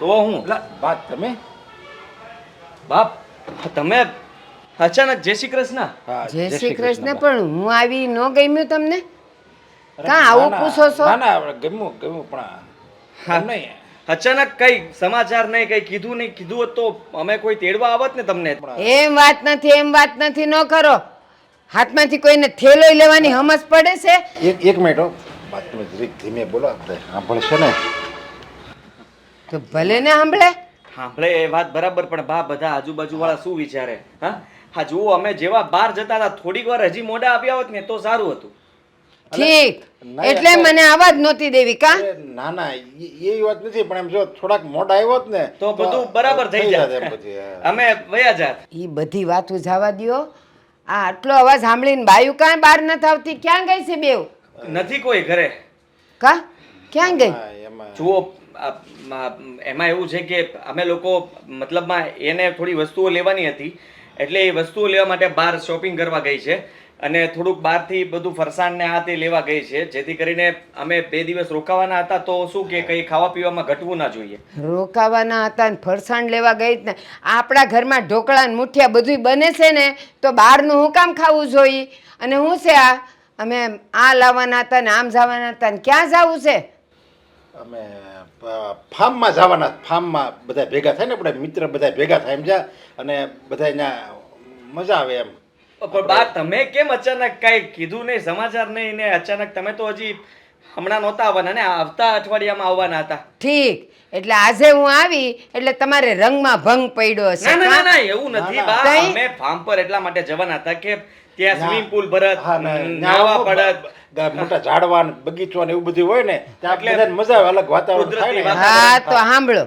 તો હું વાત તમે બાપ તમે અચાનક જય શ્રી કૃષ્ણ. હા, જય શ્રી કૃષ્ણ. બા. પણ હું આવી ન ગમ્યું તમને? અરે, કાં ના, આવું ના, પૂછો છો? ના ના ગમ્યું ગમ્યું પણ હા. એમ નહીં. અચાનક કઈ સમાચાર નહીં, કઈ કીધું નહીં. કીધું હોત તો અમે કોઈ તેડવા આવત ને તમને. એમ વાત નથી ન કરો. હાથમાંથી કોઈને થેલોય લેવાની હમજ પડે છે? એક મિનિટ હો. વાત તમે જરીક ધીમે બોલો, આપણે સાંભળશે ને. તો ભલે ને સાંભળે. સાંભળે એ વાત બરાબર, પણ બા બધા આજુબાજુ વાળા શું વિચારે? હા જુઓ, અમે જેવા બહાર જતા હતા થોડીક વાર હજી મોડા આવ્યા હોત ને તો સારું હતું. ઠીક, નહીં, એટલે એટલે- મને આવાજ નહોતી દેવી કા? અરે, ના ના એ વાત નથી, પણ એમ જો થોડાક મોડા આવ્યો હોત ને તો બધું બરાબર થઈ જાત જાય. એમ પછી, હા. અમે વયા જાત. ઈ બધી વાતો જવા દ્યો. આ આટલો અવાજ સાંભળીને બાયુ કાંઈ બહાર નથી આવતી? ક્યાં ગઈ છે બેવ? નથી કોઈ ઘરે. કા ક્યાં ગઈ? એમાં જુઓ, એમાં એવું છે કે અમે લોકો મતલબમાં એને થોડી વસ્તુઓ લેવાની હતી, એટલે એ વસ્તુઓ લેવા માટે બહાર શોપિંગ કરવા ગઈ છે, અને થોડુંક બહારથી બધું ફરસાણ ને આ તે લેવા ગઈ છે, જેથી કરીને અમે 2 દિવસ રોકાવાના હતા. તો શું કે કંઈ ખાવા પીવામાં ઘટવું ના જોઈએ. રોકાવાના હતા ને ફરસાણ લેવા ગઈ જ ને. આપણા ઘરમાં ઢોકળા ને મુઠિયા બધું બને છે ને, તો બહારનું હું કામ ખાવું જોઈએ? અને હું છે આ અમે આ લાવવાના હતા ને આમ જવાના હતા ને ક્યાં જવું છે? અમે ફાર્મમાં જવાના. ફાર્મમાં બધા ભેગા થાય ને, આપણે મિત્ર બધા ભેગા થાય એમ જા, અને બધા અહીંયા મજા આવે એમ. પણ બા તમે કેમ અચાનક કાંઈ કીધું નહીં, સમાચાર નહીં ને અચાનક? તમે તો હજી હમણાં નહોતા આવવાના ને, આવતા અઠવાડિયામાં આવવાના હતા. ઠીક, એટલે આજે હું આવી એટલે તમારે રંગમાં ભંગ પડ્યો હશે. ના ના ના કાં? ના, એવું નથી ના, બા. કંઈ? અમે ફાર્મ પર એટલા માટે જવાના હતા કે ત્યાં ના. સ્વિમિંગ પુલ ભરત, હા, ને નાવા પડત, મોટા ઝાડવા ને બગીચો ને એવું બધું હોય ને, ત્યાં એટલે બધાને મજા આવે, અલગ વાતાવરણ થાય ને. કુદરતી હા તો સાંભળો,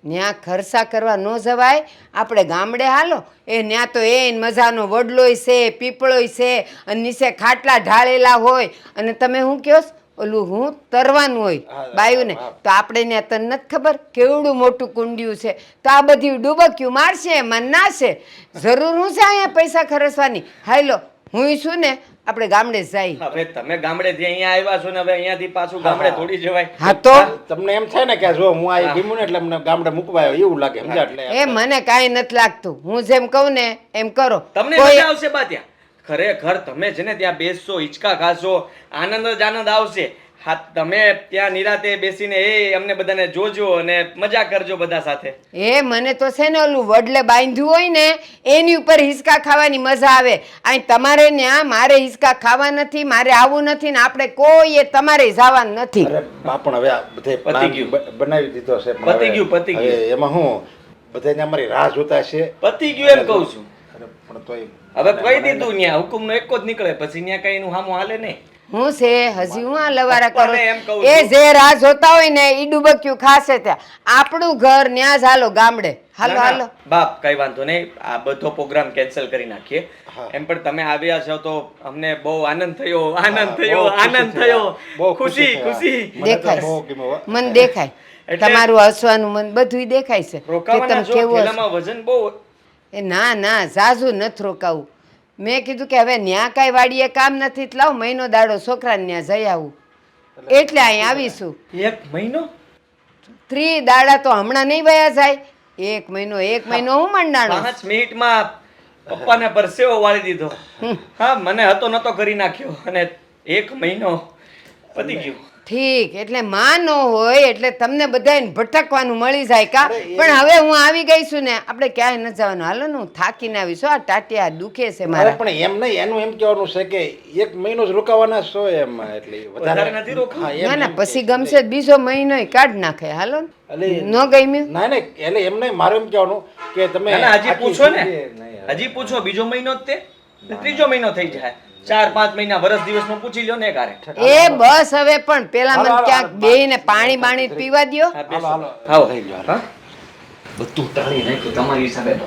ન્યા ખર્ચા કરવા ન જવાય. આપણે ગામડે હાલો, એ ન્યા તો એ મજાનો વડલોય છે, પીપળોય છે, અને નીચે ખાટલા ઢાળેલા હોય, અને તમે શું કહો છો? ઓલું હું તરવાનું હોય હા, બાયુને. હા. તો આપણે ત્યાં તને નથી ખબર કેવડું મોટું કુંડિયું છે? તો આ બધી ડૂબક્યું મારશે મન નાશે. જરૂર હું છે અહીંયા પૈસા ખર્ચવાની? હાલો, હું છું ને, આપણે ગામડે જઈ. હવે તમે ગામડેથી અહીંયા આવ્યા છો ને હવે અહીંયાથી પાછું ગામડે હા. થોડી જવાય. હા તો તમને એમ થાય ને કે જો હું આ ગમ્યું ને એટલે મને ગામડે મૂકવા આવ્યો એવું લાગે, સમજ્યા? એટલે એ મને કાંઈ નથી લાગતું. હું જેમ કહું ને એમ કરો. તમને કોઈ- મજા આવશે બા ત્યાં. ખરેખર તમે છે ને ત્યાં બેસશો, હિંચકા ખાશો, આનંદ જ આનંદ આવશે. હા, તમે ત્યાં નિરાતે બેસીને અમને બધાને જોજો અને મજા કરજો બધા સાથે. એ મને તો છે ને ઓલું વડલે બાંધ્યું હોય ને એની ઉપર હિંચકા ખાવાની મજા આવે. અહીં તમારે ન્યા મારે હિંચકા ખાવા નથી, મારે આવું નથી, ને આપણે કોઈએ તમારે જવાનું નથી. અરે બા, પણ હવે આ બધે પતી plan ગયું. બનાવી દીધો છે, પણ પતી હવે- ગયું, પતી હવે ગયું. એમાં હું બધાને અમારી રાહ જોતા છે. પતી ગયું એમ કહું છું. અરે પણ તોય હવે કહી દીધું, ન્યા હુકુમનો એક જ નીકળે, પછી ન્યા કઈ નું હામું હાલે નહીં. હું છે હજી હું આ લવારા પણ એમ કહું કરું? એ છું. જે રાહ જોતા હોય ને ઈ ડુબક્યું ખાશે ત્યાં. આપણું ઘર ન્યા જ હાલો ગામડે. હાલો ના, ના, હાલો. બાપ કઈ વાંધો નહીં, આ બધો પ્રોગ્રામ કેન્સલ કરી નાખીએ. હા. એમ પણ તમે આવ્યા છો તો અમને બહુ આનંદ થયો, આનંદ હા, થયો, બહુ ખુશી આનંદ થઈ. થયો, બહુ ખુશી ખુશી થઈ. ખુશી. મને તો દેખાય બહુ છે. ગમ્યું, હો. મને દેખાય એટલે- તમારું હસવાનું મન બધું દેખાય છે કે રોકાવાના તમે જો, કેવું હશે. થેલામાં વજન બહુ. એ ના ના ઝાઝુ નથી રોકાવું. મેં કીધું કે હવે ન્યા કાંઈ વાડીએ કામ નથી તો લાવ મહિનો દાડો છોકરાને ન્યા જઈ આવું, એટલે અહીં આવીશું. 1 મહિનો 3 દાડા તો હમણાં નહીં વયા જાય. એક મહિનો હું મંડાણો. 5 મિનિટમાં પપ્પાને પરસેવો વાળી દીધો. હા, મને હતો નતો કરી નાખ્યો, અને 1 મહિનો પતી ગયો. ઠીક, એટલે માં નો હોય એટલે તમને બધાને ભટકવાનું મળી જાય કા? પણ હવે હું આવી ગઈ છું ને, આપણે ક્યાંય ન જવાનું. હાલો ને હું થાકીને આવીશું. આ ટાટિયા દુખે છે અરે મારા. પણ એમ નહીં, એનું એમ કહેવાનું છે કે 1 મહિનો જ રોકાવાના છો એમ, એટલે વધારે નથી રોકાવું? હા, એમ, ના ના એમ. પછી ગમશે તો બીજો મહિનો કાઢ નાખે. હાલો ને. એટલે ન ગમ્યું? ના ને, એટલે એમ નહીં, મારું એમ કહેવાનું કે તમે ના, ના, હજી આખી પૂછો ને, જિંદગી નહીં, હજી પૂછો. બીજો મહિનો જ તે, ત્રીજો મહિનો થઈ જાય. 4-5 મહિના, વર્ષ દિવસમાં પૂછી લ્યો ને કારે. એ બસ હવે પણ પેલા હાલો, મને હાલો, ક્યાંક હાલો, બેહીને પાણી બાણી પીવા દ્યો. હા, હાલો, બેસો. હાલો. આવો. થઈ ગયો, હા? બધું ટાળી નાખ્યું તમારી હિસાબે તો.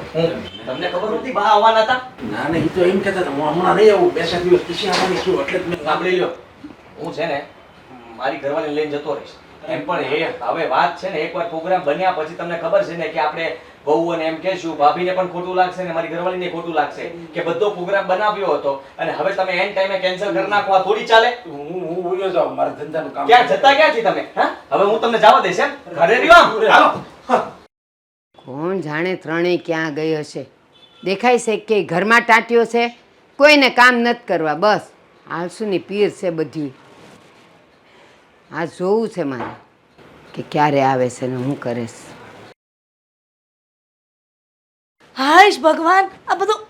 તમને ખબર નહોતી બા આવવાના હતા? ના ના, એ તો એમ કહેતા હતા હું હમણાં નહીં આવું, 2 દિવસ પછી આવવાની છું, એટલે જ મેં સાંભળી લો, હું છે ને મારી ઘરવાળી લઈને જતો રહીશ. એમ પણ હવે વાત છે ને, એકવાર પ્રોગ્રામ બન્યા પછી તમને ખબર છે ને કે આપણે વહુઓને એમ કહેશું, ભાભીને પણ ખોટું લાગશે ને મારી ઘરવાળીને ખોટું લાગશે કે બધો પ્રોગ્રામ બનાવ્યો હતો અને હવે તમે એન ટાઈમે કેન્સલ કરી નાખો. આ થોડી ચાલે. હું ઉયો જાઉં, મારા ધંધાનું કામ. ક્યાં જતા ક્યાંથી તમે? હા, હવે હું તમને જવા દઈશ એમ? ઘરે રહ્યો આમ. હાલો. જાણે ત્રણેય ક્યાં ગઈ હશે. દેખાય છે કે ઘરમાં ટાંટ્યો છે, કોઈને કામ નથી કરવા, બસ આળસુની પીર છે બધી. આ જોવું છે મારે કે ક્યારે આવે છે ને હું કરે છે. હાશ ભગવાન, આ બધું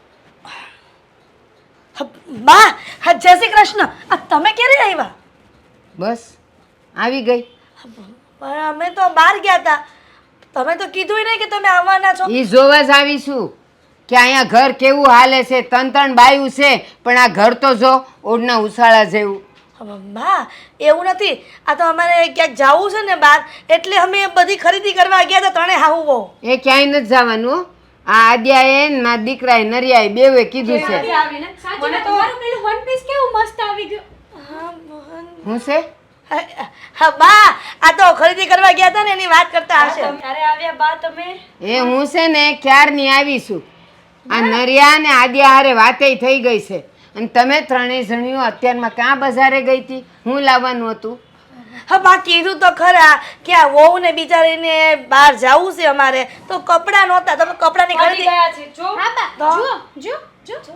બા, હા જય શ્રી કૃષ્ણ. આ તમે ક્યારે આવ્યા? બસ આવી ગઈ. પણ અમે તો બહાર ગયા હતા, તમે તો કીધું નહીં કે તમે આવવાના છો. એ જોવા જ આવીશું કે અહીંયા ઘર કેવું હાલે છે. ત્રણ બાયું છે પણ આ ઘર તો જો ઓઢના ઉછાળા જેવું. બા એવું નથી, આ તો અમારે ક્યાંક જવું છે ને બહાર, એટલે અમે બધી ખરીદી કરવા ગયા હતા ત્રણે હાહુ વહુ. એ ક્યાંય નથી જવાનું હો. આ આદ્યાએ ને મારા દીકરાએ નરિયાએ બેવે કીધું છે. મને તો મારું પેલું વન પીસ કેવું મસ્ત આવી ગયું. હું છે હા બા, આ તો ખરીદી કરવા ગયા હતા ને એની વાત કરતા હશે. ક્યારે આવ્યા બા તમે? એ હું છે ને ક્યારની આવીશું. આ નરિયા ને આદ્યા હારે વાતે થઈ ગઈ છે. અને તમે ત્રણેય જણીઓ અત્યારમાં ક્યાં બજારે ગઈ હતી? હું લાવવાનું હતું. હા બા કીધું તો ખરા કે આ વહુ ને બિચારીને બહાર જવું છે અમારે, તો કપડાં નહોતા, તમે કપડાની આવી ખરીદી. ગયા છે જો. હા બા જો જો જો.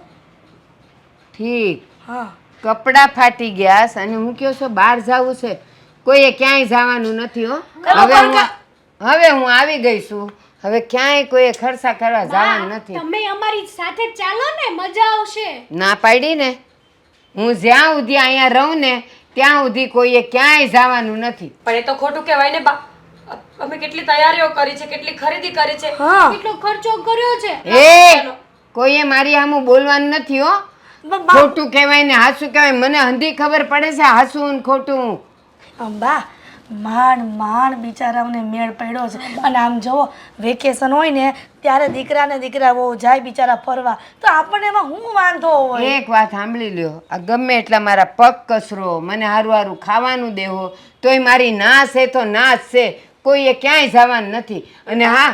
ઠીક, હા કપડાં ફાટી ગયા છે અને હું કહો છો બહાર જવું છે. કોઈએ ક્યાંય જવાનું નથી હો. હવે હું આવી ગઈ છું. હવે ક્યાંય કોઈએ ખર્ચા કરવા જવાનું નથી. તમે અમારી સાથે ચાલો ને, મજા આવશે. ના પાડી ને, હું જ્યાં સુધી અહીંયા રહું ને ત્યાં સુધી કોઈએ ક્યાંય જવાનું નથી. પણ એ તો ખોટું કહેવાય ને બા. અમે કેટલી તૈયારીઓ કરી છે, કેટલી ખરીદી કરી છે. હા કેટલો ખર્ચો કર્યો છે. એ કોઈએ મારી સામું બોલવાનું નથી હો. બા ખોટું કહેવાય ને હાસું કહેવાય, મને હંધી ખબર પડે છે હાસું ને ખોટું. બા માંડ બિચારાઓને મેળ પડ્યો છે. અને આમ જુઓ વેકેશન હોય ને ત્યારે દીકરા ને દીકરા બહુ જાય બિચારા ફરવા, તો આપણને એમાં શું વાંધો હોય. એક વાત સાંભળી લ્યો, આ ગમે એટલા મારા પગ કસરો, મને હારું હારું ખાવાનું દેવો, તોય મારી ના છે તો ના જ છે. કોઈએ ક્યાંય જવાનું નથી. અને હા,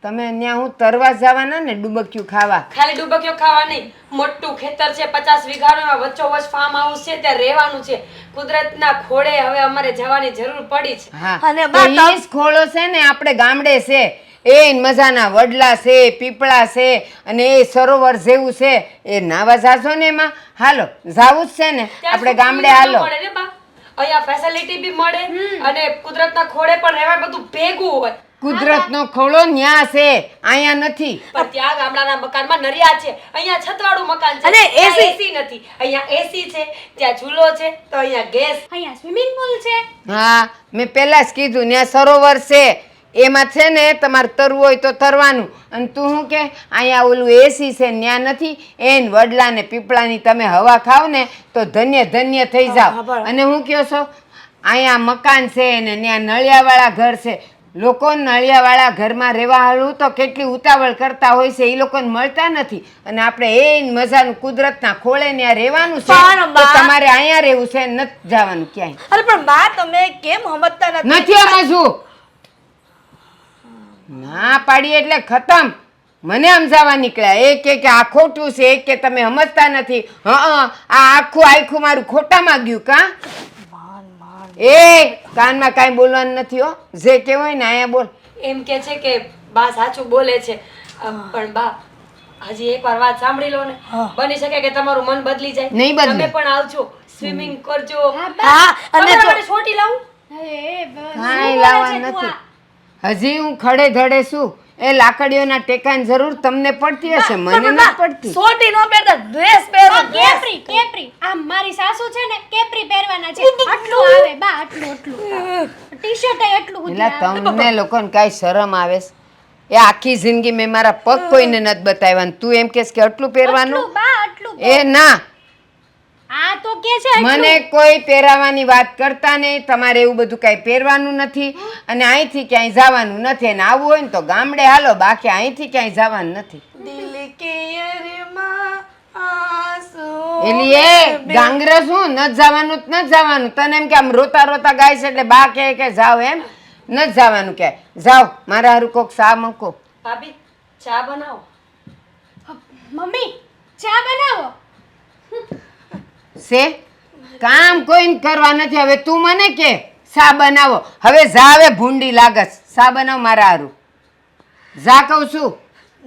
તમે ત્યાં હું તરવા જવાના ને ડુબક્યું ખાવા. ખાલી ડુબકીઓ ખાવા નહીં, મોટું ખેતર છે 50 વીઘાનું, એમાં વચ્ચોવચ ફાર્મ હાઉસ છે, ત્યાં રહેવાનું છે. કુદરતના ખોળે હવે અમારે જવાની જરૂર પડી છે. હા, અને તો ઈ જ ખોળો છે ને આપણે ગામડે છે. એ મજાના વડલા છે, પીપળા છે, અને એ સરોવર જેવું છે. એ નાવા જાશો ને એમાં. હાલો જાવું જ છે ને ત્યાં આપણે સુખ ગામડે. સુવિધા હાલો મળે ને બા. અહીંયા ફેસિલિટી બી મળે અને કુદરતના ખોળે પણ રહેવા બધું ભેગું હોય. કુદરતનો ખોળો ન્યા છે, અહીંયા નથી. પણ ત્યાં ગામડાના મકાનમાં નરિયા છે, અહીંયા છતવાળું મકાન છે, અને ત્યાં AC AC નથી. અહીંયા એસી છે, ત્યાં ચૂલો છે, તો અહીંયા ગેસ. અહીંયા સ્વિમિંગ પુલ છે. હા, મેં પહેલા જ કીધું ત્યાં સરોવર છે. એમાં છે ને તમારે તરવું હોય તો તરવાનું. અને તું શું કે અહીંયા ઓલું એસી છે ત્યાં નથી? એન વડલા ને પીપળાની તમે હવા ખાવ ને તો ધન્ય ધન્ય થઈ જાવ. અને હું કહો છો અહીંયા મકાન છે ને ત્યાં નળિયાવાળા ઘર છે. લોકો નળિયાવાળા ઘરમાં રહેવા હારું તો કેટલી ઉતાવળ કરતા હોય છે, એ લોકોને મળતા નથી. અને આપણે એ મજાનું કુદરતના ખોળે ત્યાં રહેવાનું છે. પણ તો તમારે અહીંયા રહેવું છે, નથી જવાનું ક્યાંય. અરે પણ બા તમે કેમ સમજતા નથી? નથી સમજવું. ના પાડી એટલે ખતમ. મને સમજાવવા નીકળ્યા. એ કે આ ખોટું છે, એક કે તમે સમજતા નથી. આ આખું મારું ખોટામાં ગયું કા? એ કાનમાં કાંઈ બોલવાનું નથી હો. જે કહેવાય ને અહીંયા બોલ. એમ કે છે કે બા સાચું બોલે છે. પણ બા હજી એકવાર વાત સાંભળી લો ને. બની શકે કે તમારું મન બદલી જાય. નહીં બદલે. તમે પણ આવજો, સ્વિમિંગ કરજો. હા અને તમારા જો માટે છોટી લાવું. અરે કાંઈ લાવવાનું નથી. હજી હું ખડે ધડે છું. એ લાકડીઓના ટેકાની જરૂર તમને પડતી હશે, મને નથી પડતી. સોટી નો પહેરતા ડ્રેસ પહેરો. કેપરી કેપરી આ મારી સાસુ છે ને કેપરી પહેરવાના છે. આટલું આવે બા, આટલું ટી શર્ટ એટલું એટલે તમને લોકોને કાંઈ શરમ આવે છે? એ આખી જિંદગી મેં મારા પગ કોઈને નથી બતાવ્યા ને તું એમ કહેશ કે આટલું પહેરવાનું? બા આટલું. એ ના, આ તો કે છે મને કોઈ પહેરાવાની વાત કરતા નહીં. તમારે એવું બધું કાંઈ પહેરવાનું નથી અને અહીંથી ક્યાંય જવાનું નથી. અને આવવું હોય ને તો ગામડે હાલો, બાકી અહીંથી ક્યાંય જવાનું નથી. દિલ કે અરમાન આંસુ. એલી એ ગાંગરે શું નથી જવાનું જ નથી જવાનું. તને એમ કે આમ રોતા રોતા ગાય છે એટલે બા કે જાવ એમ નથી જવાનું. કે જાવ મારા હારું કોક સા મૂકો. ભાભી ચા બનાવો. મમ્મી ચા બનાવો. છે કામ કોઈને કરવા નથી. હવે તું મને કે સા બનાવો. હવે જાવે ભૂંડી લાગસ, સા બનાવ મારા હારું. જા કહું છું.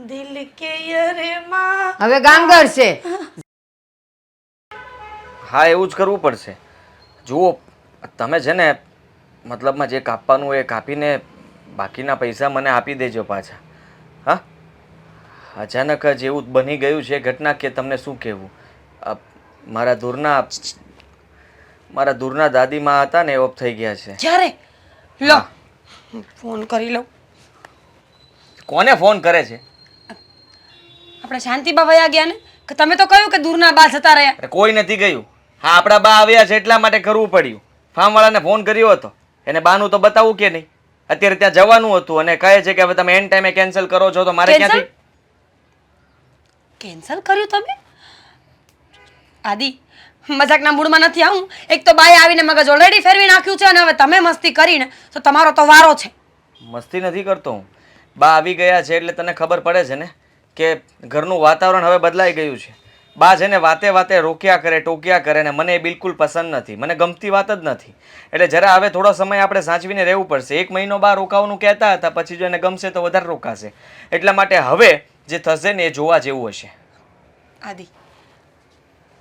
દિલ કે યરેમાં હવે ગાંગર છે. હા એવું જ કરવું પડશે. જુઓ તમે છે ને મતલબમાં જે કાપવાનું હોય એ કાપીને બાકીના પૈસા મને આપી દેજો પાછા. હા, અચાનક જ એવું બની ગયું છે ઘટના કે તમને શું કહેવું. મારા દૂરના દાદીમાં હતા ને એ ઓફ થઈ ગયા છે. જ્યારે લો ફોન કરી લઉં. કોને ફોન કરે છે? આપણે શાંતિબા વયા ગયા ને કે તમે તો કહ્યું કે દૂરના બા જતા રહ્યા. અરે કોઈ નથી ગયું. હા, આપણા બા આવ્યા છે એટલા માટે કરવું પડ્યું. ફાર્મવાળાને ફોન કર્યો હતો, એને બાનું તો બતાવું કે નહીં. અત્યારે ત્યાં જવાનું હતું અને કહે છે કે હવે તમે એન્ડ ટાઈમે કેન્સલ કરો છો તો મારે ક્યાંથી. કેન્સલ કર્યું તમે? આદિ મજાકના મૂડમાં નથી આવું. એક તો બાએ આવીને મગજ ઓલરેડી ફેરવી નાખ્યું છે અને હવે તમે મસ્તી કરીને તો તમારો તો વારો છે. મસ્તી નથી કરતો હું. બા આવી ગયા છે એટલે તને ખબર પડે છે ને કે ઘરનું વાતાવરણ હવે બદલાઈ ગયું છે. બા છે ને વાતે વાતે રોક્યા કરે, ટોક્યા કરે ને મને એ બિલકુલ પસંદ નથી. મને ગમતી વાત જ નથી. એટલે જરા હવે થોડો સમય આપણે સાચવીને રહેવું પડશે. 1 મહિનો બા રોકાવાનું કહેતા હતા, પછી જો એને ગમશે તો વધારે રોકાશે. એટલા માટે હવે જે થશે ને એ જોવા જેવું હશે. આદિ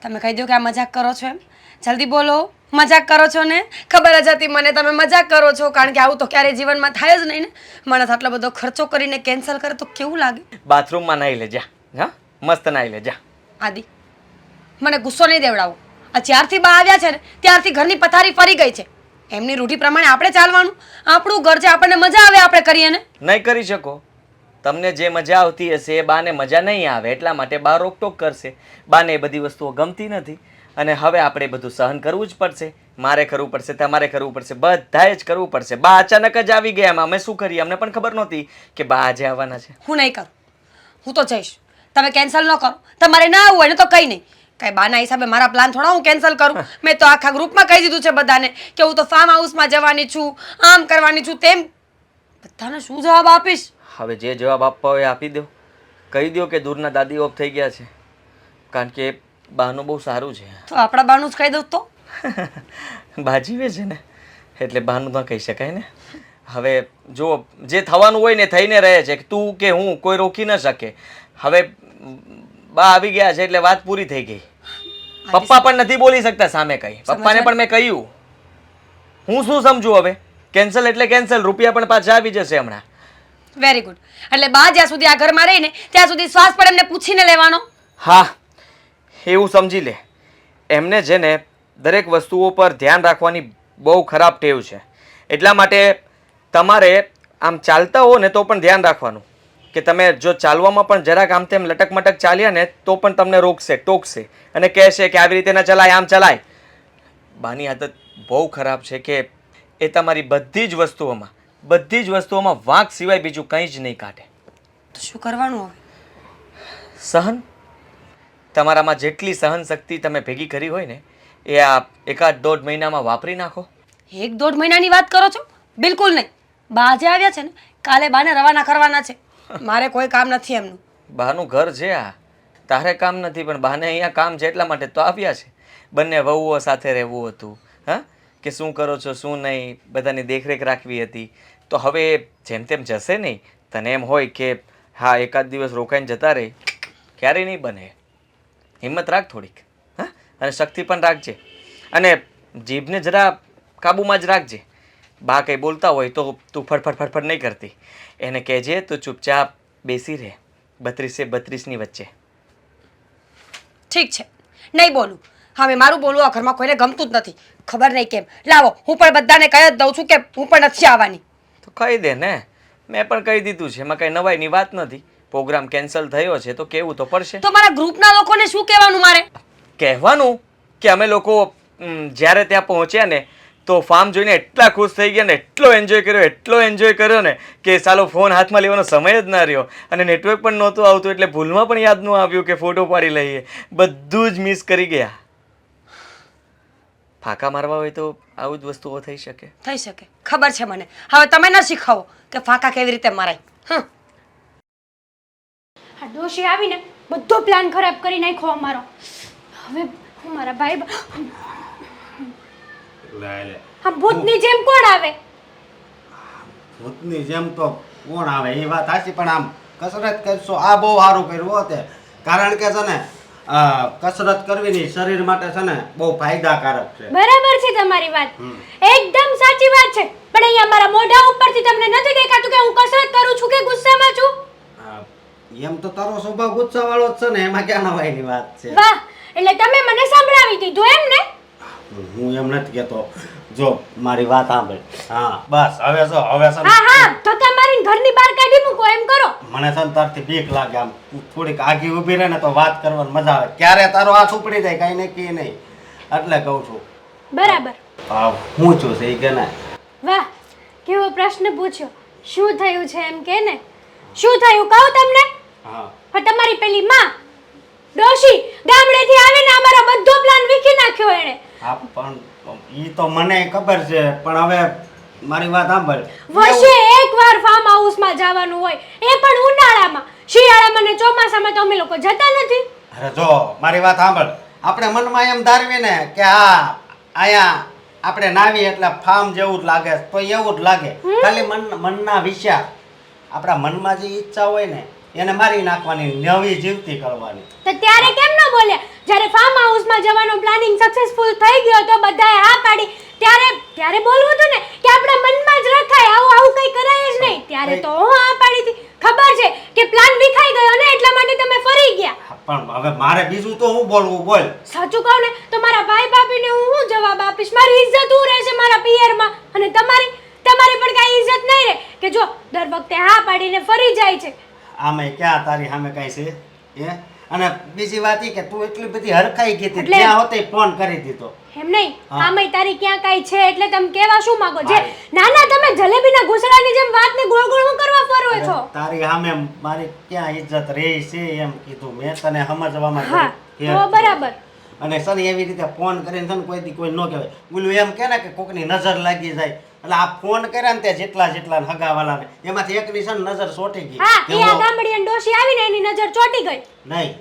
તમે કહી દો કે આ મજાક કરો છો એમ. જલ્દી બોલો, મજાક કરો છો ને? ખબર જ હતી મને તમે મજાક કરો છો, કારણ કે આવું તો ક્યારેય જીવનમાં થાય જ નહીં ને. માણસ આટલો બધો ખર્ચો કરીને કેન્સલ કરે તો કેવું લાગે? બાથરૂમમાં નાહી લે જા. હા, મસ્ત નાહી લે જા. આદિ મને ગુસ્સો નહીં દેવડાવો. આ જ્યારથી બા આવ્યા છે ને ત્યારથી ઘરની પથારી ફરી ગઈ છે. એમની રૂઢી પ્રમાણે આપણે ચાલવાનું. આપણું ઘર છે, આપણને મજા આવે આપણે કરીએ ને. નહીં કરી શકો. તમને જે મજા આવતી હશે એ બાને મજા નહીં આવે એટલા માટે બા રોકટોક કરશે. બાને એ બધી વસ્તુઓ ગમતી નથી અને હવે આપણે બધું સહન કરવું જ પડશે. મારે કરવું પડશે, તમારે કરવું પડશે, બધાએ જ કરવું પડશે. બા અચાનક જ આવી ગયા. એમાં અમે શું કરીએ? અમને પણ ખબર નહોતી કે બા આજે આવવાના છે. હું નહીં કરું. હું તો જઈશ. તમે કેન્સલ ન કરો. તમારે ના આવવું હોય ને તો કંઈ નહીં. કઈ બાના હિસાબે મારા પ્લાન થોડા હું કેન્સલ કરું. મેં તો આખા ગ્રુપમાં કહી દીધું છે બધાને કે હું તો ફાર્મ હાઉસમાં જવાની છું, આમ કરવાની છું, તેમ. બધાને શું જવાબ આપીશ? હવે જે જવાબ આપવા હોય એ આપી દો. કહી દો કે દૂરના દાદી ઓફ થઈ ગયા છે, કારણ કે બાનું બહુ સારું છે. તો આપણા બાનું જ કહી દઉં તો? બા જીવે છે ને એટલે બાનું ન કહી શકાય ને. હવે જો જે થવાનું હોય ને થઈને રહે છે. તું કે હું કોઈ રોકી ન શકે. હવે બા આવી ગયા છે એટલે વાત પૂરી થઈ ગઈ. પપ્પા પણ નથી બોલી શકતા સામે કઈ. પપ્પાને પણ મેં કહ્યું. હું શું સમજુ હવે? કેન્સલ એટલે કેન્સલ. રૂપિયા પણ પાછા આવી જશે હમણાં. Very good. એટલે બા જ્યાં સુધી આ ઘરમાં રહીને ત્યાં સુધી શ્વાસ પણ એમને પૂછીને લેવાનો. હા, એવું સમજી લે. એમને છે ને દરેક વસ્તુઓ પર ધ્યાન રાખવાની બહુ ખરાબ ટેવ છે. એટલા માટે તમારે આમ ચાલતા હો ને તો પણ ધ્યાન રાખવાનું કે તમે જો ચાલવામાં પણ જરાક આમ તેમ લટક મટક ચાલ્યા ને તો પણ તમને રોકશે, ટોકશે અને કહેશે કે આવી રીતે ન ચલાય, આમ ચલાય. બાની આદત બહુ ખરાબ છે કે એ તમારી બધી જ વસ્તુઓમાં વાંક સિવાય બીજું કંઈ જ નહીં કાઢે. તો શું કરવાનું હવે? સહન. તમારામાં જેટલી સહન શક્તિ તમે ભેગી કરી હોય ને એ આ 1-1.5 મહિનામાં વાપરી નાખો. 1-1.5 મહિનાની વાત કરો છો? બિલકુલ નહીં. બા આજે આવ્યા છે ને, કાલે બાને રવાના કરવાના છે. મારે કોઈ કામ નથી એમનું. બાનું ઘર છે આ. તારે કામ નથી પણ બાને અહીંયા કામ છે એટલા માટે તો આવ્યા છે. બંને વહુઓ સાથે રહેવું હતું. હા, કે શું કરો છો શું નહીં બધાની દેખરેખ રાખવી હતી. તો હવે જેમ તેમ જશે નહીં. તને એમ હોય કે હા 1-8 દિવસ રોકાઈને જતા રહે, ક્યારેય નહીં બને. હિંમત રાખ થોડીક. હા, અને શક્તિ પણ રાખજે અને જીભને જરા કાબૂમાં જ રાખજે. બા કંઈ બોલતા હોય તો તું ફટફટ નહીં કરતી. એને કહેજે તું ચૂપચાપ બેસી રહે 32-32ની વચ્ચે. ઠીક છે, નહીં બોલું. હવે મારું બોલવું આ ઘરમાં કોઈને ગમતું જ નથી. ખબર નહીં કેમ. લાવો હું પણ બધાને કહી જ દઉં છું કે હું પણ નથી આવવાની. તો કહી દે ને. મેં પણ કહી દીધું છે. એમાં કંઈ નવાઈની વાત નથી. પ્રોગ્રામ કેન્સલ થયો છે તો કહેવું તો પડશે. તો મારા ગ્રુપના લોકોને શું કહેવાનું મારે? કહેવાનું કે અમે લોકો જ્યારે ત્યાં પહોંચ્યા ને તો ફાર્મ જોઈને એટલા ખુશ થઈ ગયા ને, એટલો એન્જોય કર્યો ને કે સાલો ફોન હાથમાં લેવાનો સમય જ ના રહ્યો અને નેટવર્ક પણ નહોતું આવતું એટલે ભૂલમાં પણ યાદ ન આવ્યું કે ફોટો પાડી લઈએ. બધું જ મિસ કરી ગયા. ફાંકા મારવા હોય તો આવું જ વસ્તુઓ થઈ શકે. થઈ શકે, ખબર છે મને. હવે તમે ન શીખવો કે ફાંકા કેવી રીતે મરાય. આ ડોશી આવીને બધો પ્લાન ખરાબ કરી નાખ્યો અમારો. હવે હું મારા ભાઈ લે આ ભૂતની જેમ કોણ આવે? ભૂતની જેમ તો કોણ આવે એ વાત સાચી, પણ આમ કસરત કરશો આ બહુ સારું કર્યું હોતે, કારણ કે છે ને કસરત કરવી શરીર માટે છે ને બહુ ફાયદાકારક છે. બરાબર છે તમારી વાત, એકદમ સાચી વાત છે. પણ અહીંયા મારા મોઢા ઉપરથી તમને નથી દેખાતું કે હું કસરત કરું છું કે ગુસ્સામાં છું? એમ તો તારો સ્વભાવ ગુસ્સાવાળો જ છે ને, એમાં ક્યાં નવાઈની વાત છે. વાહ, એટલે તમે મને સંભળાવી દીધું એમ ને? હું એમ નથી કહેતો, જો મારી વાત સાંભળ. હા બસ હવે છે ને હા હા, ધક્કા મારીને ઘરની બહાર કાઢી મૂકો એમ કરો. મને છે ને તારથી બીક લાગે, આમ તું થોડીક આગી ઊભી રહે ને તો વાત કરવાની મજા આવે. ક્યારે તારો હાથ ઉપડી જાય કાંઈ નક્કી નહીં, એટલે કહું છું. બરાબર. હું છું છે એ કે ને. વાહ, કેવો પ્રશ્ન પૂછ્યો. શું થયું છે એમ કે ને? શું થયું કહું તમને? હા પણ તમારી પેલી માં ડોશી ગામડેથી આવીને અમારો બધો પ્લાન વિખી નાખ્યો એણે. હા પણ ઈ તો મને ખબર છે, પણ હવે મારી વાત સાંભળ. વર્ષે એકવાર ફાર્મ હાઉસમાં જવાનું હોય, એ પણ ઉનાળામાં. શિયાળામાં ને ચોમાસામાં તો અમે લોકો જતા નથી. અરે જો મારી વાત સાંભળ, આપણે મનમાં એમ ધારવી ને કે અહીંયા આપણે નાવી એટલે ફાર્મ જેવું જ લાગે, તો એવું જ લાગે. ખાલી મનના વિચાર, આપણા મનમાં જે ઈચ્છા હોય ને એને મારી નાખવાની, નવી જીવતી કરવાની. તો ત્યારે કેમ ન બોલ્યા? જ્યારે ફાર્મ હાઉસમાં જવાનો પ્લાનિંગ સક્સેસફુલ થઈ ગયો તો બધાએ હા પાડી, ત્યારે બોલવું હતું ને કે આપણા મનમાં જ રખાય, આવું કંઈ કરાય જ નહીં. ત્યારે તો હું હા પાડી હતી. ખબર છે કે પ્લાન વિખાઈ ગયો ને એટલા માટે તમે ફરી ગયા. પણ હવે મારે બીજું તો હું બોલવું, બોલ. સાચું કહું ને તો મારા ભાઈ ભાભીને હું જવાબ આપીશ? મારી ઇજ્જત હું રહેશે મારા પિયરમાં, અને તમારી પણ કાંઈ ઇજ્જત નહીં રહે કે જો દર વખતે હા પાડીને ફરી જાય છે. આમે ક્યાં તારી સામે કઈ છે? અને બીજી વાત એ કે તું એટલી બધી હરખાઈ ગઈ હતી, એટલે- ત્યાં હોતે ફોન કરી દીધો. એમ નહીં, હા. આમાંય તારી ક્યાં કાંઈ છે એટલે તમે કહેવા શું માંગો? જે નાના તમે જલેબીના ઘૂસડાની જેમ વાતને ગોળ ગોળ હું કરવા ફરો છો? તારી સામે મારી ક્યાં ઇજ્જત રહી છે એમ કીધું મેં તને સમજવામાં હા, કરી. તો બરાબર. અને સની એવી રીતે ફોન કરીને છે ને કોઈ દી કોઈ ન કહેવાય. બોલું એમ કે ને કે કોકની નજર લાગી જાય, એટલે આ ફોન કર્યા ને તે જેટલા હગાવાલાને એમાંથી એકની છે ને નજર સોટી ગઈ. હા, કે એ આ હું- ગામડીયન ડોશી આવીને એની નજર ચોંટી ગઈ. નહીં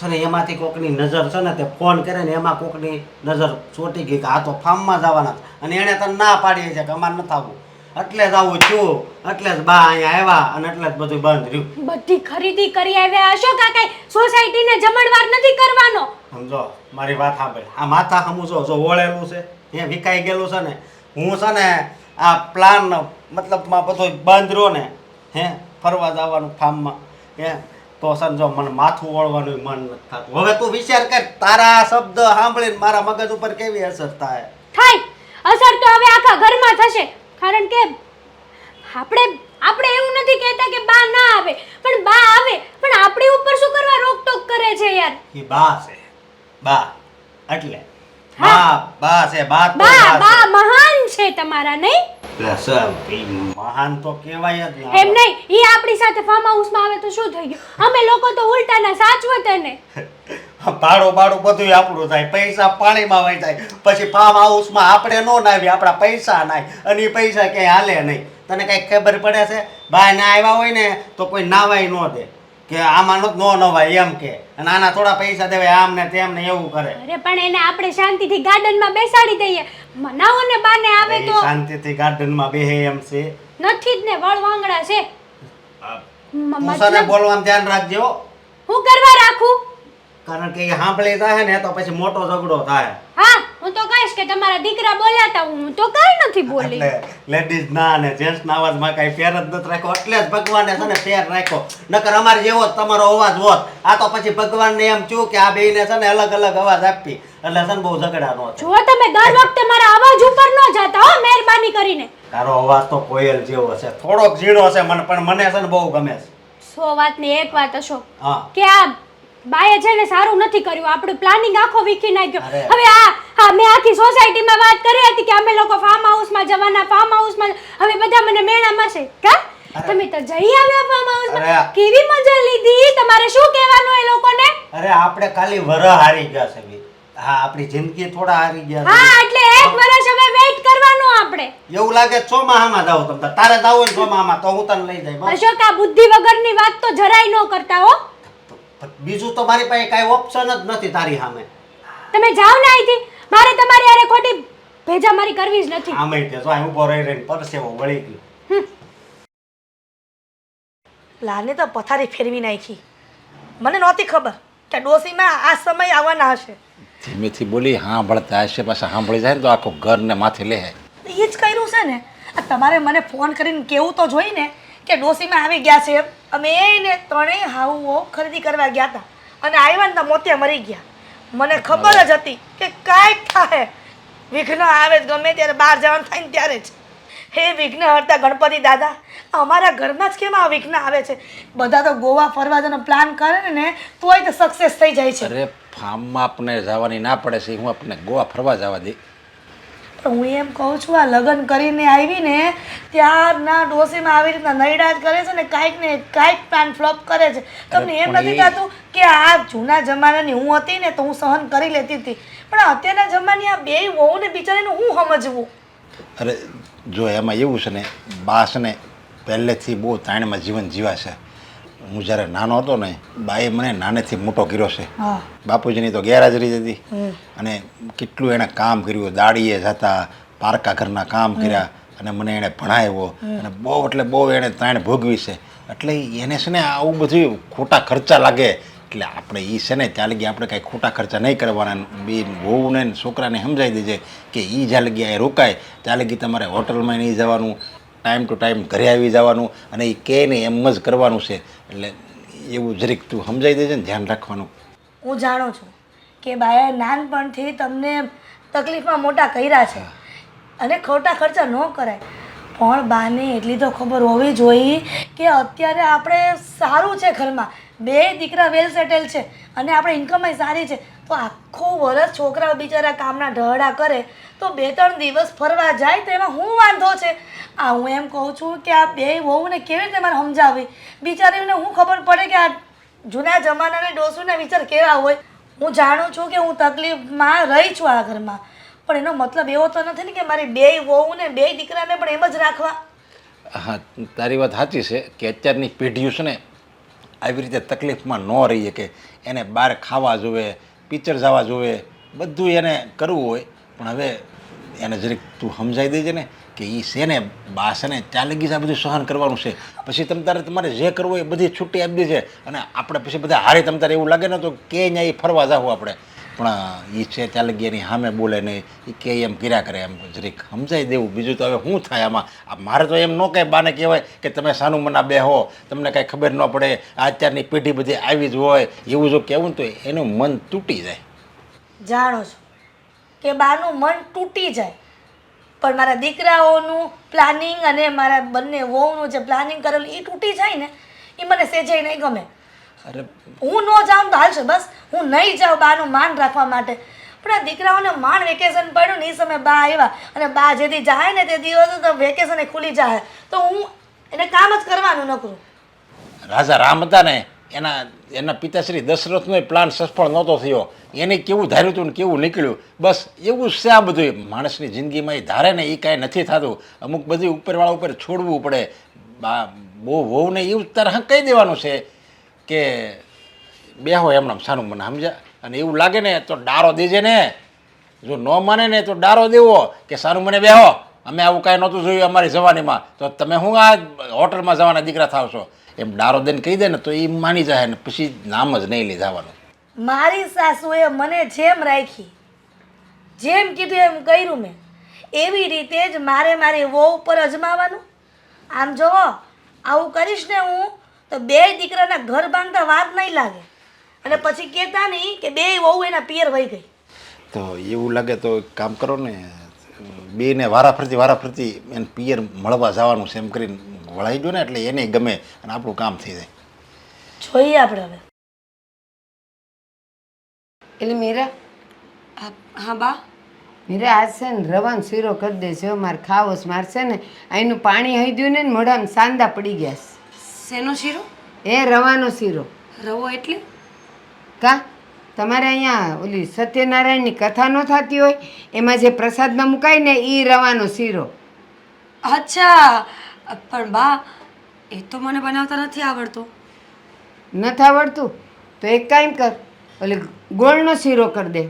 છે ને એમાંથી કોકની નજર છે ને તે ફોન કરે ને એમાં કોકની નજર ચોટી ગઈ કે આ તો ફાર્મમાં જવાના છે. અને એણે તને ના પાડી છે કે અમારે નથી આવવું, એટલે જ આવું થયું, એટલે જ બા અહીંયા આવ્યા અને એટલે જ બધું બંધ રહ્યું. બધી ખરીદી કરી આવ્યા હશો કાકા, સોસાયટીને જમણવાર નથી કરવાનો. સમજો મારી વાત સાંભળ, આ માથા હમું જો ઓળેલું છે એ વિકાઈ ગયેલું છે ને, હું છે ને આ પ્લાન મતલબમાં બધો બંધ રહ્યો ને ફરવા જવાનું ફાર્મમાં તો છે ને જો મને માથું ઓળવાનું મન નથી થતું. હવે તું વિચાર કર, તારા શબ્દ સાંભળીને મારા મગજ ઉપર કેવી અસર થાય. અસર તો હવે આખા ઘરમાં થશે, કારણ કે આપણે એવું નથી કહેતા કે બા ના આવે, પણ બા આવે, પણ આપણી ઉપર શું કરવા રોકટોક કરે છે યાર? એ બા છે, બા એટલે બા છે, બા તો બા બા બા છે. મહાન છે તમારા, નહીં? એટલે સર ઈ મહાન તો કહેવાય જ ને. એમ નહીં, ઈ આપણી સાથે ફાર્મ હાઉસમાં આવે તો શું થઈ ગયું? અમે લોકો તો ઉલટાના સાચવત ને. ભાડું બધું આપણું થાય, પૈસા પાણીમાં વહી જાય, પછી ફાર્મ હાઉસમાં આપણે નો નાવીએ, આપણા પૈસા નાય, અને એ પૈસા ક્યાંય હાલે નહીં. તને કઈ ખબર પડે છે? બહાર ના આવ્યા હોય ને તો કોઈ નાવાય ન દે કે આમાં નો નવાય એમ કે, અને આના થોડા પૈસા દેવાય આમ ને તેમ ને એવું કરે. અરે પણ એને આપણે શાંતિથી ગાર્ડનમાં બેસાડી દઈએ, મનાવો ને બાને આવે એ તો. શાંતિથી ગાર્ડનમાં બેહે એમ છે? નથી જ ને, વળવાંગડા છે. તું સાને બોલવાનું ધ્યાન રાખજો, હું કરવા રાખું? કારણ કે એ સાંભળી જાય ને તો પછી મોટો ઝઘડો થાય. હા, હું તો કહીશ કે તમારા દીકરા બોલ્યા હતા, હું તો કઈ નથી બોલી. એટલે લેડીઝ ના અને જેન્ટ્સ ના અવાજમાં કઈ ફેર જ નથી રાખ્યો, એટલે જ ભગવાને છે ને ફેર રાખ્યો. નકર અમારે જેવો જ તમારો અવાજ હોત. આ તો પછી ભગવાનને એમ થયું કે આ બેયને છે ને અલગ અલગ અવાજ આપી, એટલે છે ને બહુ ઝઘડા નો થાય. જો તમે દર વખતે મારા અવાજ ઉપર ન જાતા હો, મહેરબાની કરીને. તારો અવાજ તો કોયલ જેવો છે, થોડોક ઝીણો છે મને, પણ મને છે ને બહુ ગમે છે. 100 વાતની એક વાત અશોક, હા કે આ બાએ છે ને સારું નથી કર્યું, આપણું પ્લાનિંગ આખો વીખી નાખ્યો. અરે. હવે હા મેં આખી સોસાયટીમાં વાત કરી હતી કે અમે લોકો ફાર્મ હાઉસમાં જવાના, ફાર્મ હાઉસમાં. હવે બધા મને મેણા મારશે કા? તમે તો જઈ આવ્યા ફાર્મ હાઉસમાં, અરે. કેવી મજા લીધી? તમારે શું કહેવાનું એ લોકોને? અરે આપણે ખાલી વરહ હારી ગયા છે બી. હા આપણી જિંદગી થોડા હારી ગયા છે. હા, એટલે 1 વર્ષ હવે વેઇટ કરવાનો આપણે. એવું લાગે ચોમાહામાં જાવ તમે તારે જાવ હોય ચોમાહામાં તો હું તને લઈ જાય બસ. અશોક, આ બુદ્ધિ વગરની વાત તો જરાય ન કરતા હો. બીજું તો મારી પાસે કાંઈ ઓપ્શન જ નથી તારી સામે. તમે જાઓ ને અહીંથી, મારે તમારી હારે ખોટી ભેજામારી કરવી જ નથી. આમે તે જો અહીં ઊભો રહી રહીને પરસેવો વળી ગયો. પ્લાને તો પથારી ફેરવી નાખી. મને નહોતી ખબર કે ડોસીમાં આ સમય આવવાના હશે. ધીમેથી બોલી સાંભળતા હશે, પાછા સાંભળી જાય ને તો આખું ઘરને માથે લે. એ જ કર્યું છે ને. આ તમારે મને ફોન કરીને કહેવું તો જોઈ ને કે ડોસીમાં આવી ગયા છે. અમે એને ત્રણેય હાઉઓ ખરીદી કરવા ગયા હતા અને આવ્યા ને તો મોતે મરી ગયા. મને ખબર જ હતી કે કાંઈક થાય, વિઘ્ન આવે જ ગમે ત્યારે બહાર જવાનું થાય ને ત્યારે જ. હે વિઘ્ન હરતા ગણપતિ દાદા, અમારા ઘરમાં જ કેમ આ વિઘ્ન આવે છે? બધા તો ગોવા ફરવા જવાનો પ્લાન કરે ને તોય તો સક્સેસ થઈ જાય છે. અરે ફાર્મમાં આપણે જવાની ના પડે છે, હું આપણને ગોવા ફરવા જવા દે. પણ હું એમ કહું છું, આ લગ્ન કરીને આવીને ત્યારના ડોસીમાં આવી રીતના નૈડા જ કરે છે ને કાંઈક પ્લાન ફ્લોપ કરે છે. તમને એમ પણ નથી થતું કે આ જૂના જમાનાની હું હતી ને તો હું સહન કરી લેતી હતી, પણ અત્યારના જમાની આ બે વહુને બિચારીનું હું સમજવું? અરે જો એમાં એવું છે ને, બા છે ને પહેલેથી બહુ તાણમાં જીવન જીવા છે. હું જ્યારે નાનો હતો ને, બાએ મને નાનેથી મોટો કર્યો છે. હા, બાપુજીની તો ગેરહાજરી જ હતી અને કેટલું એણે કામ કર્યું. દાડીએ જતા, પારકા ઘરના કામ કર્યા અને મને એણે ભણાવ્યો અને બહુ એટલે બહુ એણે તાણ ભોગવી છે. એટલે એને છે ને આવું બધું ખોટા ખર્ચા લાગે એટલે આપણે એ છે ને ત્યાં લગી આપણે કાંઈ ખોટા ખર્ચા નહીં કરવાના. બે વહુને છોકરાને સમજાવી દેજે કે એ જ્યાં લગી એ રોકાય ત્યાં લગી તમારે હોટલમાં નહીં જવાનું, ટાઈમ ટુ ટાઈમ ઘરે આવી જવાનું અને એ કહે ને એમ જ કરવાનું છે. એટલે એવું જરીક તું સમજાવી દેજે ને, ધ્યાન રાખવાનું. હું જાણું છું કે બાએ નાનપણથી તમને તકલીફમાં મોટા કર્યા છે અને ખોટા ખર્ચા ન કરાય, પણ બાને એટલી તો ખબર હોવી જોઈએ કે અત્યારે આપણે સારું છે ઘરમાં, બે દીકરા વેલ સેટેલ છે અને આપણે ઇન્કમય સારી છે, તો આખું વરસ છોકરાઓ બિચારા કામના ઢહડા કરે તો 2-3 દિવસ ફરવા જાય તો એમાં શું વાંધો છે? આ હું એમ કહું છું કે આ બે વહુને કેવી રીતે મારે સમજાવવી? બિચારીઓને હું ખબર પડે કે આ જૂના જમાનાના ડોસુના વિચાર કેવા હોય. હું જાણું છું કે હું તકલીફમાં રહી છું આ ઘરમાં, પણ એનો મતલબ એવો તો નથી ને કે મારી બે વહુને બે દીકરાને પણ એમ જ રાખવા. હા, તારી વાત સાચી છે કે અત્યારની પેઢીઓ છે ને આવી રીતે તકલીફમાં ન રહીએ કે એને બહાર ખાવા જોવે, પિક્ચર જવા જોવે, બધું એને કરવું હોય. પણ હવે એને જરીક તું સમજાવી દેજે ને કે એ છે ને બા છે ને ત્યાં લગી જ આ બધું સહન કરવાનું છે. પછી તમારે જે કરવું હોય એ બધી છૂટી આપી દેજે અને આપણે પછી બધા હારે તમારે એવું લાગે ને તો કે ત્યાં એ ફરવા જાવું આપણે. પણ એ છે ત્યાં લગી એની સામે બોલે નહીં, એ કે એમ કર્યા કરે. એમ જરીક સમજાવી દેવું. બીજું તો હવે શું થાય આમાં? મારે તો એમ ન કહે બાને કહેવાય કે તમે સાનું મના બેહો, તમને કાંઈ ખબર ન પડે, અત્યારની પેઢી બધી આવી જ હોય, એવું જો કહેવું તો એનું મન તૂટી જાય. જાણો છો કે બાનું મન તૂટી જાય, પણ મારા દીકરાઓનું પ્લાનિંગ અને મારા બંને વહુનું જે પ્લાનિંગ કરેલું એ તૂટી જાય ને, એ મને સેજે નહીં ગમે. અરે હું ન જાઉં તો હાલશે, બસ હું નહીં જાઉં બાનું માન રાખવા માટે. પણ આ દીકરાઓને માંડ વેકેશન પડ્યું ને એ સમયે બા આવ્યા અને બા જેથી જાય ને તે દિવસે તો વેકેશન ખુલી જાય તો હું એને કામ જ કરવાનું ન કરું. રાજા રામ હતા ને એના પિતાશ્રી દશરથનો પ્લાન સફળ નહોતો થયો. એને કેવું ધાર્યું હતું ને કેવું નીકળ્યું. બસ એવું છે આ બધું. માણસની જિંદગીમાં એ ધારે ને એ કાંઈ નથી થતું. અમુક બધી ઉપરવાળા ઉપર છોડવું પડે. બહુ વહુને એવું તારે હા કહી દેવાનું છે કે બેહો એમનામ સાનું મને સમજ્યા. અને એવું લાગે ને તો ડારો દેજે ને. જો ન માને ને તો ડારો દેવો કે સારું મને બેહો, અમે આવું કાંઈ નહોતું જોયું અમારી જવાનીમાં, તો તમે શું આ હોટલમાં જવાના દીકરા થાવ છો? એમ ડારો દઈને કહી દે ને તો એ માની જાય ને પછી નામ જ નહીં લઈ જવાનું. મારી સાસુએ મને જેમ રાખી, જેમ કીધું એમ કર્યું મેં, એવી રીતે જ મારે મારી વહુ ઉપર અજમાવાનું. આમ જોવો, આવું કરીશ ને હું તો બે દીકરાના ઘર બાંધતા વાત નહીં લાગે અને પછી કહેતા નહીં કે બે વહુ એના પિયર વહી ગઈ. તો એવું લાગે તો એક કામ કરો ને, બેને વારાફરતી એને પિયર મળવા જવાનું છે એમ કરીને વળાઈ ગયો ને એટલે એને ગમે અને આપણું કામ થઈ જાય. જોઈએ આપણે હવે. એટલે મીરા, હા બા. મીરા આજ છે ને રવાનો શીરો કરી દેજો, મારે ખાવો છે. મારે છે ને અહીંનું પાણી હઈ ગયું ને મોઢામાં સાંદા પડી ગયા છે. શેનો શીરો? એ રવાનો શીરો. રવો એટલે? કા તમારે અહીંયા ઓલી સત્યનારાયણની કથા ન થતી હોય એમાં જે પ્રસાદમાં મુકાય ને એ રવાનો શીરો. અચ્છા, પણ બા એ તો મને બનાવતા નથી આવડતો. નથી આવડતું તો એક કામ કર, ઓલી ગોળનો શીરો કરી દે.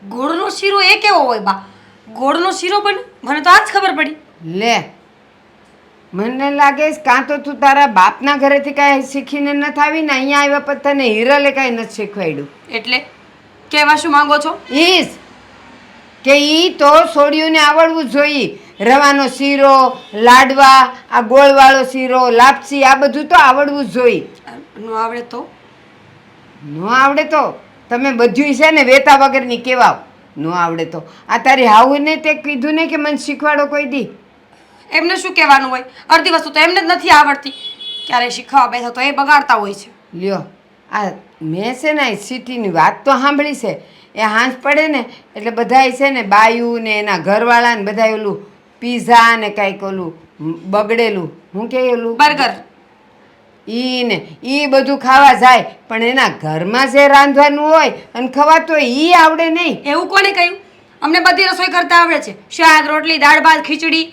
ગોળનો શીરો એ કેવો હોય બા? ગોળનો શીરો બને? મને તો આજ ખબર પડી. લે મને લાગે છે કાં તો તું તારા બાપના ઘરેથી કાંઈ શીખીને નથી આવી ને અહીંયા આવ્યા પછી તને હિરલે કાંઈ નથી શીખવાડ્યું. એટલે કહેવા શું માંગો છો? ઈસ કે ઈ તો સોડિયુંને આવડવું જોઈએ. રવાનો શીરો, લાડવા, આ ગોળવાળો શીરો, લાપસી, આ બધું તો આવડવું જ જોઈએ. ન આવડે તો? ન આવડે તો તમે બધું છે ને વેતા વગરની કેવાવ. ન આવડે તો આ તારી હાઉને તે કીધું ને કે મને શીખવાડો કોઈ દી. એમને શું કહેવાનું હોય? અડધી વસ્તુ તો એમને જ નથી આવડતી. ક્યારે શીખવા બેઠા તો એ બગાડતા હોય છે. લ્યો આ મેં છે ને સિટીની વાત તો સાંભળી છે. એ હાંસ પડે ને એટલે બધાય છે ને બાયું ને એના ઘરવાળા ને બધા ઓલું પીઝા ને કાંઈક ઓલું બગડેલું શું કે ઓલું બર્ગર. ઈ બધું ખાવા જાય પણ એના ઘરમાં જે રાંધવાનું હોય અને ખવાતું હોય ઈ આવડે નહીં. એવું કોને કહ્યું? અમને બધી રસોઈ કરતા આવડે છે. શાક, રોટલી, દાળ ભાત, ખીચડી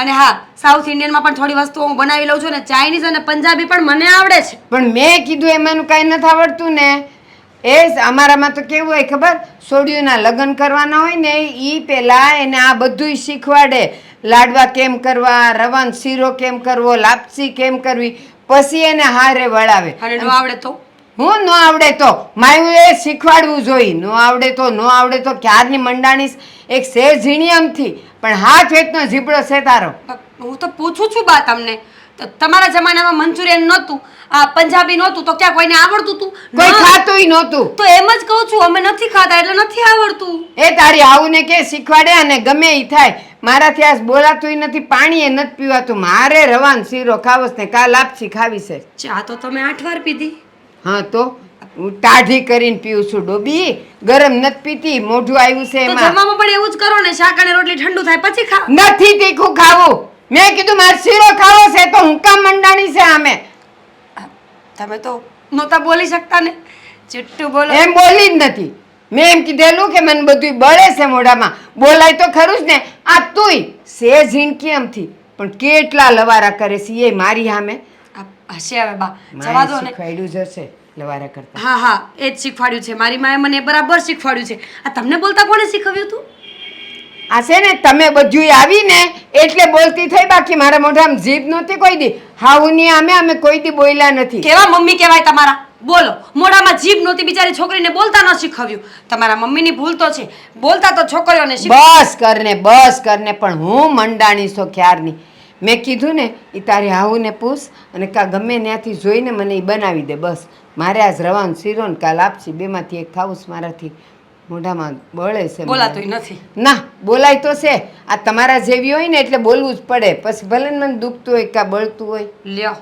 અને હા, સાઉથ ઇન્ડિયનમાં પણ થોડી વસ્તુઓ હું બનાવી લઉં છું ને ચાઇનીઝ અને પંજાબી પણ મને આવડે છે. પણ મેં કીધું એમાંનું કાંઈ નથી આવડતું ને. એ જ અમારામાં તો કેવું હોય ખબર, સોડિયુંના લગ્ન કરવાના હોય ને એ પહેલાં એને આ બધુંય શીખવાડે. લાડવા કેમ કરવા, રવાનો શીરો કેમ કરવો, લાપસી કેમ કરવી, પછી એને હારે વળાવે. અને ન આવડે તો? હું ન આવડે તો માયું એ શીખવાડવું જોઈએ. ન આવડે તો ક્યારની મંડાણી એક શેર ઝીણિયમથી પણ હાથ વેચનો ઝીપડો છે તારો. હું તો પૂછું છું બા તમને. તો તમારા જમાનામાં મંચુરિયન નહોતું, આ પંજાબી નહોતું, તો ક્યાં કોઈને આવડતું હતું? કોઈ ખાતુંય નહોતું. તો એમ જ કહું છું, અમે નથી ખાતા એટલે નથી આવડતું. એ તારી આવુને કે શીખવાડે અને ગમે ઈ થાય. મારાથી આજ બોલાતુંય નથી, પાણીએ નથી પીવાતું. મારે રવાનો શીરો ખાવો છે ને કા લાપસી ખાવી છે. ચા તો તમે 8 વાર પીધી. હા તો હું ટાઢી કરીને પીવું છું ડોબી, ગરમ નથી પીતી. મોઢું આવ્યું છે તો એમાં. જમવામાં પણ એવું જ કરો ને, શાક અને રોટલી ઠંડુ થાય પછી ખાઓ. નથી તીખું ખાવું. મેં કીધું મારે શીરો ખાવો છે તો હું કામ મંડાણી છે આમે. તમે તો નહોતા બોલી શકતા ને, જેટલું બોલો. એમ બોલી જ નથી. મેં એમ કીધેલું કે મને બધું બળે છે મોઢામાં. બોલાય તો ખરું જ ને. આ તુંય સે ઝીણકી એમથી પણ કેટલા લવારા કરે છે એ મારી સામે. હશે હવે બા, જવા દો ને. શીખવાડ્યું જ હશે લવારા કરતા. હા હા, એ જ શીખવાડ્યું છે. મારી માએ મને બરાબર શીખવાડ્યું છે. આ તમને બોલતા કોણે શીખવ્યું હતું? આ છે ને તમે બધું આવી ને એટલે બોલતી થઈ, બાકી મારા મોઢામાં જીભ નહોતી કોઈ દી. હાઉની અમે કોઈ દી બોલ્યા નથી. કેવા મમ્મી કહેવાય તમારા? બોલો, મોઢામાં જીભ નહોતી બિચારી છોકરીને બોલતા ન શીખવ્યું. તમારા મમ્મીની ભૂલ તો છે, બોલતા તો છોકરીઓને બસ કરને પણ હું મંડાણી છો ક્યારની. મેં કીધું ને એ તારી હાહુને પૂછ અને કા ગમે ત્યાંથી જોઈને મને એ બનાવી દે. બસ મારે આજ રવાનો શીરો ને કાલ આપશી, બેમાંથી એક ખાવું છે. મારાથી મોઢામાં બળે છે. બોલાતું નથી. ના બોલાય તો છે. આ તમારા જેવી હોય ને એટલે બોલવું જ પડે. પછી ભલે ને મને દુખતું હોય કાં બળતું હોય. લ્યો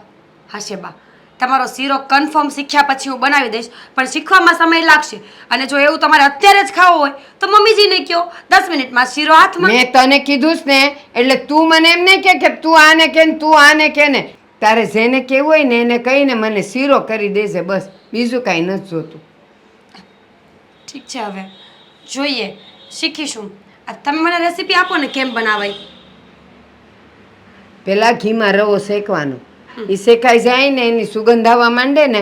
હાશે બા, તમારો શીરો કન્ફર્મ શીખ્યા પછી હું બનાવી દઈશ, પણ શીખવામાં સમય લાગશે. અને જો એવું તમારે અત્યારે જ ખાવો હોય તો મમ્મીજીને કહો, 10 મિનિટમાં શીરો હાથમાં. મેં તને કીધું જ ને, એટલે તું મને એમ નહીં કે તું આને કે ને તું આને કે ને. તારે જેને કહેવું હોય ને એને કહીને મને શીરો કરી દેજે. બસ બીજું કાંઈ નથી જોતું. ઠીક છે, હવે જોઈએ, શીખીશું. આ તમે મને રેસીપી આપો ને કેમ બનાવાય. પહેલાં ઘીમાં રવો શેકવાનો. એ શેકાઈ જાય ને એની સુગંધ આવવા માંડે ને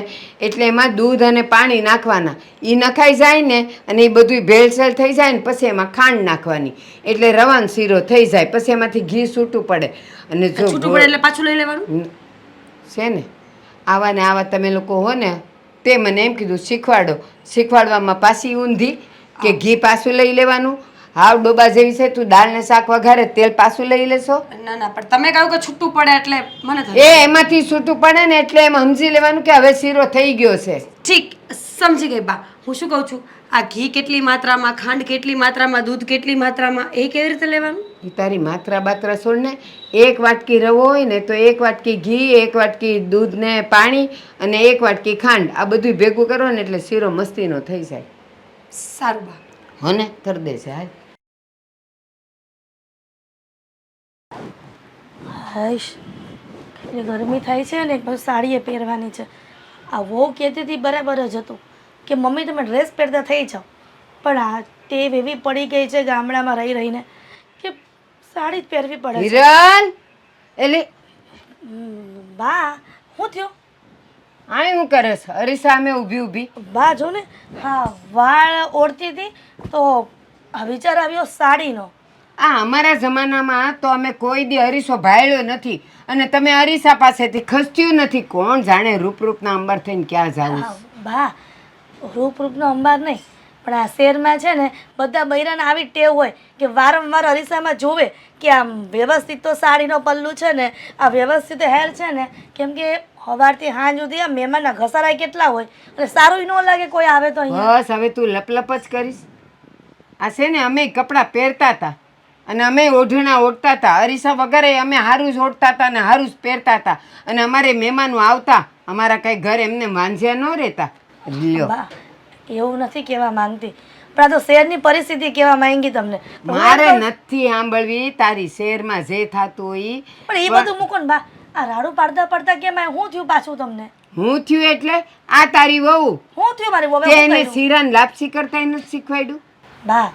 એટલે એમાં દૂધ અને પાણી નાખવાના. એ નખાઈ જાય ને અને એ બધું ભેળસેળ થઈ જાય ને પછી એમાં ખાંડ નાખવાની એટલે રવાનો શીરો થઈ જાય. પછી એમાંથી ઘી છૂટું પડે. અને જો છૂટું પડે એટલે પાછું લઈ લેવાનું છે ને. આવા ને આવા તમે લોકો હો ને તે મને એમ કીધું શીખવાડવામાં પાછી ઊંધી કે ઘી પાછું લઈ લેવાનું. હાવ ડોબા જેવી છે તું. દાળ ને શાક વઘારે તેલ પાછું લઈ લેશો. ના ના, પણ તમે કહ્યું કે છૂટું પડે એટલે મને થયું. એ એમાંથી છૂટું પડે ને એટલે એમ સમજી લેવાનું કે હવે શીરો થઈ ગયો છે. ઠીક, સમજી ગઈ બા. હું શું કહું છું, આ ઘી કેટલી માત્રામાં, ખાંડ કેટલી માત્રામાં, દૂધ કેટલી માત્રામાં, એ કેવી રીતે લેવાનું? એ તારી માત્રા બાત્રા છોડ ને. 1 વાટકી રવો હોય ને તો 1 વાટકી ઘી, 1 વાટકી દૂધ ને પાણી અને 1 વાટકી ખાંડ, આ બધું ભેગું કરો ને એટલે શીરો મસ્તીનો થઈ જાય. સારું બા. હો ને કરી દેશે. હાલ હૈશ, એટલે ગરમી થાય છે ને એક સાડીએ પહેરવાની છે. આ વહુ કહેતી હતી બરાબર જ હતું કે મમ્મી તમે ડ્રેસ પહેરતા થઈ જાઓ, પણ આ ટેવ એવી પડી ગઈ છે ગામડામાં રહી રહીને કે સાડી જ પહેરવી પડે છે. હિરલ એટલે બા શું થયો? આય હું કરે છે અરીસા સામે ઊભી બા જો ને, હા વાળ ઓળતી હતી તો આ વિચાર આવ્યો સાડીનો. આ અમારા જમાનામાં તો અમે કોઈ દી અરીસો ભાળ્યો નથી અને તમે અરીસા પાસેથી ખસ્યું નથી. કોણ જાણે રૂપના અંબર થઈને ક્યાં જાવું. હા બા, રૂપનો અંબાર નહીં, પણ આ શહેરમાં છે ને બધા બૈરાને આવી ટેવ હોય કે વારંવાર અરીસામાં જોવે કે આમ વ્યવસ્થિત તો સાડીનો પલ્લું છે ને, આ વ્યવસ્થિત હેર છે ને, કેમ કે સવારથી સાંજ સુધી આ મહેમાનના ઘસારાય કેટલા હોય અને સારું ન લાગે કોઈ આવે તો અહીંયા. બસ હવે તું લપલપ જ કરીશ. આ છે ને અમે કપડાં પહેરતા હતા અને અમે ઓઢણા ઓઢતા હતા. અરીસા વગર અમે હારું જ ઓઢતા હતા અને હારું જ પહેરતા હતા અને અમારે મહેમાનો આવતા અમારા કઈ ઘર એમને વાંઝ્યા ન રહેતા. લ્યો બા, એવું નથી કહેવા માંગતી, પણ આ તો શહેરની પરિસ્થિતિ કહેવા માંગી તમને. મારે નથી સાંભળવી તારી શહેરમાં જે થતું હોય ઈ. પણ એ બધું મૂકો ને બા, આ રાડું પાડતા પાડતા કેમ આ હું થયું પાછું તમને? હું થયું એટલે આ તારી વહુ હું થયું મારી વહુએ તે શું એને કર્યું? શીરાન લાપસી કરતા નથી શીખવાડ્યું. બા,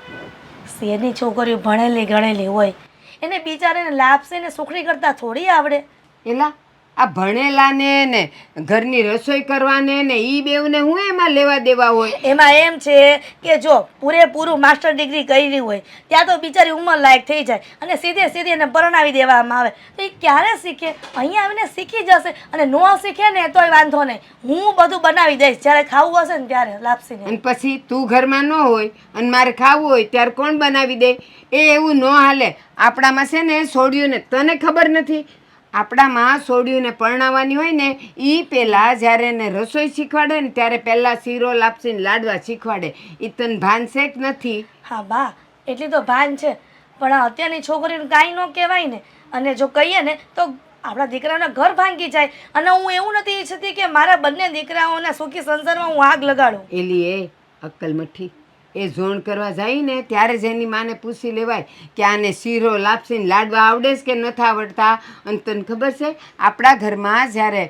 શહેરની છોકરીઓ ભણેલી ગણેલી હોય, એને બિચારીને લાપસી ને સુખડી કરતા થોડી આવડે. એલા આ ભણેલાને ને ઘરની રસોઈ કરવાને ને ઈ બેવને હું એમાં લેવા દેવા હોય. એમાં એમ છે કે જો પૂરેપૂરું માસ્ટર ડિગ્રી કરી હોય ત્યાં તો બિચારી ઉંમર લાયક થઈ જાય અને સીધે સીધી એને પરણાવી દેવામાં આવે તો એ ક્યારે શીખે? અહીંયા આવીને શીખી જશે અને ન શીખે ને તોય વાંધો નહીં, હું બધું બનાવી દઈશ જ્યારે ખાવું હશે ને ત્યારે લાપસીને. અને પછી તું ઘરમાં ન હોય અને મારે ખાવું હોય ત્યારે કોણ બનાવી દે? એ એવું ન હાલે. આપણામાં છે ને સોડિયું ને તને ખબર નથી, આપણામાં સોડિયુંને પરણાવવાની હોય ને એ પહેલાં જ્યારે એને રસોઈ શીખવાડે ને ત્યારે પહેલાં શીરો લાપસીને લાડવા શીખવાડે. એ તને ભાન છે કે નથી? હા બા, એટલી તો ભાન છે, પણ આ અત્યારની છોકરીનું કાંઈ ન કહેવાય ને, અને જો કહીએ ને તો આપણા દીકરાઓના ઘર ભાંગી જાય. અને હું એવું નથી ઈચ્છતી કે મારા બંને દીકરાઓના સુખી સંસારમાં હું આગ લગાડું. એલી એ અક્કલ મઠ્ઠી, એ ઝોણ કરવા જાય ને ત્યારે જ એની માને પૂછી લેવાય કે આને શીરો લાપસીને લાડવા આવડે છે કે નથી આવડતા. અને તને ખબર છે આપણા ઘરમાં જ્યારે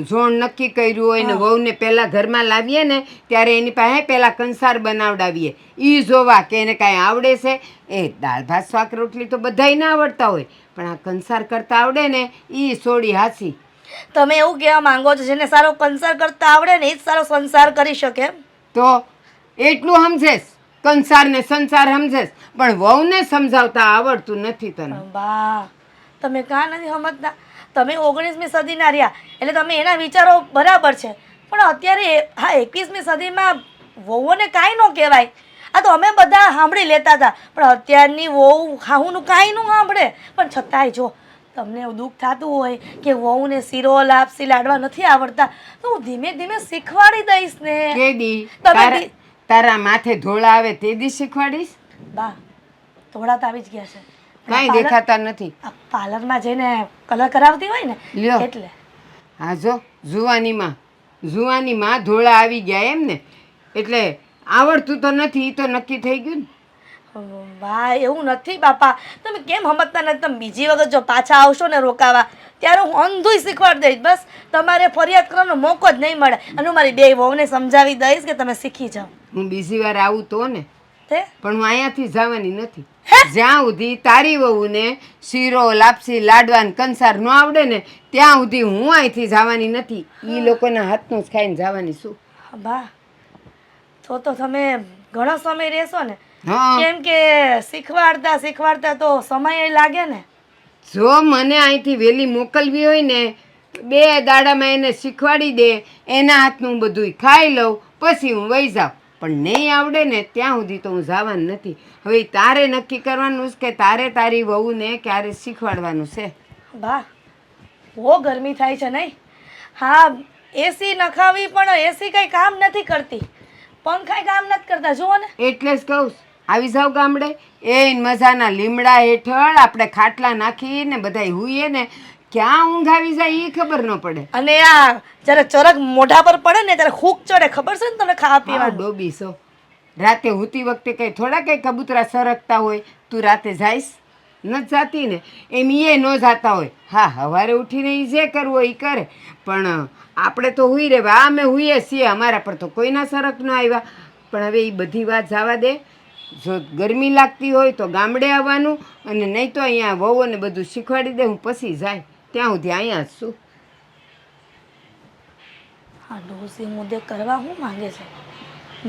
ઝોણ નક્કી કર્યું હોય ને વહુને પહેલાં ઘરમાં લાવીએ ને ત્યારે એની પાસે પહેલાં કંસાર બનાવડાવીએ એ જોવા કે એને કાંઈ આવડે છે. એ દાળ ભાત શાક રોટલી તો બધાય ના આવડતા હોય પણ આ કંસાર કરતા આવડે ને એ સોડી હાસી. તમે એવું કહેવા માંગો છો જેને સારો કંસાર કરતા આવડે ને એ જ સારો સંસાર કરી શકે એમ? તો એટલું સમજેશ, કંસાર ને સંસાર સમજેશ, પણ વહુને સમજાવતા આવડતું નથી તને. બા, તમે કાં નથી સમજતા? તમે 19મી સદીના રહ્યા એટલે તમે એના વિચારો બરાબર છે, પણ અત્યારે હા 21મી સદીમાં વહુઓને કાંઈ ન કહેવાય. આ તો અમે બધા સાંભળી લેતા હતા, પણ અત્યારની વહુ હાહુનું કાંઈ ન સાંભળે. પણ છતાંય જો તમને એવું દુઃખ થતું હોય કે વહુને શીરો લાપસી લાડવા નથી આવડતા તો હું ધીમે ધીમે શીખવાડી દઈશ ને. કેદી તમે તારા માથે ધોળા આવે તે દી શીખવાડીશ. બા, થોડા તો આવી જ ગયા છે. કાંઈ દેખાતા નથી. આ પાર્લરમાં જઈને કલર કરાવતી હોય ને લ્યો. એટલે હા જો જુવાનીમાં ધોળા આવી ગયા એમ ને, એટલે આવડતું તો નથી એ તો નક્કી થઈ ગયું ને. બા, એવું નથી બાપા, તમે કેમ સમજતા નથી? તમે બીજી વખત જો પાછા આવશો ને રોકાવા ત્યારે હું અંધુય શીખવાડી દઈશ. બસ તમારે ફરિયાદ કરવાનો મોકો જ નહીં મળે અને હું મારી બે વહુને સમજાવી દઈશ કે તમે શીખી જાઓ. હું બીજી વાર આવું તો ને, તે પણ હું અહીંયાથી જવાની નથી. જ્યાં સુધી તારી વહુને શીરો લાપસી લાડવા ને કંસાર ન આવડે ને ત્યાં સુધી હું અહીંથી જવાની નથી. એ લોકોના હાથનું જ ખાઈને જવાની છું. બા, તો તમે ઘણો સમય રહેશો ને? હા, કેમ કે શીખવાડતા તો સમય લાગે ને. જો મને અહીંથી વહેલી મોકલવી હોય ને 2 દાડામાં એને શીખવાડી દે, એના હાથનું બધું ખાઈ લઉં પછી હું વહી જાઉં. પણ નહીં આવડે ને ત્યાં સુધી તો હું જવાનું નથી. હવે તારે નક્કી કરવાનું છે કે તારે તારી વહુને ક્યારે શીખવાડવાનું છે. બા, બહુ ગરમી થાય છે નહીં? હા, એસી નખાવી પણ એસી કંઈ કામ નથી કરતી, પંખાય કામ નથી કરતા, જુઓ ને. એટલે જ કહું છું, આવી જાવ ગામડે એ મજાના લીમડા હેઠળ આપણે ખાટલા નાખીને બધા હુઈએ ને ક્યાં ઊંઘ આવી જાય એ ખબર ન પડે. અને આ જ્યારે ચરક મોઢા પર પડે ને ત્યારે હૂક ચડે, ખબર છે ને તમને? ખાવા પીવાનું ડોબી છો. રાતે હુતી વખતે કઈ થોડા કઈ કબૂતરા સરકતા હોય. તું રાતે જાઈશ? ન જાતી ને એમ એ ન જાતા હોય. હા, સવારે ઉઠીને એ જે કરવું હોય એ કરે, પણ આપણે તો હુઈ રહેવા. આ અમે હુઈએ છીએ, અમારા પર તો કોઈના સરક ન આવ્યા. પણ હવે એ બધી વાત જવા દે. જો ગરમી લાગતી હોય તો ગામડે આવવાનું અને નહીં તો અહીંયા વહુઓને બધું શીખવાડી દે. હું પછી જાય ત્યાં સુધી અહીંયા જ છું. હા, ડોસી મુદ્દે કરવા શું માંગે છે?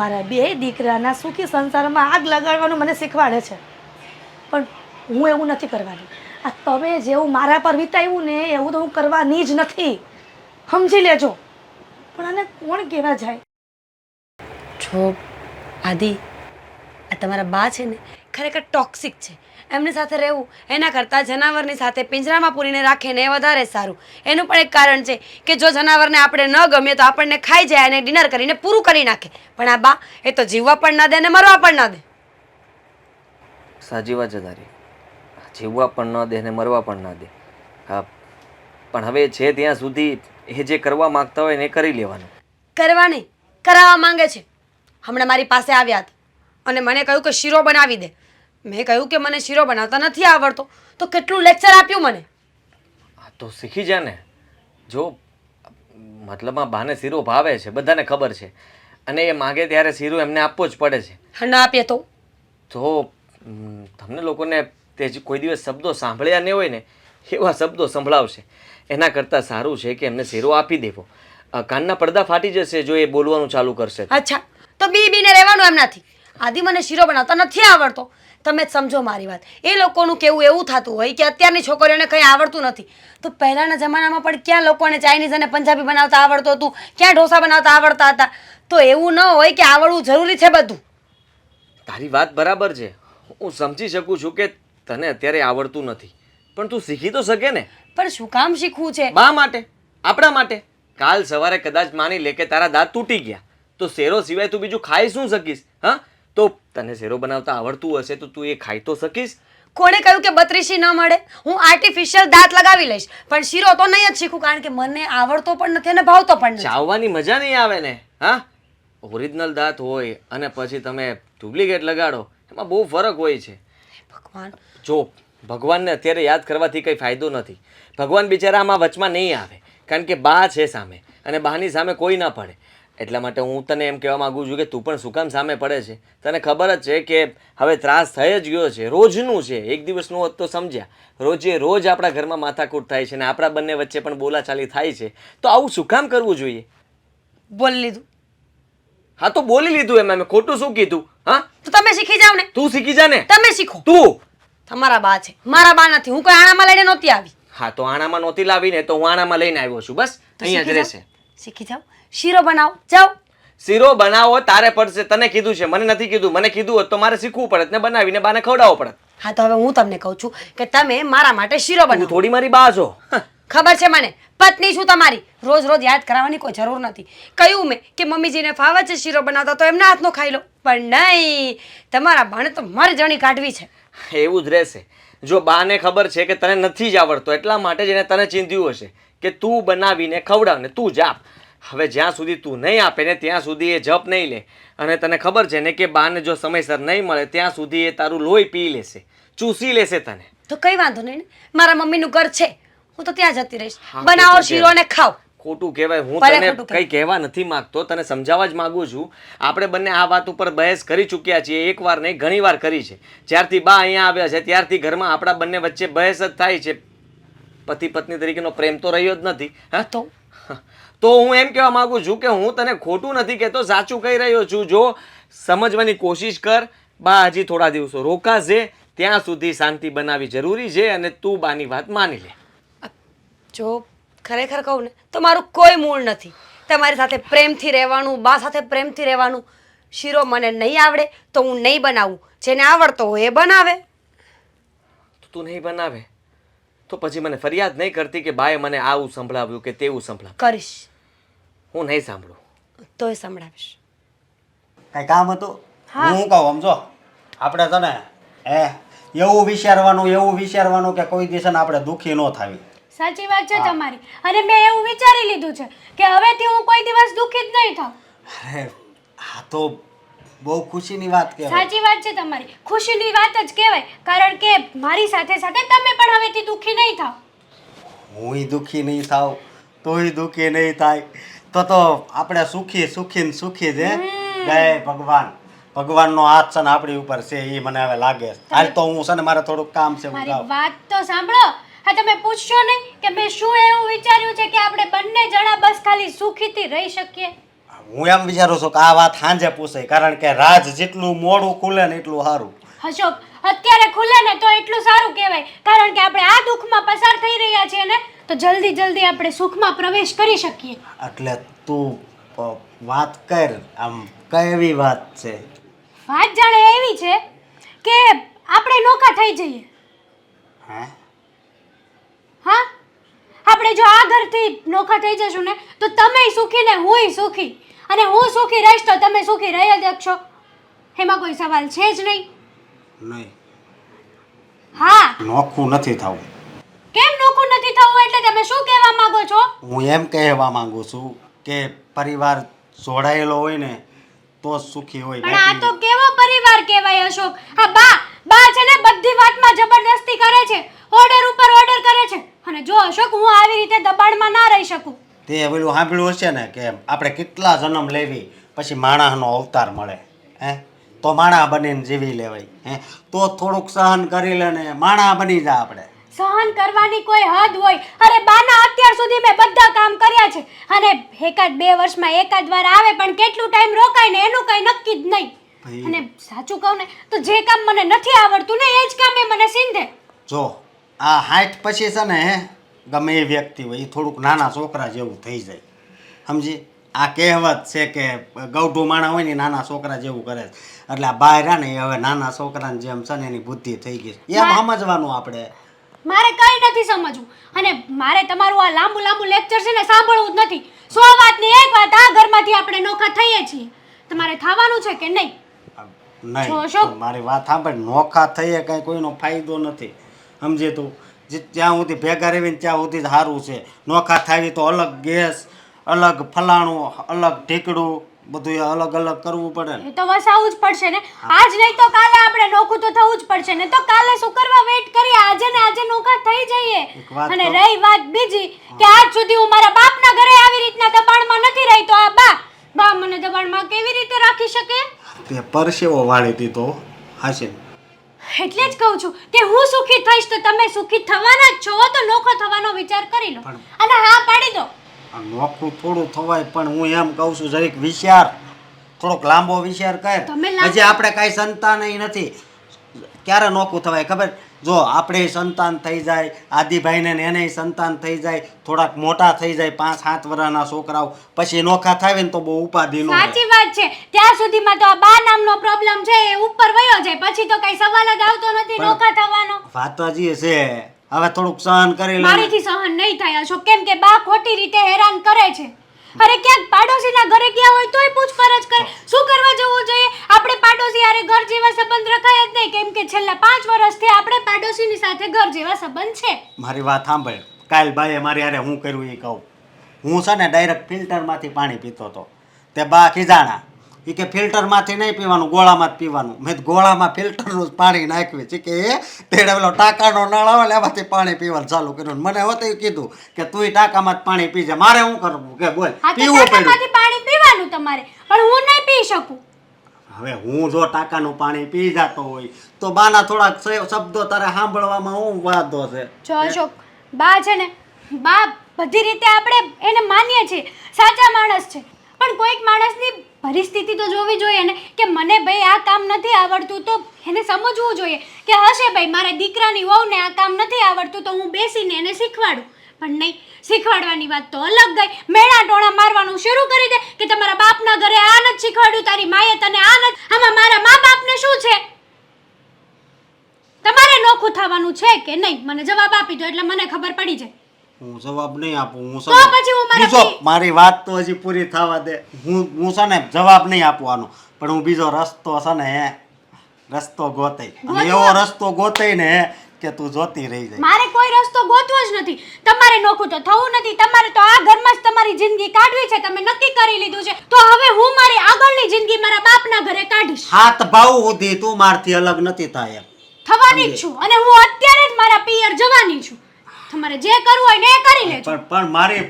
મારા બે દીકરાના સુખી સંસારમાં આગ લગાડવાનું મને શીખવાડે છે. પણ હું એવું નથી કરવાની. આ તમે જેવું મારા પર વિતાવ્યું ને એવું તો હું કરવાની જ નથી, સમજી લેજો. પણ આને કોણ કહેવા જાય? છો આદિ, આ તમારા બા છે ને ખરેખર ટોક્સિક છે. એમની સાથે રહેવું એના કરતાં જનાવરની સાથે પિંજરામાં પૂરીને રાખે ને એ વધારે સારું. એનું પણ એક કારણ છે કે જો જનાવરને આપણે ન ગમીએ તો આપણને ખાઈ જાય અને ડિનર કરીને પૂરું કરી નાખે. પણ આ બા એ તો જીવવા પણ ના દે અને મરવા પણ ના દે. સાચી વાત છે તારી. જીવવા પણ ન દે ને મરવા પણ ના દે. હા, પણ હવે છે ત્યાં સુધી એ જે કરવા માંગતા હોય ને એ કરી લેવાનું. કરવા નહીં, કરાવવા માંગે છે. હમણાં મારી પાસે આવ્યા હતા અને મને કહ્યું કે શીરો બનાવી દે. મેં કહ્યું કે મને શીરો બનાવતા નથી આવડતો. તો કેટલું લેક્ચર આપ્યું મને. હા તો શીખી જા ને. જો મતલબમાં બાને શીરો ભાવે છે, બધાને ખબર છે, અને એ માગે ત્યારે શીરો એમને આપવો જ પડે છે. હા, ના આપીએ તો તમને લોકોને તે જે કોઈ દિવસ શબ્દો સાંભળ્યા નહીં હોય ને એવા શબ્દો સંભળાવશે. એના કરતાં સારું છે કે એમને શીરો આપી દેવો. કાનના પડદા ફાટી જશે જો એ બોલવાનું ચાલુ કરશે. અચ્છા, તો બીને રહેવાનું એમનાથી. આદિ મને શીરો બનાવતા નથી આવડતો. તમે જ સમજો મારી વાત. એ લોકોનું કેવું એવું થતું હોય કે અત્યારની છોકરીઓને કંઈ આવડતું નથી. તો પહેલાંના જમાનામાં પણ ક્યાં લોકોને ચાઇનીઝ અને પંજાબી બનાવતા આવડતું હતું, ક્યાં ઢોસા બનાવતા આવડતા હતા. તો એવું ન હોય કે આવડવું જરૂરી છે બધું. તારી વાત બરાબર છે. હું સમજી શકું છું કે તને અત્યારે આવડતું નથી, પણ તું શીખી તો શકે ને. પણ શું કામ શીખવું છે? બા માટે, આપણા માટે. કાલ સવારે કદાચ માની લે કે તારા દાંત તૂટી ગયા તો શેરો સિવાય તું બીજું ખાઈ શું શકીશ? હા, તો તને શેરો બનાવતા આવડતું હશે તો તું એ ખાઈ તો શકીશ. કોણે કહ્યું કે બત્રીસી ન મળે? હું આર્ટિફિશિયલ દાંત લગાવી લઈશ, પણ શીરો તો નહીં જ શીખું, કારણ કે મને આવડતો પણ નથી અને ભાવતો પણ નથી. ચાવવાની મજા નહીં આવે ને. હા, ઓરિજિનલ દાંત હોય અને પછી તમે ડુપ્લિકેટ લગાડો એમાં બહુ ફરક હોય છે. ભગવાન, જો ભગવાનને અત્યારે યાદ કરવાથી કંઈ ફાયદો નથી. ભગવાન બિચારા આમાં વચમાં નહીં આવે, કારણ કે બા છે સામે અને બાની સામે કોઈ ના પડે. એટલા માટે હું તને એમ કહેવા માગું છું કે તું પણ શું કામ સામે પડે છે? તને ખબર જ છે કે હવે ત્રાસ થઈ જ ગયો છે, રોજનું છે. એક દિવસનું હોત તો સમજ્યા. રોજે રોજ આપણા ઘરમાં માથાકૂટ થાય છે ને આપણા બંને વચ્ચે પણ બોલાચાલી થાય છે. તો આવું શું કામ કરવું જોઈએ? બોલી લીધું. હા તો બોલી લીધું એમ. મેં ખોટું શું કીધું? હા, તો તમે શીખી જાઓ ને. તું શીખી જા ને. તમે શીખો. તું તમારા બા છે, મારા બા નથી. હું કોઈ આણામાં લઈને નહોતી આવી. હા તો આણામાં નહોતી લાવીને તો હું આણામાં લઈને આવ્યો છું. બસ તો અહીંયા જ શીખી રહેશે. જાઓ. શીખી જાઓ. શીરો બનાવો, જાઓ. શીરો બનાવો તારે પડશે. તને કીધું છે, મને નથી કીધું. મને કીધું હોત તો મારે શીખવું પડત ને બનાવીને બાને ખવડાવવો પડત. હા, તો હવે હું તમને કહું છું કે તમે મારા માટે શીરો તું બનાવો. થોડી મારી બા છો. ખબર છે મને, પત્ની છું તમારી. રોજ રોજ યાદ કરાવવાની કોઈ જરૂર નથી. કહ્યું મેં કે મમ્મીજીને ફાવે છે શીરો બનાવતા તો એમના હાથનો ખાઈ લો. પણ નહીં, તમારા બાને તો મારી જણી કાઢવી છે. એવું જ રહેશે. જો બાને ખબર છે કે તને નથી જ આવડતો એટલા માટે જ એને તને ચીંધ્યું હશે કે તું બનાવીને ખવડાવ ને તું જાપ. હવે જ્યાં સુધી તું નહીં આપે ને ત્યાં સુધી એ જપ નહીં લે. અને તને ખબર છે ને કે બાને જો સમયસર નહીં મળે ત્યાં સુધી એ તારું લોહી પી લેશે, ચૂસી લેશે તને. તો કઈ વાંધો નહીં ને, મારા મમ્મીનું ઘર છે, હું તો ત્યાં જતી રહીશ. હા, બનાવો ખોટું શીરો અને ખાઓ. ખોટું કહેવાય. હું ભલે તને ખોટું કંઈ કહેવા નથી માંગતો, તને સમજાવવા જ માંગુ છું. આપણે બંને આ વાત ઉપર બહેસ કરી ચૂક્યા છીએ. એકવાર નહીં ઘણી વાર કરી છે. જ્યારથી બા અહીંયા આવ્યા છે ત્યારથી ઘરમાં આપણા બંને વચ્ચે બહેસ જ થાય છે. પતિ પત્ની તરીકેનો પ્રેમ તો રહ્યો જ નથી. હા, તો હું એમ કહેવા માંગુ છું કે હું તને ખોટું નથી કહેતો, સાચું કહી રહ્યો છું. જો સમજવાની કોશિશ કર. બા હજી થોડા દિવસો રોકાશે, ત્યાં સુધી શાંતિ બનાવવી જરૂરી છે અને તું બાની વાત માની લે. જો ખરેખર કહું ને તો મારું કોઈ મૂળ નથી તમારી સાથે પ્રેમથી રહેવાનું, બા સાથે પ્રેમથી રહેવાનું. શીરો મને નહીં આવડે તો હું નહીં બનાવું, જેને આવડતો હોય એ બનાવે. તું નહીં બનાવે તો પછી મને ફરિયાદ નહીં કરતી કે બાએ મને આવું સંભળાવ્યું કે તેવું સંભળાવ્યું. કરીશ. હું નહીં સાંભળું. તોય સંભળાવીશ. કાંઈ કામ હતું? હું કહું સમજો, આપણે છે ને એવું વિચારવાનું કે કોઈ દિવસ આપણે દુઃખી ન થાવી. સાચી વાત છે તમારી. અને મેં એવું વિચારી લીધું છે કે હવેથી હું કોઈ દિવસ દુઃખી જ નહીં થાઉં. અરે આ તો બહુ ખુશીની વાત કહેવાય. સાચી વાત છે તમારી. ખુશીની વાત જ કહેવાય, કારણ કે મારી સાથે સાથે તમે પણ હવેથી દુઃખી નહીં થાવ. હુંય દુઃખી નહીં થાવ, તોય દુઃખી નહીં થાય. તો આપણે સુખી જ હે. જય ભગવાન. ભગવાનનો હાથ છે ને આપણી ઉપર છે એ મને હવે લાગે. હાલ તો હું છે ને મારે થોડુંક કામ છે. મારી વાત તો સાંભળો. હા, તમે પૂછશો નહીં કે મેં શું એવું વિચાર્યું છે કે આપણે બંને જણા બસ ખાલી સુખીથી રહી શકીએ. હું એમ વિચારું છું કે આ વાત સાંજે પૂછાય, કારણ કે રાજ જેટલું મોડું ખુલે ને એટલું સારું. અશોક, અત્યારે ખુલે ને તો એટલું સારું કહેવાય, કારણ કે આપણે આ દુઃખમાં પસાર થઈ રહ્યા છીએ ને તો જલ્દી જલ્દી આપણે સુખમાં પ્રવેશ કરી શકીએ. એટલે તું વાત કર, આમ કઈ એવી વાત છે? વાત જાણે એવી છે કે આપણે નોખા થઈ જઈએ. હે? હા, આપણે જો આ ઘરથી નોખા થઈ જશું ને તો તમે સુખી ને હુંય સુખી, અને હું સુખી રહીશ તો તમે સુખી રહી જ શકશો. એમાં કોઈ સવાલ છે જ નહીં. નહીં, હા, નોખું નથી થવું. કેમ નોખું નથી થવું? એટલે તમે શું કહેવા માંગો છો? હું એમ કહેવા માંગુ છું કે પરિવાર જોડાયેલો હોય ને તો જ સુખી હોય. પણ આ તો કેવો પરિવાર કહેવાય અશોક? આ બા છે ને બધી વાતમાં જબરદસ્તી કરે છે, ઓર્ડર ઉપર ઓર્ડર કરે છે. અને જો અશોક, હું આવી રીતે દબાણમાં ના રહી શકું. તે પેલું સાંભળ્યું હશે ને કે આપણે કેટલા જન્મ લેવી પછી માણસનો અવતાર મળે, હે? તો માણસ બનીને જીવી લેવાય, હે? તો થોડુંક સહન કરી લે ને માણસ બની જા આપણે. સહન કરવાની કોઈ હદ હોય? અરે બાના અત્યાર સુધી મેં બધા કામ કર્યા છે, અને એકાદ 2 વર્ષમાં એકાદ વાર આવે, પણ કેટલું ટાઈમ રોકાય ને એનું કઈ નક્કી જ નહીં. અને સાચું કહું ને તો જે કામ મને નથી આવડતું ને એ જ કામ એ મને સિંધે. જો આ 60 પછી છે ને, હે, ગમે એ વ્યક્તિ હોય એ થોડુંક નાના છોકરા જેવું થઈ જાય, સમજી? આ કહેવત છે કે ગૌઢું માણા હોય ને નાના છોકરા જેવું કરે છે. એટલે આ બહાર ને એ હવે નાના છોકરાને જેમ છે ને એની બુદ્ધિ થઈ ગઈ, એમ સમજવાનું આપણે. મારે કઈ નથી સમજવું, અને મારે તમારું આ લાંબુ લાંબુ લેક્ચર છે ને સાંભળવું જ નથી. 100 વાતની એક વાત, આ ઘરમાંથી આપણે નોખા થઈએ છીએ. તમારે થવાનું છે કે નહીં? નહીં, મારી વાત સાંભળ, નોખા થઈએ કાંઈ કોઈનો ફાયદો નથી, સમજે તું? જ્યાં સુધી ભેગા રહીને ત્યાં સુધી જ સારું છે. નોખા થાવી તો અલગ ગેસ, અલગ ફલાણું, અલગ ઢીકડું, બધું અલગ અલગ કરવું પડે ને. એ તો વસાવવું જ પડશે ને. આજ નહીં તો કાલે આપણે નોખું તો થવું જ પડશે ને. તો કાલે શું કરવા વેઇટ કરીએ? આજે ને આજે નોખા થઈ જઈએ. અને રહી વાત બીજી કે આજ સુધી હું મારા બાપના ઘરે આવી રીતના દબાણમાં નથી રહી, તો આ બા મને દબાણમાં કેવી રીતે રાખી શકે? તે પરસેવો વાળી દીધો, હાશે. એટલે જ કહું છું કે હું સુખી થઈશ તો તમે સુખી થવાના જ છો, તો નોખો થવાનો વિચાર કરી લો અને હા પાડી દો. નોખું થોડું થવાય, પણ હું એમ કહું છું જરીક વિચાર, થોડોક લાંબો વિચાર કર. હજી આપણે કાંઈ સંતાન નથી, ક્યારે નોખું થવાય ખબર? જો આપણે સંતાન થઈ જાય, આદિભાઈને એને સંતાન થઈ જાય, થોડાક મોટા થઈ જાય, 5-7 વર્ષના છોકરાઓ, પછી નોખા થાય ને તો બહુ ઉપાધિ નો. સાચી વાત છે. ત્યાં સુધીમાં તો આ બા નામનો પ્રોબ્લેમ છે એ ઉપર વયો જાય, પછી તો કઈ સવાલ જ આવતો નથી નોખા થવાનો. વાત હજી છે, હવે થોડુંક સહન કરી લે. મારીથી સહન નહીં થાય અશોક, કેમ કે બા ખોટી રીતે હેરાન કરે છે. અરે ક્યાંક પાડોશીના ઘરે ગયા હોય તોય પૂછપરછ કરે. શું કરવા જવું જોઈએ? આપણે પાડોશી હારે ઘર જેવા સંબંધ રખાય જ નહીં, કેમ કે છેલ્લા 5 વર્ષથી આપણે પાડોશીની સાથે ઘર જેવા સંબંધ છે. મારી વાત સાંભળ, કાલ ભાઈએ મારી હારે હું કર્યું એ કહું. હું છે ને ડાયરેક્ટ ફિલ્ટરમાંથી પાણી પીતો હતો. તે બા ખીજાણા, એ કે ફિલ્ટરમાંથી નહીં પીવાનું, ગોળામાં જ પીવાનું. મેં ગોળામાં ફિલ્ટરનું પાણી નાખ્યું છે કે તેડે પેલો ટાંકાનો નળ આવે ને એમાંથી પાણી પીવાનું ચાલુ કર્યું. મને હવે કીધું કે તું ટાંકામાં જ પાણી પીજે. મારે શું કરવું કે બોલ? પીવું પડ્યું. પાણી પીવાનું તમારે, પણ હું નહીં પી શકું. હવે હું જો ટાંકાનું પાણી પી જતો હોય તો બાના થોડાક શબ્દો તારે સાંભળવામાં હું વાંધો છે? જો અશોક, બા છે ને, બા બધી રીતે આપણે એને માનીએ છીએ, સાચા માણસ છે, પણ કોઈક માણસની પરિસ્થિતિ તો જોવી જોઈએ ને કે મને ભાઈ આ કામ નથી આવડતું, તો એને સમજવું જોઈએ કે હશે ભાઈ મારા દીકરાની વહુને આ કામ નથી આવડતું તો હું બેસીને એને શીખવાડું. પણ નહીં, શીખવાડવાની વાત તો અલગ ગઈ. મેળા ટોણા મારવાનું શરૂ કરી દે કે તમારા બાપના ઘરે આ નથી શીખવાડ્યું, તારી માએ તને આ નથી. આમાં મારા મા બાપને શું છે? તમારે નોખું થવાનું છે કે નહીં? મને જવાબ આપી દો એટલે મને ખબર પડી જાય. હું જવાબ નહીં આપું. હું તો પછી હું બીજો, મારી વાત તો હજી પૂરી થવા દે. હું છે ને જવાબ નહીં આપવાનો, પણ હું બીજો રસ્તો છે ને રસ્તો ગોતાઈ, એવો રસ્તો ગોતાઈ ને કે તું જોતી રહી જાય. મારે કોઈ રસ્તો ગોતવો જ નથી. તમારે નોખું તો થવું નથી. તમારે તો આ ઘરમાં જ તમારી જિંદગી કાઢવી છે, તમે નક્કી કરી લીધું છે. તો હવે હું મારી આગળની જિંદગી મારા બાપના ઘરે કાઢીશ. હાથ ભાવ સુધી તું મારથી અલગ નથી થાય એમ થવાની જ છું, અને હું અત્યારે જ મારા પિયર જવાની છું. તમારે જે કરવું હોય ને એ કરી લેજો. પણ મારી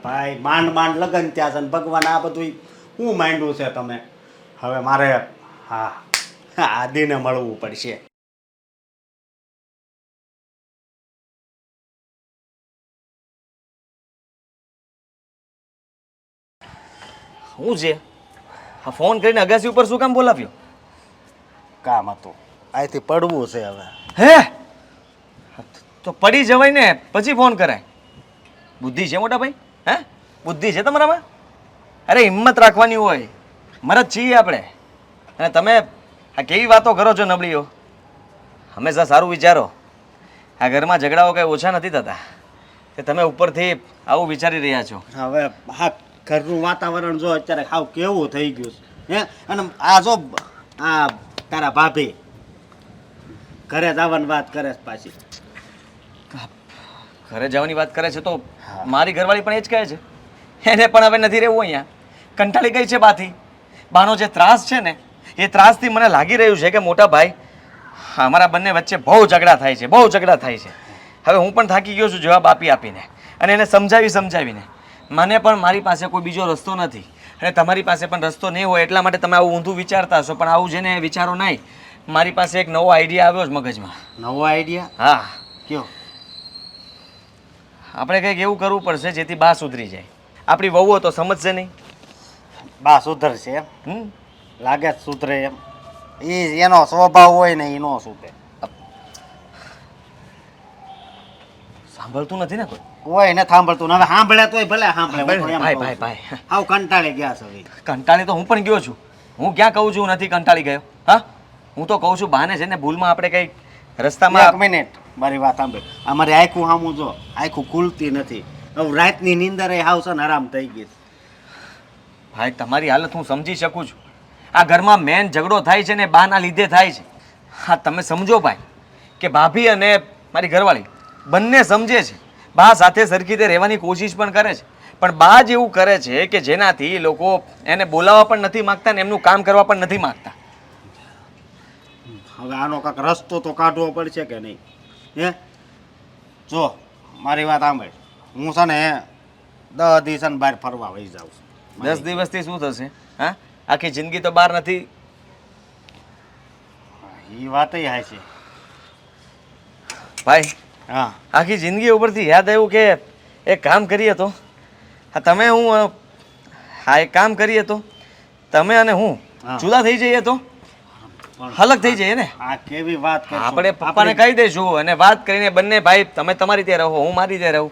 ભાઈ માંડ લગન ત્યાં છે ને ભગવાન આ બધું હું માંડ્યું છે તમે. હવે મારે હા આદિને મળવું પડશે. શું છે આ ફોન કરીને અગાસી ઉપર શું કામ બોલાવ્યો? કામ હતું. અહીંથી પડવું છે હવે. હે તો પડી જવાય ને પછી ફોન કરાય. બુદ્ધિ છે મોટા ભાઈ? હે બુદ્ધિ છે તમારામાં? અરે હિંમત રાખવાની હોય, મરદ છીએ આપણે. અને તમે આ કેવી વાતો કરો છો નબળીઓ? હંમેશા સારું વિચારો. આ ઘરમાં ઝઘડાઓ કંઈ ઓછા નથી થતા, કે તમે ઉપરથી આવું વિચારી રહ્યા છો. હવે હા, ઘરનું વાતાવરણ જો અત્યારે હાવ કેવું થઈ ગયું છે હે. અને આ જો આ તારા ભાભી ઘરે જવાની વાત કરે છે પાછી. ઘરે જવાની વાત કરે છે તો મારી ઘરવાળી પણ એ જ કહે છે. એને પણ હવે નથી રહેવું અહીંયા, કંટાળી ગઈ છે બાથી. બાનો જે ત્રાસ છે ને એ ત્રાસથી મને લાગી રહ્યું છે કે મોટા ભાઈ અમારા બંને વચ્ચે બહુ ઝઘડા થાય છે, બહુ ઝઘડા થાય છે. હવે હું પણ થાકી ગયો છું જવાબ આપીને, અને એને સમજાવીને. મને પણ મારી પાસે કોઈ બીજો રસ્તો નથી, અને તમારી પાસે પણ રસ્તો નહીં હોય એટલા માટે તમે આવું ઊંધું વિચારતા હશો. પણ આવું જેને વિચારો નહીં. મારી પાસે એક નવો આઈડિયા આવ્યો છે મગજમાં. નવો આઈડિયા? હા, કયો? આપણે કંઈક એવું કરવું પડશે જેથી બા સુધરી જાય. આપણી વહુઓ તો સમજશે નહીં. બા સુધરશે એમ? હમ લાગે જ સુધરે એમ. એનો સ્વભાવ હોય ને એ નો સુધરે. સાંભળતું નથી ને કોઈ? કોઈ ને સાંભળતું ને. હવે સાંભળે તોય ભલે સાંભળે. હું તો એમ ભાઈ કહું ભાઈ છું. ભાઈ હાવ કંટાળી ગયા છે હવે. કંટાળી તો હું પણ ગયો છું. હું ક્યાં કહું છું નથી કંટાળી ગયો? હા, હું તો કહું છું બાને છે ને ભૂલમાં આપણે કંઈક એક રસ્તામાં. મિનિટ મારી વાત સાંભળ. અમારી આખું સામું જો, આખું ખુલતી નથી. હવે રાતની નીંદર એ હાવ છે ને આરામ થઈ ગઈ. ભાઈ તમારી હાલત હું સમજી શકું છું. આ ઘરમાં મેન ઝઘડો થાય છે ને બાના લીધે થાય છે. હા, તમે સમજો ભાઈ કે ભાભી અને મારી ઘરવાળી બંને સમજે છે. બા સાથે સરખી રીતે રહેવાની કોશિશ પણ કરે છે, પણ બા જ એવું કરે છે કે જેનાથી લોકો એને બોલાવવા પણ નથી માગતા ને એમનું કામ કરવા પણ નથી માગતા. હવે આનો કાંઈક રસ્તો તો કાઢવો પડશે કે નહીં? હે જો મારી વાત સાંભળ. હું છે ને 10 દિવસ બહાર ફરવા વહી જાઉં છું. 10 દિવસથી શું થશે? હા, આખી જિંદગી તો બહાર નથી. એ વાત હાય છે ભાઈ હા. આખી જિંદગી ઉપરથી યાદ આવ્યું કે એક કામ કરીએ તો. હા, તમે હું હા એક કામ કરીએ તો તમે અને હું હા. જુદા થઈ જઈએ તો અલગ થઈ જઈએ ને. આ કેવી વાત કરશો? આપણે પપ્પાને કહી દઈશું અને વાત કરીને બંને ભાઈ તમે તમારી રીતે રહો, હું મારી રીતે રહું.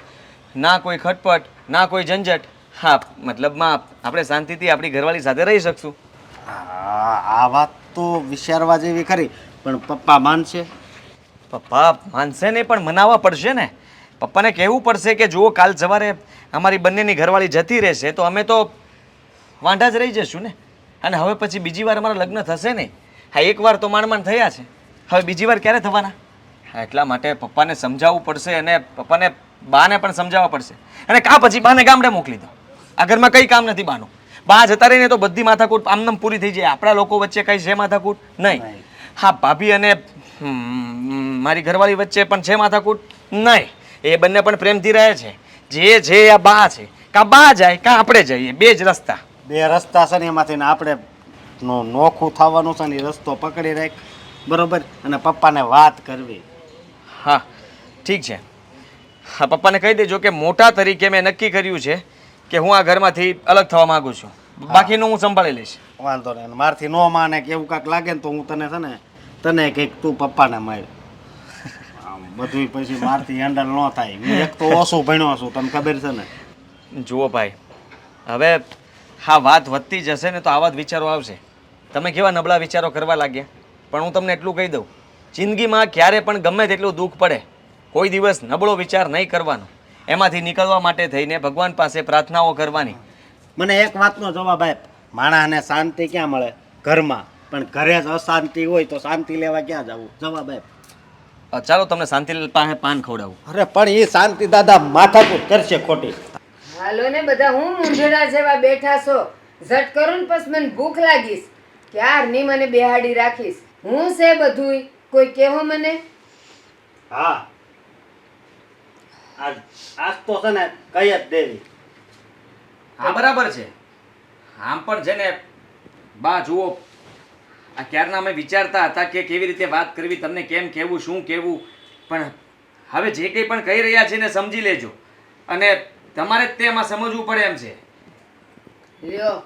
ના કોઈ ખટપટ, ના કોઈ ઝંઝટ. હા, મતલબમાં આપણે શાંતિથી આપણી ઘરવાળી સાથે રહી શકશું. આ વાત તો વિચારવા જેવી ખરી, પણ પપ્પા માનશે? પપ્પા માનશે નહીં પણ મનાવવા પડશે ને. પપ્પાને કહેવું પડશે કે જુઓ કાલ સવારે અમારી બંનેની ઘરવાળી જતી રહેશે તો અમે તો વાંઢા જ રહી જશું ને. અને હવે પછી બીજી વાર અમારા લગ્ન થશે નહીં. હા, એકવાર તો માંડ થયા છે, હવે બીજી વાર ક્યારે થવાના? હા, એટલા માટે પપ્પાને સમજાવવું પડશે અને પપ્પાને બાને પણ સમજાવવા પડશે. અને કાં પછી બાને ગામડે મોકલી દો. આ ઘરમાં કંઈ કામ નથી બાનું. બા જતા રહીને તો બધી માથાકૂટ આમનામ પૂરી થઈ જાય. આપણા લોકો વચ્ચે કંઈ છે માથાકૂટ? નહીં. હા, ભાભી અને મારી ઘરવાળી વચ્ચે પણ છે માથાકૂટ? નહીં. એ બંને પણ પ્રેમથી રહે છે. જે છે આ બા છે. કાં બા જાય કાં આપણે જઈએ, બે જ રસ્તા. બે રસ્તા છે ને એમાંથી ને આપણે નોખું થવાનું છે ને એ રસ્તો પકડી રાખ, બરોબર? અને પપ્પાને વાત કરવી. હા, ઠીક છે. હા, પપ્પાને કહી દેજો કે મોટા તરીકે મેં નક્કી કર્યું છે કે હું આ ઘરમાંથી અલગ થવા માંગુ છું. બાકીનું હું સંભાળી લઈશ. વાંધો નહીં. મારથી ન માને કે એવું કાંઈક લાગે ને તો હું તને છે ને તને કંઈક તું પપ્પાને માર. આમ બધું પછી મારથી હેન્ડલ ન થાય. હું એક તો ઓછું ભણ્યો છું, તને ખબર છે ને. જુઓ ભાઈ, હવે હા વાત વધતી જશે ને તો આવા જ વિચારો આવશે. તમે કેવા નબળા વિચારો કરવા લાગ્યા. પણ હું તમને એટલું કહી દઉં, જિંદગીમાં ક્યારે પણ ગમે તેટલું દુઃખ પડે કોઈ દિવસ નબળો વિચાર નહીં કરવાનો. એમાંથી નીકળવા માટે થઈને ભગવાન પાસે પ્રાર્થનાઓ કરવાની. મને એક વાતનો જવાબ આપ. માણસને શાંતિ ક્યાં મળે? ઘરમાં. પણ ઘરે જ અશાંતિ હોય તો શાંતિ લેવા ક્યાં જવું? જવાબ આપ. ચાલો તમને શાંતિ પાસે પાન ખવડાવું. અરે પણ એ શાંતિ દાદા માથાકૂટ કરશે ખોટી. હાલો ને બધા, હું મૂંઝડા જેવા બેઠા છો. ઝટ કરું ને પછી મને ભૂખ લાગીશ. ક્યારની મને બેહાડી રાખીશ. હું છે બધુંય, કોઈ કહેવો મને? હા, આજ તો છે ને કઈ જ દેવી. હા, બરાબર છે. આમ પણ છે ને બા જુઓ, આ ક્યારના અમે વિચારતા હતા કે કેવી રીતે વાત કરવી, તમને કેમ કહેવું, શું કહેવું. પણ હવે જે કંઈ પણ કહી રહ્યા છે ને સમજી લેજો. અને તમારે જ તેમાં સમજવું પડે એમ છે. લ્યો,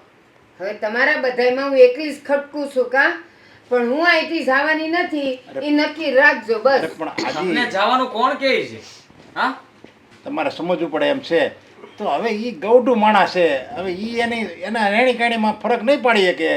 હવે તમારા બધાયમાં હું એકલી જ ખટકું છું કાં? પણ હું અહીંથી જવાની નથી એ નક્કી રાખજો અરે બસ. પણ તમને આજે જવાનું કોણ કહે છે? હા, તમારે સમજવું પડે એમ છે. તો હવે એ ગૌડું માણસ છે, હવે એ એના રેણી કાણીમાં ફરક નહીં પાડીએ કે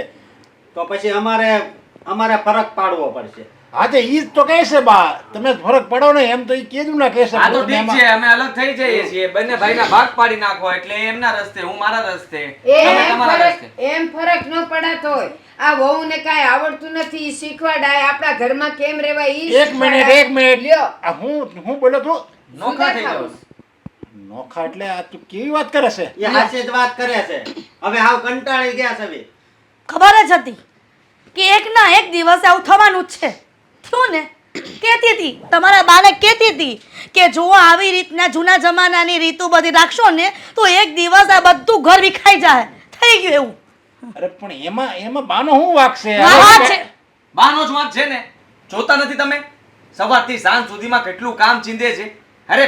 તો પછી અમારે ફરક પાડવો પડશે. આજે ઈ જ તો કહે છે બા, તમે ફરક પડો ને એમ તો ઈ કીધું ના કહેશે. આ તો ઠીક છે, અમે અલગ થઈ જઈએ છીએ. બંને ભાઈના ભાગ પાડી નાખો, એટલે એમના રસ્તે, હું મારા રસ્તે, તમે એમ તમારા ફરક રસ્તે. એમ ફરક ન પડાતો હોય. આ વહુને કાંઈ આવડતું નથી ઈ શીખવાડાય, આપણા ઘરમાં કેમ રહેવાય ઈ એક મિનિટ શીખવાડાય. એક મિનિટ લ્યો આ હું બોલ્યો તું નોખા થઈ જાઓ. નોખા એટલે આ તું કેવી વાત કરે છે? એ હાચી જ વાત કરે છે. હવે હાવ કંટાળી ગયા છે હવે. ખબર જ હતી કે એક ના એક દિવસ આવું થવાનું જ છે. થયું ને? કહેતી હતી, તમારા બાને કહેતી હતી કે જો આવી રીતના જૂના જમાનાની રીતો બધી રાખશો ને તો એક દિવસ આ બધું ઘર વિખાઈ જાય. થઈ ગયું એવું. અરે પણ એમાં બાનો શું વાંક છે? વાહ છે. બાનો જ વાંક છે ને. જોતા નથી તમે? સવારથી સાંજ સુધીમાં કેટલું કામ ચીંધે છે. અરે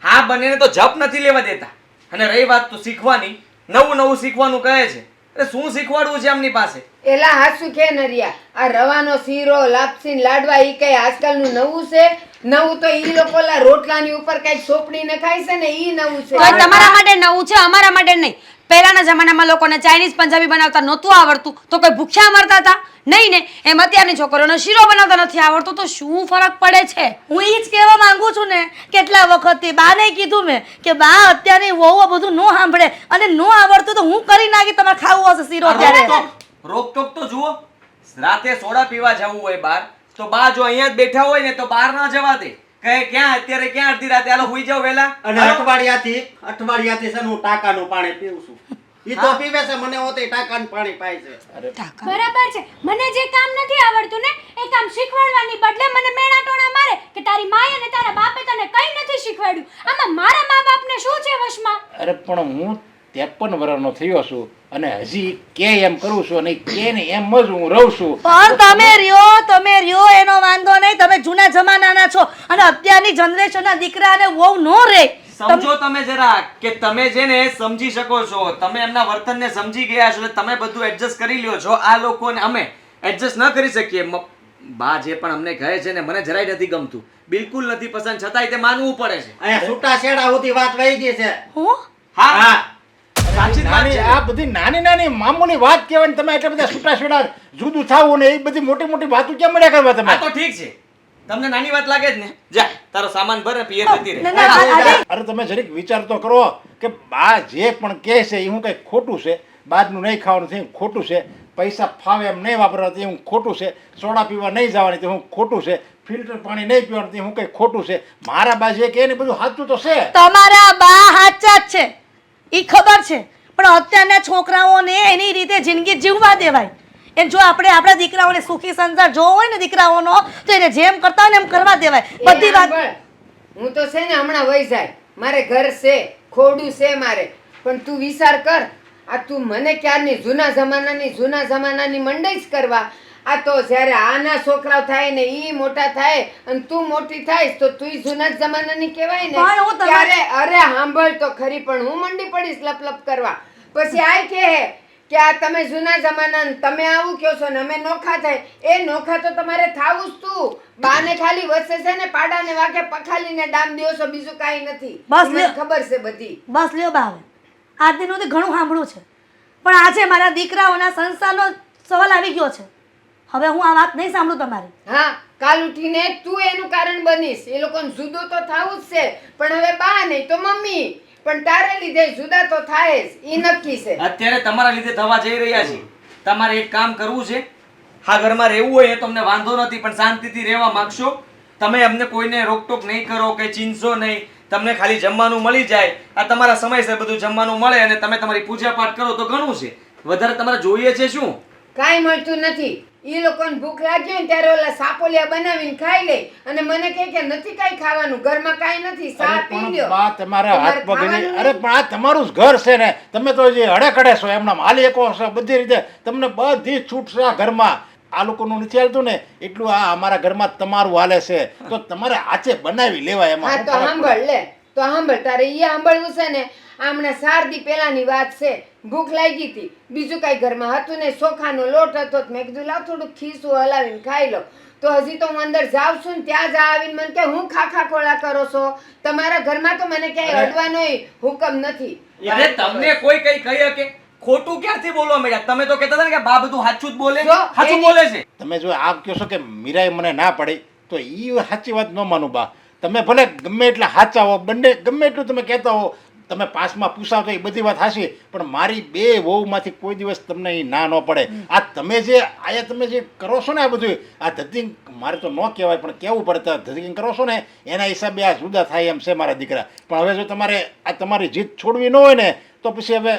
હા, બંનેને તો જપ નથી લેવા દેતા. અને રહી વાત તો શીખવાની, નવું નવું શીખવાનું કહે છે. અરે શું શીખવાડવું છે એમની પાસે? એલા હાસુ કે નરિયા, આ રવાનો શીરો લાપસી ને લાડવા ઈ કઈ આજકાલનું નવું છે? નવું તો ઈ લોકો ઓલા રોટલાની ઉપર કઈક સોપડીને ખાય છે ને ઈ નવું છે. તો એ તમારા માટે નવું છે, અમારા માટે નહીં. પહેલાના જમાનામાં લોકોને ચાઇનીઝ પંજાબી બનાવતા નહોતું આવડતું તો કોઈ ભૂખ્યા મરતા હતા નહીં ને? એમ અત્યારની છોકરીઓને શીરો બનાવતા નથી આવડતું તો શું ફરક પડે છે? હું એ જ કહેવા માંગુ છું ને, કેટલા વખતથી બાને કીધું મેં કે બા અત્યારની વહુઓ બધું નો સાંભળે અને નો આવડતું તો હું કરી નાખી, તમારે ખાવું હશે શીરો આ ત્યારે. રોકટોક તો જુઓ. રાતે સોડા પીવા જવું હોય બહાર, તો બા જો અહીંયા જ બેઠા હોય ને તો બહાર ના જવા દે. કહે ક્યાં અત્યારે, ક્યાં અડધી રાતે, હાલો હુઈ જાઓ વહેલા. અને અઠવાડિયાથી છે ને હું ટાંકાનું પાણી પીવું છું. ઈ તો પીવે છે, મને હોતે ટાંકાનું પાણી પાય છે. બરાબર છે. મને જે કામ નથી આવડતું ને એ કામ શીખવાડવાની બદલે મને મેણા ટોણા મારે કે તારી માએ અને તારા બાપે તને કંઈ નથી શીખવાડ્યું. આમાં મારા મા બાપને શું છે વશમાં? અરે પણ હું 53 વર્ષનો થયો છું અને હજી કે એમ કરું છું અને કે ને એમ જ હું રહું છું. પણ તમે રહ્યો એનો વાંધો નહીં. તમે જૂના જમાનાના છો અને અત્યારની જનરેશનના દીકરાને વહુ નો રહે. સમજો તમે જરા કે તમે છે ને સમજી શકો છો, તમે એમના વર્તનને સમજી ગયા છો, એટલે તમે બધું એડજસ્ટ કરી લ્યો છો. આ લોકોને અમે એડજસ્ટ ન કરી શકીએ. બા જે પણ અમને કહે છે ને મને જરાય નથી ગમતું, બિલકુલ નથી પસંદ, છતાંય તે માનવું પડે છે. અહીંયા છૂટા છેડા સુધી વાત વહી ગઈ છે. હું હા, હા, સાચી જ વાત નાની છે. આ બધી નાની મામૂલી વાત કહેવાય ને તમે એટલે બધા છૂટા છેડા જુદું થાવું ને એ બધી મોટી મોટી વાતો કેમ મળ્યા કરવા આ તમે? તો ઠીક છે, તમને નાની વાત લાગે જ ને. જા તારો સામાન ભર ને પિયર જતી ના, રહે. ના, આજે અરે તમે જરીક વિચાર તો કરો કે બા જે પણ કહે છે એ હું કઈ ખોટું છે? બહારનું નહીં ખાવાનું છે એ ખોટું છે? પૈસા ફાવે એમ નહીં વાપરવા તે હું ખોટું છે? સોડા પીવા નહીં જવાની તે હું ખોટું છે? ફિલ્ટર પાણી નહીં પીવાનું તે હું કઈ ખોટું છે? મારા બા જે કહે ને બધું સાચું તો છે. તમારા બા સાચા જ છે, ઈ ખબર છે. પણ અત્યારના છોકરાઓને એની રીતે જિંદગી જીવવા દેવાય. એમ જો આપણે આપણા દીકરાઓને સુખી સંસાર જોવો હોય ને દીકરાઓનો, તો એને જેમ કરતા હોય ને એમ કરવા દેવાય. બધી વાત હું તો છે ને હમણાં વહી જાય, મારે ઘર છે, ખોડું છે મારે. પણ તું વિચાર કર, આ તું મને ક્યારની જૂના જમાનાની મંડાઈ જ કરવા. આ તો જ્યારે આના છોકરાઓ થાય ને ઈ મોટા થાય અને તું મોટી થાયસ તો તુંય જૂના જ જમાનાની કહેવાય ને. પણ હું તમારે- ત્યારે અરે સાંભળ તો ખરી, પણ હું મંડી પડીશ લપ કરવા. પછી આ કે આ તમે જૂના જમાના, તમે આવું કહો છો ને અમે નોખા થાય. એ નોખા તો તમારે થાવું જ તું. બાને ખાલી વસે છે ને પાડાને વાગે પખાલીને ડામ દ્યો છો, બીજું કાંઈ નથી. બસ મને લ્યો. ખબર છે બધી. બસ લ્યો બા, હવે આજનું તો ઘણું સાંભળ્યું છે, પણ આજે મારા દીકરાઓના સંસારનો સવાલ આવી ગયો છે. હવે હું આ વાત નહીં સાંભળું તમારી. હા, કાલ ઉઠીને તું એનું કારણ બનીશ. એ લોકોને જુદો તો થાવું જ છે, પણ હવે બા નહીં તો મમ્મી, પણ તારે લીધે જુદા તો થાય જ, ઈ નક્કી છે. અત્યારે તમારા લીધે થવા જઈ રહ્યા છે. તમારે એક કામ કરવું છે. હા, ઘરમાં રહેવું હોય એ તમને વાંધો નથી, પણ શાંતિથી રહેવા માંગશો. તમે અમને કોઈને રોકટોક નહીં કરો કે ચીંધશો નહીં. તમને ખાલી જમવાનું મળી જાય, આ તમારા સમયસર બધું જમવાનું મળે અને તમે તમારી પૂજા પાઠ કરો તો ઘણું છે. વધારે તમારે જોઈએ છે શું? કાંઈ મળતું નથી. ઈ લોકોને ભૂખ લાગી હોય ને ત્યારે ઓલા સાપોલિયા બનાવીને ખાઈ લે અને મને કહે કે નથી કાંઈ ખાવાનું, ઘરમાં કાંઈ નથી, અરે સા પી પણ લ્યો. બા તમારા હાથ પગ ખાવાનું અરે પણ આ તમારું જ ઘર છે ને, તમે તો જે હડે છો એમના હાલી શકો છો બધી રીતે, તમને બધી છૂટ છે આ ઘરમાં. આ લોકોનું નથી હાલતું ને એટલું આ અમારા ઘરમાં તમારું હાલે છે, તો તમારે હાથે બનાવી લેવાય. હા એમાં તો સાંભળ લે, તો સાંભળ, તારે એ સાંભળવું છે ને. હમણાં 4 દી પહેલાની વાત છે. ભૂખ લાગી હતી, બીજું કાંઈ ઘરમાં હતું ને, ચોખાનો લોટ હતો. તો મેં કીધું લાવ થોડુંક ખીસું હલાવીને ખાઈ લો. તો હજી તો હું અંદર જાઉં છું ને ત્યાં જ આવીને મને કે હું ખાખા ખોળા કરો છો. તમારા ઘરમાં તો મને ક્યાંય અડવાનો હુકમ નથી. અરે તમને કોઈ કઈ કહી શકે? ખોટું ક્યારથી બોલવા મળ્યા? તમે તો કહેતા હતા ને કે બા બધું સાચું જ બોલે. જો, સાચું એની- બોલે છે. તમે જો આમ કહો છો કે મીરાએ મને ના પડી, તો એ સાચી વાત ન માનું બા. તમે ભલે ગમે એટલા સાચા હો, બંને ગમે એટલું તમે કહેતા હો, તમે પાસમાં પૂછાવતો એ બધી વાત હાચી, પણ મારી 2 વહુમાંથી કોઈ દિવસ તમને એ ના ન પડે. આ તમે જે આયા તમે જે કરો છો ને આ બધું, આ ધતિંગ મારે તો ન કહેવાય પણ કહેવું પડે. ધતિંગ કરો છો ને એના હિસાબે આ જુદા થાય એમ છે મારા દીકરા. પણ હવે જો તમારે આ તમારી જીદ છોડવી ન હોય ને તો પછી હવે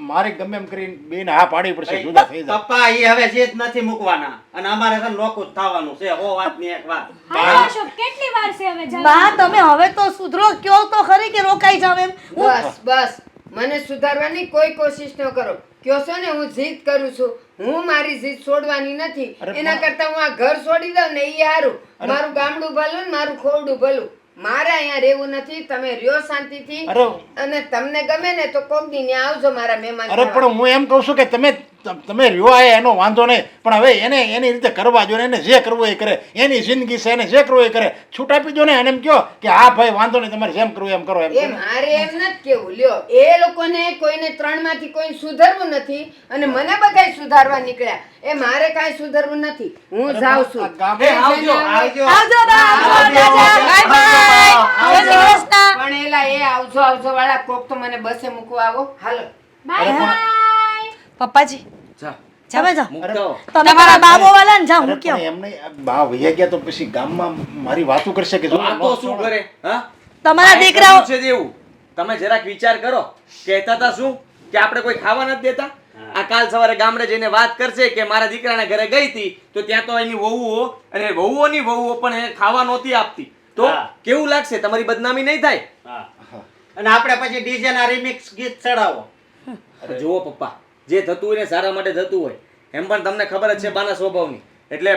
મારે ગમે એમ કરીને બેને હા પાડવી પડશે, જુદા થઈ જાય. પપ્પા એ હવે જીત નથી મૂકવાના અને અમારે છે ને નોખું જ થવાનું છે. હો વાતની એક વાત. હાલો અશોક, કેટલી વાર છે હવે જવાનું? બા તમે હવે તો સુધરો, કયો તો ખરી કે રોકાઈ જાવ એમ. બસ બસ, મને સુધારવાની કોઈ કોશિશ ન કરો. કયો છો ને હું જીદ કરું છું, હું મારી જીદ છોડવાની નથી. એના કરતા હું આ ઘર છોડી દઉં ને એ સારું. મારું ગામડું ભલું ને મારું ખોરડું ભલું. મારે અહીંયા રહેવું નથી. તમે રહ્યો શાંતિથી. અરે અને તમને ગમે ને તો કોક દી ન્યા આવજો મારા મહેમાન અરે થવા. પણ હું એમ કહું છું કે તમે રહ્યો આયા એનો વાંધો નહીં, પણ હવે એને એની રીતે કરવા જો ને. એને જે કરવું એ કરે, એની જિંદગી છે, એને જે કરવું એ કરે. છૂટ આપી દો ને. એને એમ કહો કે હા ભાઈ વાંધો નહીં, તમારે જેમ કરવું એમ કરો. એમ એ મારે એમ નથી કેવું. લ્યો, એ લોકોને કોઈને 3 માંથી કોઈ સુધરવું નથી અને મને બધાય સુધારવા નીકળ્યા. એ મારે કાંઈ સુધરવું નથી. હું જાઉં છું. એ આવજો. આવજો. આવજો બા, આવજો રાજા. Bye bye. જય શ્રી કૃષ્ણ. પણ એલા એ આવજો આવજો વાળા કોક તો મને બસે મૂકવા આવો. હાલો. Bye bye. પપ્પાજી જા, જાવે જાઓ. મૂકતા હો. તમે મારા બાબો વાળા ને જાઓ અરે મૂક્યો. પણ એમ નહીં, આ બા વૈયા ગયા તો પછી ગામમાં મારી વાતો કરશે કે જો આ તો શું કરે? હા? તમારા આ દીકરાઓ કર્યું છે જેવું. તમે જરાક વિચાર કરો. કહેતા હતા શું કે આપણે કોઈ ખાવા નથી દેતા? આ કાલ સવારે ગામડે જઈને વાત કરશે કે મારા દીકરાના ઘરે ગઈ હતી તો ત્યાં તો એની વહુઓ અને વહુઓની વહુઓ પણ એને ખાવા નહોતી આપતી. તો હા. કેવું લાગશે? તમારી બદનામી નહીં થાય? હા. અને આપણે પછી ડીજે ના રિમિક્સ ગીત ચડાવો. જુઓ પપ્પા, જે થતું હોય ને સારા માટે થતું હોય. એમ પણ તમને ખબર જ છે બાના સ્વભાવની. એટલે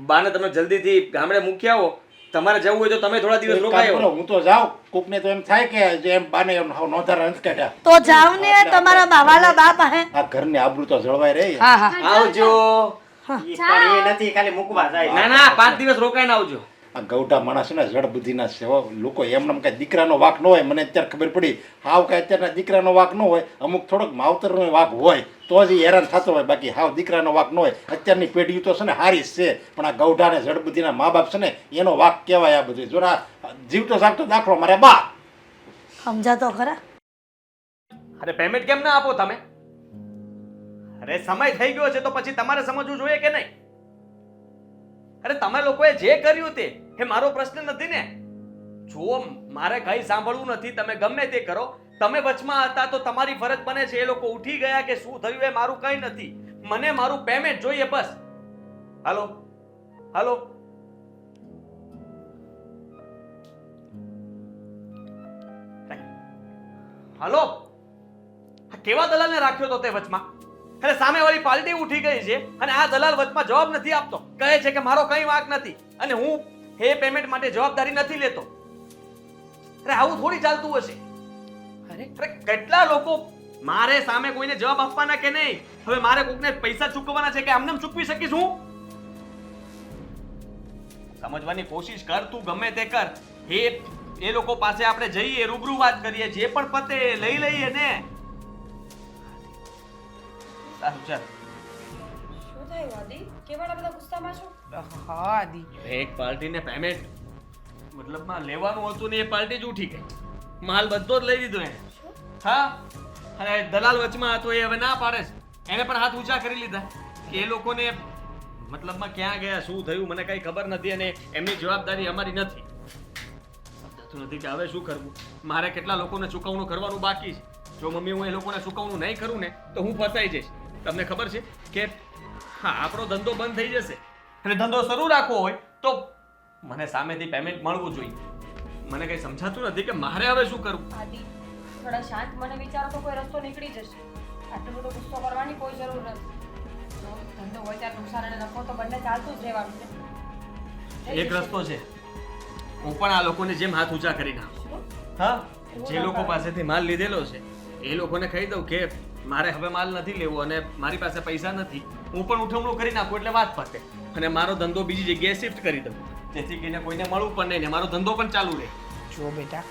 બાને તમે જલ્દીથી ગામડે મૂકી આવો. તમારે જવું હોય તો તમે થોડા દિવસ એક કામ રોકાયો. કરો, હું તો જાઉં. કોકને તો એમ થાય કે જે એમ બાને એમ નોંધારા નથી કાઢ્યા. તો જાવ ને તમારા બાવાલા બાપ હે. આ ઘરની આબરૂ તો જળવાઈ રહી. હા હા. આવજો. ઈ પણ એ નથી, ખાલી મૂકવા જાય. ના ના, 5 દિવસ રોકાઈને આવજો. આ ગૌઢા માણસ ને જડ બુદ્ધિના છે હો. લોકો એમને કઈ દીકરાનો વાક ન હોય. મને અત્યારે ખબર પડી. હાવ કઈ અત્યારના દીકરાનો વાક ન હોય. અમુક થોડોક માવતરનો વાક હોય તો જ ઈ હેરાન થતો હોય. બાકી હાવ દીકરાનો વાક ન હોય. અત્યારની પેઢી તો છે ને હારી જ છે, પણ આ ગૌઢા ને જડ બુદ્ધિના મા બાપ છે ને એનો વાક કહેવાય. આ બધું જો આ જીવતો જાગતો દાખલો મારે બા. સમજાતો ખરા. અરે પેમેન્ટ કેમ ના આપો તમે? અરે સમય થઈ ગયો છે તો પછી તમારે સમજવું જોઈએ કે નહીં? અરે તમે લોકોએ જે કર્યું તે એ મારો પ્રશ્ન નથી ને. જો મારે કઈ સાંભળવું નથી. તમે ગમે તે કરો. તમે વચમાં હતા તો તમારી ફરજ બને છે. એ લોકો ઉઠી ગયા કે શું થયું એ મારું કઈ નથી. મને મારું પેમેન્ટ જોઈએ બસ. હાલો હાલો. હાલો. આ કેવા દલાલને રાખ્યો તો તે વચમાં? અરે સામેવાળી પાર્ટી ઉઠી ગઈ છે અને આ દલાલ વચમાં જવાબ નથી આપતો. કહે છે કે મારો કઈ વાંક નથી અને હું એ પેમેન્ટ માટે જવાબદારી નથી લેતો. અરે આવું થોડી ચાલતું હશે? અરે કેટલા લોકો મારે સામે કોઈને જવાબ આપવાના કે નહીં? હવે મારે કોકને પૈસા ચૂકવવાના છે કે આમને એમ ચૂકવી શકીશ હું? સમજવાની કોશિશ કર તું. ગમે તે કર. એ લોકો પાસે આપણે જઈએ, રૂબરૂ વાત કરીએ, જે પણ પતે એ લઈ લઈએ ને. સારું ચાલ. શું થયું આદિ? કેવાળા બધા ગુસ્સામાં છો? હા આદિ, એક પાર્ટીને પેમેન્ટ મતલબમાં લેવાનું હતું ને એ પાર્ટી જ ઉઠી ગઈ. માલ બધો જ લઈ લીધો એને. હા, અને દલાલ વચમાં હતો એ હવે ના પાડે છે. એને પણ હાથ ઊંચા કરી લીધા કે એ લોકોને મતલબમાં ક્યાં ગયા, શું થયું મને કઈ ખબર નથી અને એમની જવાબદારી અમારી નથી. સમજાતું નથી કે હવે શું કરવું. મારે કેટલા લોકોને ચૂકવણું કરવાનું બાકી છે. જો મમ્મી હું એ લોકોને ચૂકવણું નહીં કરું ને તો હું ફસાઈ જઈશ. તમને ખબર છે કે હા આપણો ધંધો બંધ થઈ જશે અને ધંધો શરૂ રાખવો હોય તો મને સામેથી પેમેન્ટ મળવું જોઈએ. મને કઈ સમજાતું નથી કે મારે હવે શું કરવું. આદિ, થોડા શાંત મને વિચારો તો કોઈ રસ્તો નીકળી જશે. આટલો બધો ગુસ્સો કરવાની કોઈ જરૂર નથી. જો ધંધો હોય ત્યારે નુકસાન અને નફો તો બંને ચાલતું જ રહેવાનું છે. એક રસ્તો છે. હું પણ આ લોકોને જેમ હાથ ઊંચા કરી નાખું. હા, જે લોકો પાસેથી માલ લીધેલો છે એ લોકોને કહી દઉં કે મારે હવે માલ નથી લેવો અને મારી પાસે પૈસા નથી, હું પણ ઉઠમણું કરી નાખું એટલે વાત પતે અને મારો ધંધો બીજી જગ્યાએ શિફ્ટ કરી દઉં, જેથી કરીને કોઈને મળવું પણ નહીં ને મારો ધંધો પણ ચાલુ રહે. જો બેટા,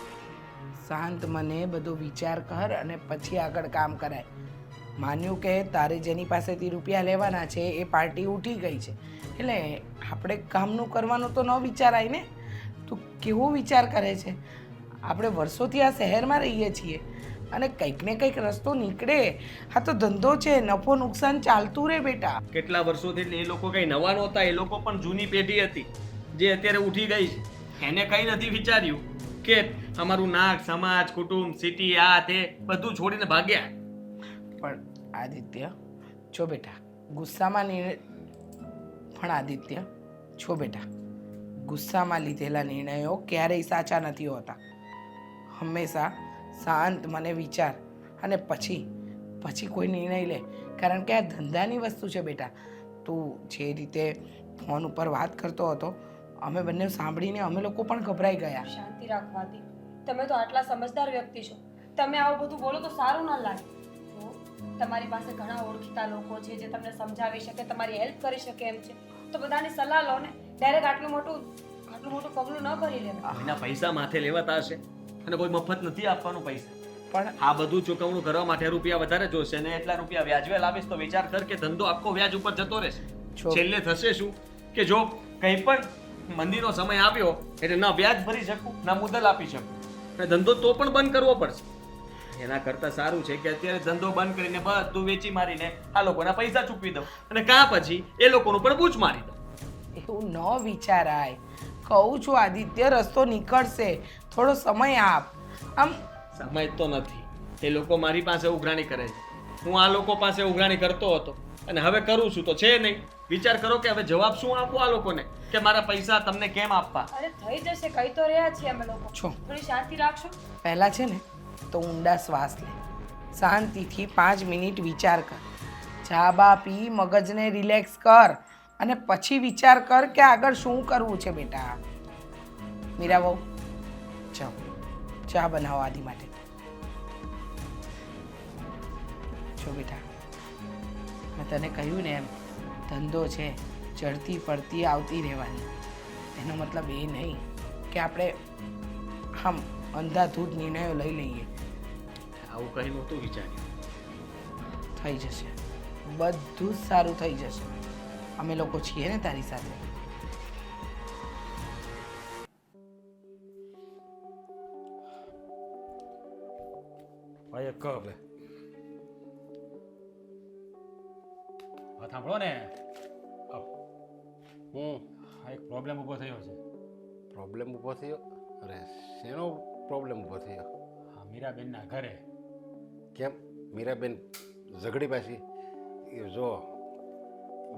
શાંત મને બધો વિચાર કર અને પછી આગળ કામ કરાય. માન્યું કે તારે જેની પાસેથી રૂપિયા લેવાના છે એ પાર્ટી ઉઠી ગઈ છે, એટલે આપણે કામનું કરવાનું તો ન વિચારાય ને. તું કેવો વિચાર કરે છે? આપણે વર્ષોથી આ શહેરમાં રહીએ છીએ અને કંઈક ને કંઈક રસ્તો નીકળે. આ તો ધંધો છે, નફો નુકસાન ચાલતું રહે બેટા. કેટલા વર્ષોથી એટલે એ લોકો કઈ નવા નહોતા, એ લોકો પણ જૂની પેઢી હતી જે અત્યારે ઉઠી ગઈ છે. એને કઈ નથી વિચાર્યું કે અમારું નાક, સમાજ, કુટુંબ, સિટી, આ તે બધું છોડીને ભાગ્યા. પણ આદિત્ય જો બેટા, ગુસ્સામાં પણ આદિત્ય જો બેટા, ગુસ્સામાં લીધેલા નિર્ણયો ક્યારેય સાચા નથી હોતા. હંમેશા શાંત મને વિચાર અને પછી કોઈ નિર્ણય લે. કારણ કે આ ધંધાની વસ્તુ છે બેટા. તું જે રીતે ફોન ઉપર વાત કરતો હતો, અમે બંને સાંભળીને અમે લોકો પણ ગભરાઈ ગયા. શાંતિ રાખવાથી. તમે તો આટલા સમજદાર વ્યક્તિ છો, તમે આવું બધું બોલો તો સારું ન લાગે. જો તમારી પાસે ઘણા ઓળખીતા લોકો છે જે તમને સમજાવી શકે, તમારી હેલ્પ કરી શકે એમ છે, તો બધાની સલાહ લો ને. ડાયરેક્ટ આટલું મોટું પગલું ન ભરી લેવાય. એના પૈસા માથે લેવાતા હશે અને કોઈ મફત નથી આપવાનું પૈસા. પણ આ બધું ચૂકવણું કરવા માટે રૂપિયા વધારે જોશે અને એટલા રૂપિયા વ્યાજવે લાવીશ તો વિચાર કર કે ધંધો આખો વ્યાજ ઉપર જતો રહેશે. છેલ્લે થશે શું કે જો કંઈ પણ મંદીનો સમય આવ્યો એટલે ના વ્યાજ ભરી શકું ના મુદ્દલ આપી શકું અને ધંધો તો પણ બંધ કરવો પડશે. એના કરતાં સારું છે કે અત્યારે ધંધો બંધ કરીને બધું વેચી મારીને આ લોકોના પૈસા ચૂકવી દઉં અને કાં પછી એ લોકોનું પણ બૂચ મારી દઉં. એવું ન વિચારાય. કહું છું આદિત્ય, રસ્તો નીકળશે, થોડો સમય આપ. આમ સમય તો નથી. એ લોકો મારી પાસે ઉઘરાણી કરે છે, હું આ લોકો પાસે ઉઘરાણી કરતો હતો અને હવે કરું છું તો છે નહીં. વિચાર કરો કે હવે જવાબ શું આપો આ લોકોને કે મારા પૈસા તમને કેમ આપવા. અરે થઈ જશે, કઈ તો રહ્યા છીએ અમે લોકો. છો થોડી શાંતિ રાખશો. પહેલાં છે ને તો ઊંડા શ્વાસ લે, શાંતિથી 5 મિનિટ વિચાર કર, ચા બા પી, મગજને રિલેક્સ કર અને પછી વિચાર કર કે આગળ શું કરવું છે બેટા. મીરા બહુ જાઓ, ચા બનાવો આદિ માટે. જો બેટા, મેં તને કહ્યું ને એમ, ધંધો છે ચડતી પડતી આવતી રહેવાની. એનો મતલબ એ નહીં કે આપણે આમ અંધાધૂંધ નિર્ણયો લઈ લઈએ. આવું કંઈ નહોતું વિચાર્યું. થઈ જશે, બધું જ સારું થઈ જશે. અમે લોકો છીએ ને તારી સાથે. ભાઈ એક વાત સાંભળો ને. આ એક પ્રોબ્લેમ ઊભો થયો છે. પ્રોબ્લેમ ઊભો થયો? અરે શેનો પ્રોબ્લેમ ઊભો થયો? હા, મીરાબેનના ઘરે. કેમ મીરાબેન ઝઘડી પાછી? એ જો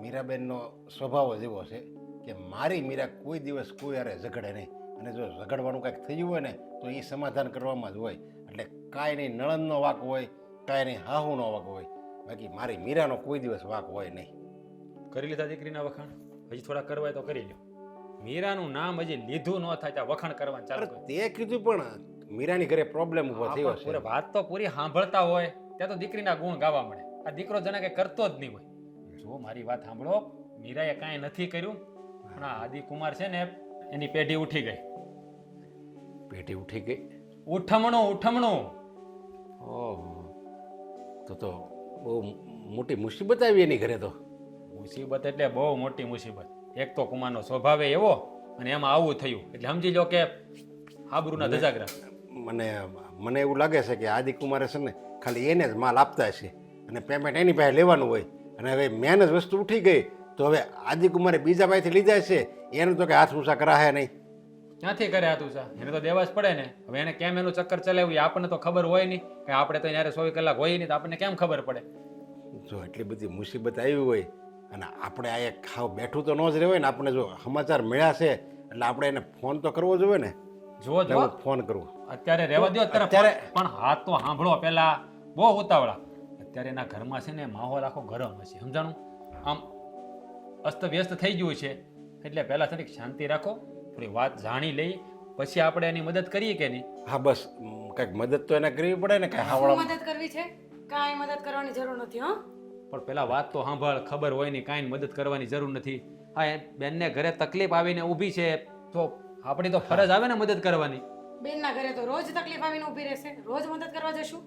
મીરાબેનનો સ્વભાવ જ એવો છે કે મારી મીરા કોઈ દિવસ કોઈ હારે ઝઘડે નહીં, અને જો ઝઘડવાનું કાંઈક થયું હોય ને તો એ સમાધાન કરવામાં જ હોય. એટલે કાંઈ નહીં નણંદનો વાંક હોય, કાંઈ નહીં હાહુનો વાંક હોય, બાકી મારી મીરાનો કોઈ દિવસ વાંક હોય નહીં. કરી લીધા દીકરીના વખાણ? હજી થોડા કરવા તો કરી લો. મીરાનું નામ હજી લીધું ન થાય ત્યાં વખાણ કરવાનું ચાલુ કરો. તે કીધું પણ મીરાની ઘરે પ્રોબ્લેમ ઊભો થયો છે. વાત તો પૂરી સાંભળતા હોય ત્યાં તો દીકરીના ગુણ ગાવા મળે. આ દીકરો જણા કે કરતો જ નહીં હોય. જો મારી વાત સાંભળો, મીરાએ કાંઈ નથી કર્યું, પણ આ આદિકુમાર છે ને એની પેઢી ઉઠી ગઈ. પેઢી ઉઠી ગઈ? ઉઠમણું. ઓહો, તો બહુ મોટી મુસીબત આવી એની ઘરે. તો મુસીબત એટલે બહુ મોટી મુસીબત. એક તો કુમારનો સ્વભાવ એવો અને એમાં આવું થયું એટલે સમજી લો કે આબરૂના ધજાગરા. મને એવું લાગે છે કે આદિકુમારે છે ને ખાલી એને જ માલ આપતા છે અને પેમેન્ટ એની પાસે લેવાનું હોય. અને હવે મેન જ વસ્તુ ઉઠી ગઈ તો હવે આદિકુમારે બીજા પાસેથી લીધા છે, એનું તો કે હાથ ઊંચા કરાશે નહીં. ક્યાંથી કરે હાથ ઊંચા? એને તો દેવા જ પડે ને. હવે એને કેમ એનું ચક્કર ચલાવ્યું આપણને તો ખબર હોય નહીં કે આપણે તો યારે 24 કલાક હોય નહીં, તો આપણને કેમ ખબર પડે? જો એટલી બધી મુસીબત આવી હોય અને આપણે આ એક ખાવ બેઠું તો ન જ રહેવાય ને. આપણે જો સમાચાર મળ્યા છે એટલે આપણે એને ફોન તો કરવો જોઈએ ને. જો ફોન કરવો અત્યારે રહેવા દો. અત્યારે પણ હાથ તો સાંભળો પેલા, બહુ ઉતાવળા. અત્યારે એના ઘરમાં છે ને માહોલ આખો ગરમ હશે, સમજાણું? આમ અસ્ત વ્યસ્ત થઈ ગયું છે એટલે પહેલા થોડીક શાંતિ રાખો, થોડી વાત જાણી લઈ પછી આપણે એની મદદ કરીએ કે નહીં. હા બસ કંઈક મદદ તો એને કરવી પડે ને કાંઈ શું હાવડા મદદ કરવી છે કાંઈ મદદ કરવાની જરૂર નથી હો પણ પેલા વાત તો સાંભળ, ખબર હોય ને કાંઈ મદદ કરવાની જરૂર નથી. હા એ બેનને ઘરે તકલીફ આવીને ઊભી છે તો આપણી તો ફરજ આવે ને મદદ કરવાની. બેનના ઘરે તો રોજ તકલીફ આવીને ઊભી રહેશે, રોજ મદદ કરવા જશું.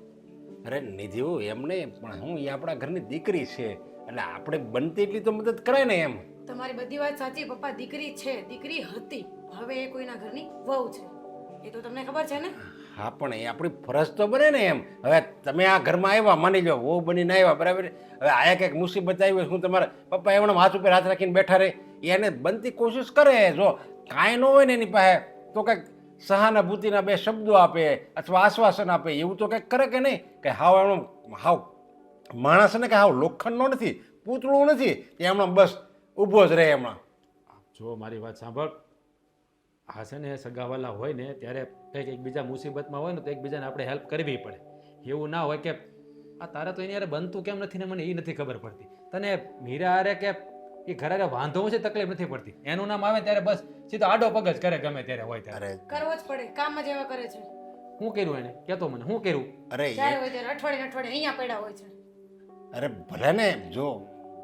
અરે નિધિ એમ નહીં, પણ હું એ આપણા ઘરની દીકરી છે એટલે આપણે બનતી એટલી તો મદદ કરાય ને એમ. તમારી બધી વાત સાચી પપ્પા, દીકરી છે, દીકરી હતી, હવે એ કોઈના ઘરની વહુ છે, એ તો તમને ખબર છે ને. હા પણ એ આપણી ફરજ તો બને ને એમ. હવે તમે આ ઘરમાં આવ્યા, માની લો વહુ બનીને આવ્યા, બરાબર. હવે આયા કંઈક મુસીબત આવી, હું તમારા પપ્પા એમણે હાથ ઉપર હાથ રાખીને બેઠા રહે, એને બનતી કોશિશ કરે. જો કાંઈ ન હોય ને એની પાસે તો કંઈક સહાનુભૂતિના બે શબ્દો આપે અથવા આશ્વાસન આપે, એવું તો કંઈક કરે કે નહીં. કે હાવ એમનો હાવ માણસ ને કે હાવ લોખંડનો નથી, પૂતળું નથી, એ હમણાં બસ ઊભો જ રહે હમણાં. જો મારી વાત સાંભળ, આ છે ને સગાવાલા હોય ને ત્યારે કંઈક એકબીજા મુસીબતમાં હોય ને તો એકબીજાને આપણે હેલ્પ કરવી પડે. એવું ના હોય કે આ તારે તો એની યાર બનતું કેમ નથી ને મને એ નથી ખબર પડતી, તને મીરા અરે કે એ ઘરે વાંધો છે તકલીફ નથી પડતી, એનું નામ આવે ત્યારે બસ સીધો આડો પગ જ કરે ગમે ત્યારે હોય ત્યારે. કરવો જ પડે, કામ જ એવા કરે છે. શું કર્યું એને કહેતો મને, શું કર્યું? અરે જ્યારે હોય ત્યારે અઠવાડિયે અઠવાડિયે અહીંયા પડ્યા હોય છે. અરે ભલે ને, જો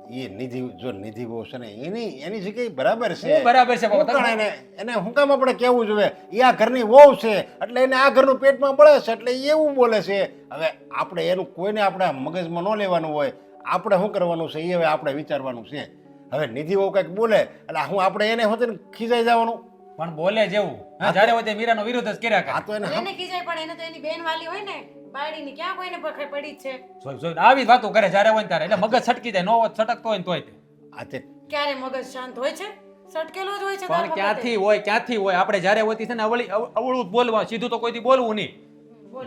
એ નિધિ જો નિધિ બહુ છે ને એની જગ્યાએ બરાબર છે. હું બરાબર છે બાબા, શું કારણે એને શું કામ આપણે કહેવું જોઈએ? એ આ ઘરની વહુ છે એટલે એને આ ઘરનું પેટમાં બળે છે એટલે એ એવું બોલે છે. હવે આપણે એનું કોઈને આપણે મગજમાં ન લેવાનું હોય, આપણે શું કરવાનું છે એ હવે આપણે વિચારવાનું છે. હવે નિધિ બહુ કંઈક બોલે એટલે હું આપણે એને હોતે ખીજાઈ જવાનું? પણ બોલે જેવું, જ્યારે હોય તે મીરાનો વિરોધ જ કર્યા કરે. આ તો એને એને ખીજાય પણ એને તો એની બેન વાલી હોય ને બાયડીની, ક્યાં કોઈને પકડે પડી જ છે. જોઈ આવી જ વાતો કરે જ્યારે હોય ને ત્યારે, એટલે મગજ છટકી જાય, નો છટકતો હોય ને તોય તે. આ તે ક્યારે મગજ શાંત હોય છે? સટકેલો જ હોય છે. પણ ક્યાંથી હોય આપણે જ્યારે હોય છે ને અવળું જ બોલવા, સીધું તો કોઈથી બોલવું નહીં.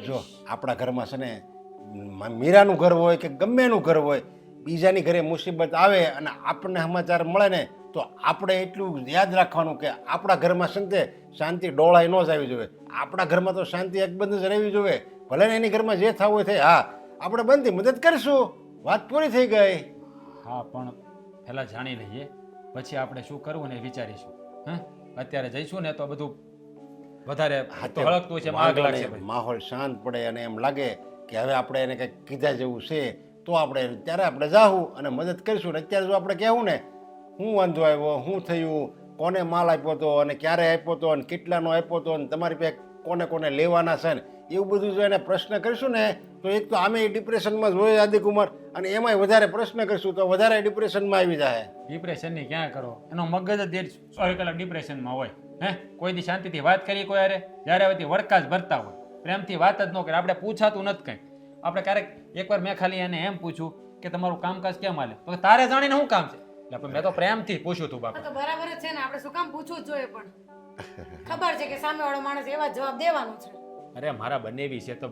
જો આપણા ઘરમાં છે ને મીરાનું ઘર હોય કે ગમે એનું ઘર હોય, બીજાની ઘરે મુસીબત આવે અને આપણને સમાચાર મળે ને તો આપણે એટલું યાદ રાખવાનું કે આપણા ઘરમાં સંતે શાંતિ ડોળાઈ ન જ આવી જોઈએ. આપણા ઘરમાં તો શાંતિ એકબંધ જ રહેવી જોઈએ. ભલે ને એની ઘરમાં જે થવું હોય થાય, હા આપણે બનતી મદદ કરીશું, વાત પૂરી થઈ ગઈ. હા પણ પહેલા જાણી લઈએ પછી આપણે શું કરવું ને એ વિચારીશું. હા અત્યારે જઈશું ને તો બધું વધારે હળકતું છે, આગ લાગશે. માહોલ શાંત પડે અને એમ લાગે કે હવે આપણે એને કંઈક કીધા જેવું છે તો આપણે ત્યારે આપણે જાહું અને મદદ કરીશું. અત્યારે જો આપણે કહેવું ને હું વાંધો આવ્યો, શું થયું, કોને માલ આપ્યો હતો અને ક્યારે આપ્યો હતો અને કેટલાનો આપ્યો હતો અને તમારી પાસે કોને કોને લેવાના છે ને એવું બધું જો એને પ્રશ્ન કરીશું ને તો એક તો આમે ડિપ્રેશનમાં જ હોય આદિકુમાર, અને એમાંય વધારે પ્રશ્ન કરીશું તો વધારે ડિપ્રેશનમાં આવી જાય. ડિપ્રેશનની ક્યાં કરો, એનો મગજ જ 100 કલાક ડિપ્રેશનમાં હોય. હે કોઈથી શાંતિથી વાત કરી કોઈ અરે જ્યારે હવે વડકા જ ભરતા હોય, પ્રેમથી વાત જ ન કરે, આપણે પૂછાતું નથી કંઈ. આપણે ક્યારેક એકવાર મેં ખાલી એને એમ પૂછ્યું કે તમારું કામકાજ કેમ હાલે, તો તારે જાણીને શું કામ છે, એટલે મેં તો પ્રેમથી પૂછ્યું તું બાપા. તો બરાબર જ છે ને, આપણે શું કામ પૂછવું જ જોઈએ, પણ ખબર છે કે સામેવાળો માણસ એવા જવાબ દેવાનો છે. અરે મારા બંનેવી છે તો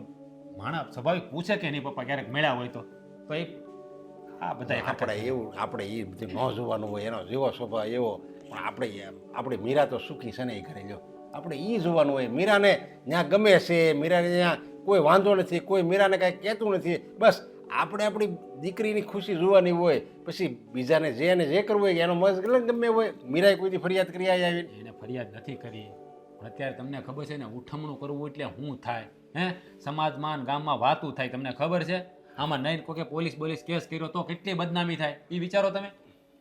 માણસ સ્વાભાવિક પૂછે કે નહીં પપ્પા, ક્યારેક મળ્યા હોય તો એ આ બધા આપણે એવું આપણે એ બધું ન જોવાનું હોય, એનો જેવો સ્વભાવ એવો. પણ આપણે મીરા તો સુખી છે ને એ ઘરે, જો આપણે એ જોવાનું હોય. મીરાને ત્યાં ગમે છે, મીરાને ત્યાં કોઈ વાંધો નથી, કોઈ મીરાને કાંઈ કહેતું નથી, બસ આપણે આપણી દીકરીની ખુશી જોવાની હોય. પછી બીજાને જે કરવું હોય એનો મગજ ગમે હોય. મીરાએ કોઈથી ફરિયાદ કરી આવી? એને ફરિયાદ નથી કરી, પણ અત્યારે તમને ખબર છે ને ઉઠમણું કરવું એટલે શું થાય, હે સમાજમાં ગામમાં વાતું થાય, તમને ખબર છે. આમાં નહીં કોઈ પોલીસ કેસ કર્યો તો કેટલી બદનામી થાય, એ વિચારો તમે.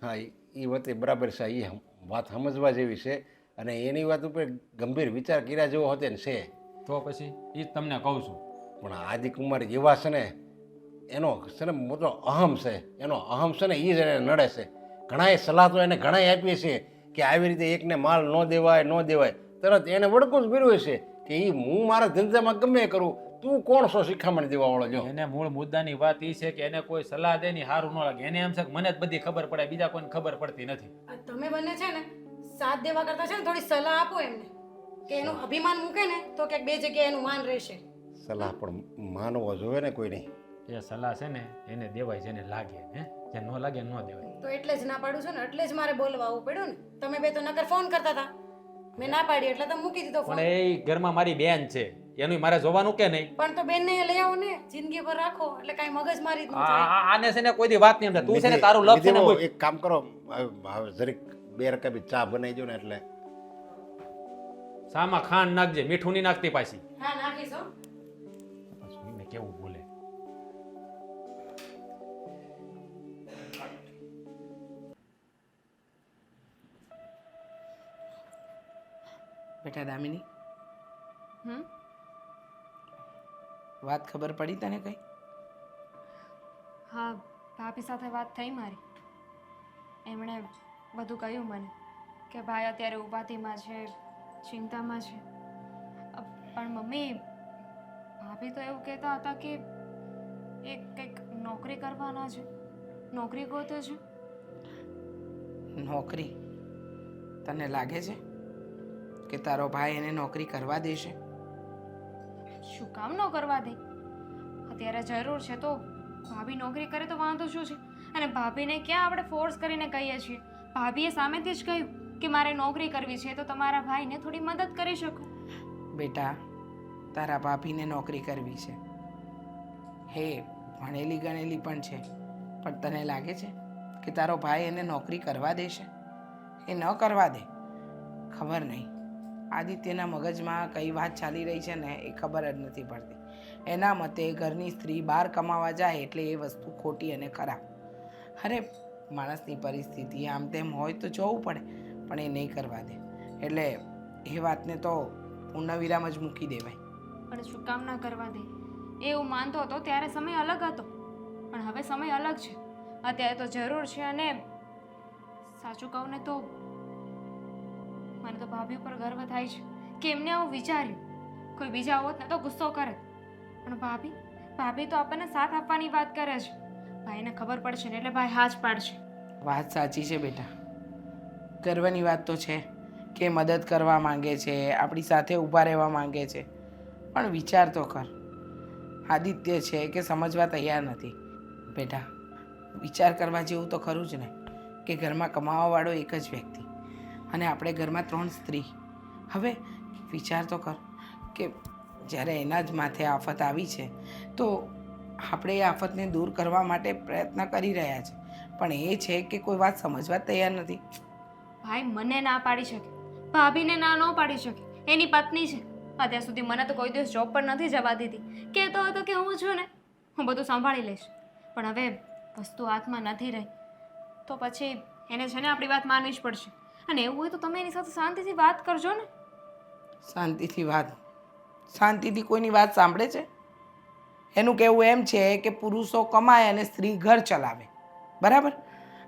હા એ વાત બરાબર છે, એ વાત સમજવા જેવી છે અને એની વાત ઉપર ગંભીર વિચાર કર્યા જેવો હોતે ને છે. તો પછી એ જ તમને કહું છું. પણ આદિકુમાર જેવા છે ને એનો છે ને મોટો અહમ છે, એનો અહમ છે ને એ જ એને નડે છે. ઘણાએ સલાહ તો એને ઘણાએ આપી છે કે આવી રીતે એકને માલ ન દેવાય, તરત એને વડકું જ મેળવે છે કે એ હું મારા ધંધામાં ગમે કરું, તું કોણ છો શિખામણ દેવાવાળો? જો એને મૂળ મુદ્દાની વાત એ છે કે એને કોઈ સલાહ દે ની સારું ન લાગે, એને એમ છે કે મને જ બધી ખબર પડે, બીજા કોઈને ખબર પડતી નથી. તમે બંને છે ને સાથ દેવા કરતા છે ને થોડી સલાહ આપો એમને કે એનું અભિમાન મૂકે ને તો ક્યાંક બે જગ્યાએ એનું માન રહેશે. સલાહ પણ માનવો જોઈએ ને કોઈ નહીં. એ સલાહ છે ને એને દેવાય છે ને લાગે, હે જે ન લાગે ન દેવાય. તો એટલે જ ના પાડું છું ને, એટલે જ મારે બોલવા આવવું પડ્યું ને. તમે બે તો નકર ફોન કરતા હતા, મેં ના પાડી એટલે તમે મૂકી દીધો ફોન. પણ એ ઘરમાં મારી બેન છે, એનું મારે જોવાનું કે નહીં? પણ તો બેન ને લઈ આવો ને, જિંદગી ભર રાખો એટલે કાઈ મગજ મારી જ ન થાય. આને છે ને કોઈ દી વાત નહીં, તું છે ને તારું લક્ષ છે ને નિધિ, એક કામ કરો, હવે જરીક 2 રકાબી ચા બનાવી દો ને. એટલે સામાં ખાંડ નાખજે, મીઠું નહીં નાખતી પાછી. હા નાખીશ હો. કેવું બોલે. બેટા દામિની, હમ વાત ખબર પડી તને કઈ? હા, ભાભી સાથે વાત થઈ મારી. એમણે બધું કહ્યું મને કે ભાઈ અત્યારે ઉપાધિમાં છે, ચિંતામાં છે. પણ મમ્મી, ભાભી તો એવું કહેતા હતા કે એ કંઈક નોકરી કરવાના છે, નોકરી ગોતે છે. નોકરી? તને લાગે છે કે તારો ભાઈ એને નોકરી કરવા દેશે? શું કામ ન કરવા દે? અત્યારે જરૂર છે તો ભાભી નોકરી કરે તો વાંધો શું છે? અને ભાભીને ક્યાં આપણે ફોર્સ કરીને કહીએ છીએ? ભાભીએ સામેથી જ કહ્યું કે મારે નોકરી કરવી છે તો તમારા ભાઈને થોડી મદદ કરી શકો. બેટા, તારા ભાભીને નોકરી કરવી છે, હે ભણેલી ગણેલી પણ છે, પણ તને લાગે છે કે તારો ભાઈ એને નોકરી કરવા દેશે? એ ન કરવા દે. ખબર નહીં આદિત્યના મગજમાં કઈ વાત ચાલી રહી છે ને એ ખબર જ નથી પડતી. એના મતે ઘરની સ્ત્રી બહાર કમાવા જાય એટલે એ વસ્તુ ખોટી અને ખરાબ. અરે માણસની પરિસ્થિતિ આમ તેમ હોય તો જોવું પડે, પણ એ નહીં કરવા દે. એટલે એ વાતને તો પૂર્ણવિરામ જ મૂકી દેવાય. પણ શું કામ ના કરવા દે? એ એવું માનતો હતો ત્યારે સમય અલગ હતો, પણ હવે સમય અલગ છે. અત્યારે તો જરૂર છે. અને સાચું કહું ને તો મને તો ભાભી ઉપર ગર્વ થાય છે કે એમને આવું વિચાર્યું. કોઈ બીજા હોત ને તો ગુસ્સો કરે, પણ ભાભી તો આપણને સાથ આપવાની વાત કરે છે. ભાઈને ખબર પડશે ને એટલે ભાઈ હા જ પાડશે. વાત સાચી છે બેટા, ગર્વની વાત તો છે કે મદદ કરવા માંગે છે, આપણી સાથે ઊભા રહેવા માંગે છે, પણ વિચાર તો કર, આદિત્ય છે કે સમજવા તૈયાર નથી. બેટા, વિચાર કરવા જેવું તો ખરું જ ને કે ઘરમાં કમાવાવાળો એક જ વ્યક્તિ અને આપણે ઘરમાં 3 સ્ત્રી. હવે વિચાર તો કર કે જ્યારે એના જ માથે આફત આવી છે તો આપણે એ આફતને દૂર કરવા માટે પ્રયત્ન કરી રહ્યા છે, પણ એ છે કે કોઈ વાત સમજવા તૈયાર નથી. ભાઈ મને ના પાડી શકે, ભાભીને ના ન પાડી શકે. એની પત્ની છે. અત્યાર સુધી મને તો કોઈ દિવસ જોબ પર નથી જવા દીધી. કહેતો હતો કે હું છું ને, હું બધું સંભાળી લઈશ. પણ હવે વસ્તુ હાથમાં નથી રહી તો પછી એને છે ને આપણી વાત માનવી જ પડશે. અને એવું હોય તો તમે એની સાથે શાંતિથી વાત કરજો ને. શાંતિથી વાત? શાંતિથી કોઈની વાત સાંભળે છે? એનું કહેવું એમ છે કે પુરુષો કમાય અને સ્ત્રી ઘર ચલાવે, બરાબર?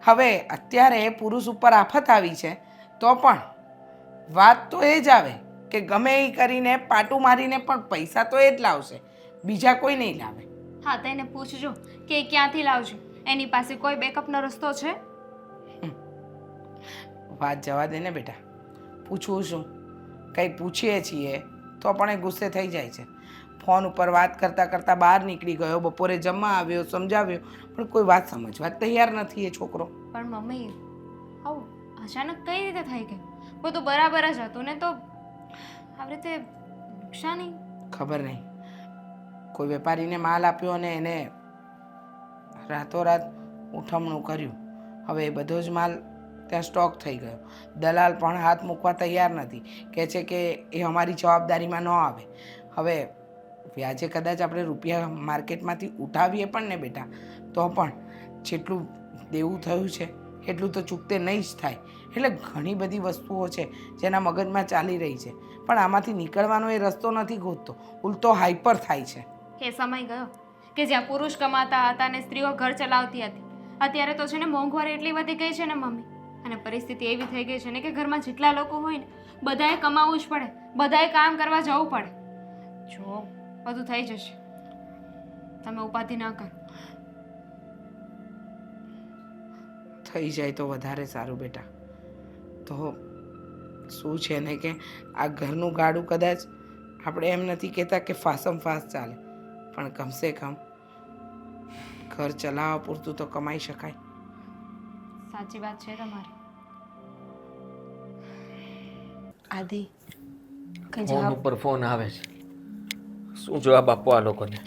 હવે અત્યારે પુરુષ ઉપર આફત આવી છે તો પણ વાત તો એ જ આવે કે ગમે એ કરીને પાટું મારીને પણ પૈસા તો એ જ લાવશે, બીજા કોઈ નહીં લાવે. હા, તો એને પૂછજો કે એ ક્યાંથી લાવશે. એની પાસે કોઈ બેકઅપનો રસ્તો છે? વાત જવા દે ને બેટા, પૂછવું શું? કંઈ પૂછીએ છીએ તો પણ એ ગુસ્સે થઈ જાય છે. ફોન ઉપર વાત કરતાં કરતાં બહાર નીકળી ગયો, બપોરે જમવા આવ્યો, સમજાવ્યો, પણ કોઈ વાત સમજવા જ તૈયાર નથી એ છોકરો. પણ મમ્મી, આવું અચાનક કઈ રીતે થઈ ગયું? બધું બરાબર જ હતું ને, તો આવી રીતે નુકસાની? ખબર નહીં, કોઈ વેપારીને માલ આપ્યો અને એને રાતોરાત ઉઠમણું કર્યું. હવે એ બધો જ માલ ત્યાં સ્ટોક થઈ ગયો. દલાલ પણ હાથ મૂકવા તૈયાર નથી, કહે છે કે એ અમારી જવાબદારીમાં ન આવે. હવે વ્યાજે કદાચ આપણે રૂપિયા માર્કેટમાંથી ઉઠાવીએ પણ ને બેટા, તો પણ જેટલું દેવું થયું છે એટલું તો ચૂકતે નહીં જ થાય. એટલે ઘણી બધી વસ્તુઓ છે જેના મગજમાં ચાલી રહી છે, પણ આમાંથી નીકળવાનો એ રસ્તો નથી ગોતતો, ઉલટો હાઈપર થાય છે. એ સમય ગયો કે જ્યાં પુરુષ કમાતા હતા અને સ્ત્રીઓ ઘર ચલાવતી હતી. અત્યારે તો છે ને મોંઘવારી એટલી વધી ગઈ છે ને મમ્મી, અને પરિસ્થિતિ એવી થઈ ગઈ છે ને કે ઘરમાં જેટલા લોકો હોય ને બધાએ કમાવું જ પડે, બધાએ કામ કરવા જવું પડે. જો બધું થઈ જશે, તમે ઉપાધિ ન કરો. થઈ જાય તો વધારે સારું બેટા. તો શું છે ને કે આ ઘરનું ગાડું કદાચ આપણે એમ નથી કહેતા કે ફાસમ ફાસ ચાલે, પણ કમસે કમ ઘર ચલાવવા પૂરતું તો કમાઈ શકાય. સાચી વાત છે તમારી. આદિ, કઈ ફોન જવાબ? ઉપર ફોન આવે છે. શું જવાબ આપવો આ લોકોને?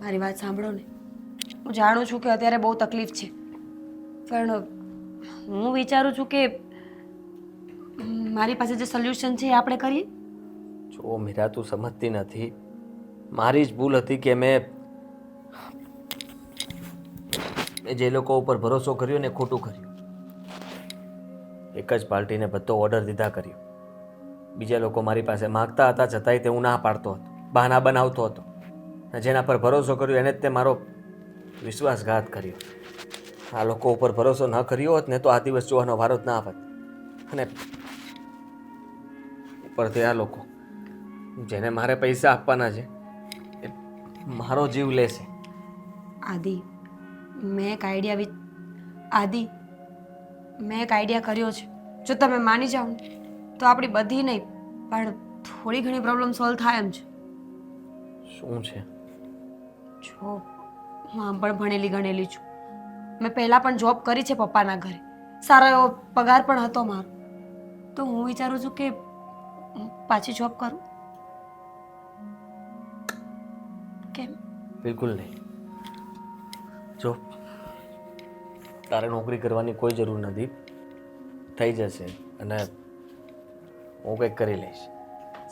મારી વાત સાંભળો ને, હું જાણું છું કે અત્યારે બહુ તકલીફ છે, પણ હું વિચારું છું કે મારી પાસે જે સોલ્યુશન છે એ આપણે કરીએ. જો મીરા, તું સમજતી નથી. મારી જ ભૂલ હતી કે મેં જે લોકો ઉપર ભરોસો કર્યો ને ખોટું કર્યું. એક જ પાર્ટીને બધો ઓર્ડર દીધા કર્યો. બીજા લોકો મારી પાસે માગતા હતા છતાંય તે હું ના પાડતો હતો, બહાના બનાવતો હતો. અને જેના પર ભરોસો કર્યો એને જ તે મારો વિશ્વાસઘાત કર્યો. આ લોકો ઉપર ભરોસો ન કર્યો હોત ને તો આ દિવસ જોવાનો વારો જ ના આવત. અને ઉપરથી આ લોકો જેને મારે પૈસા આપવાના છે એ મારો જીવ લેશે. આદિ મેં એક આઈડિયા કર્યો છે. જો તમે માની જાઓ ને તો આપણી બધી નહીં પણ થોડી ઘણી પ્રોબ્લેમ સોલ્વ થાય એમ છે. શું છે? જો હું આમ પણ ભણેલી ગણેલી છું. મેં પહેલાં પણ જોબ કરી છે પપ્પાના ઘરે, સારો એવો પગાર પણ હતો મારો. તો હું વિચારું છું કે હું પાછી જોબ કરું. કેમ? બિલકુલ નહીં. જો તારે નોકરી કરવાની કોઈ જરૂર નથી, થઈ જશે અને હું કંઈક કરી લઈશ.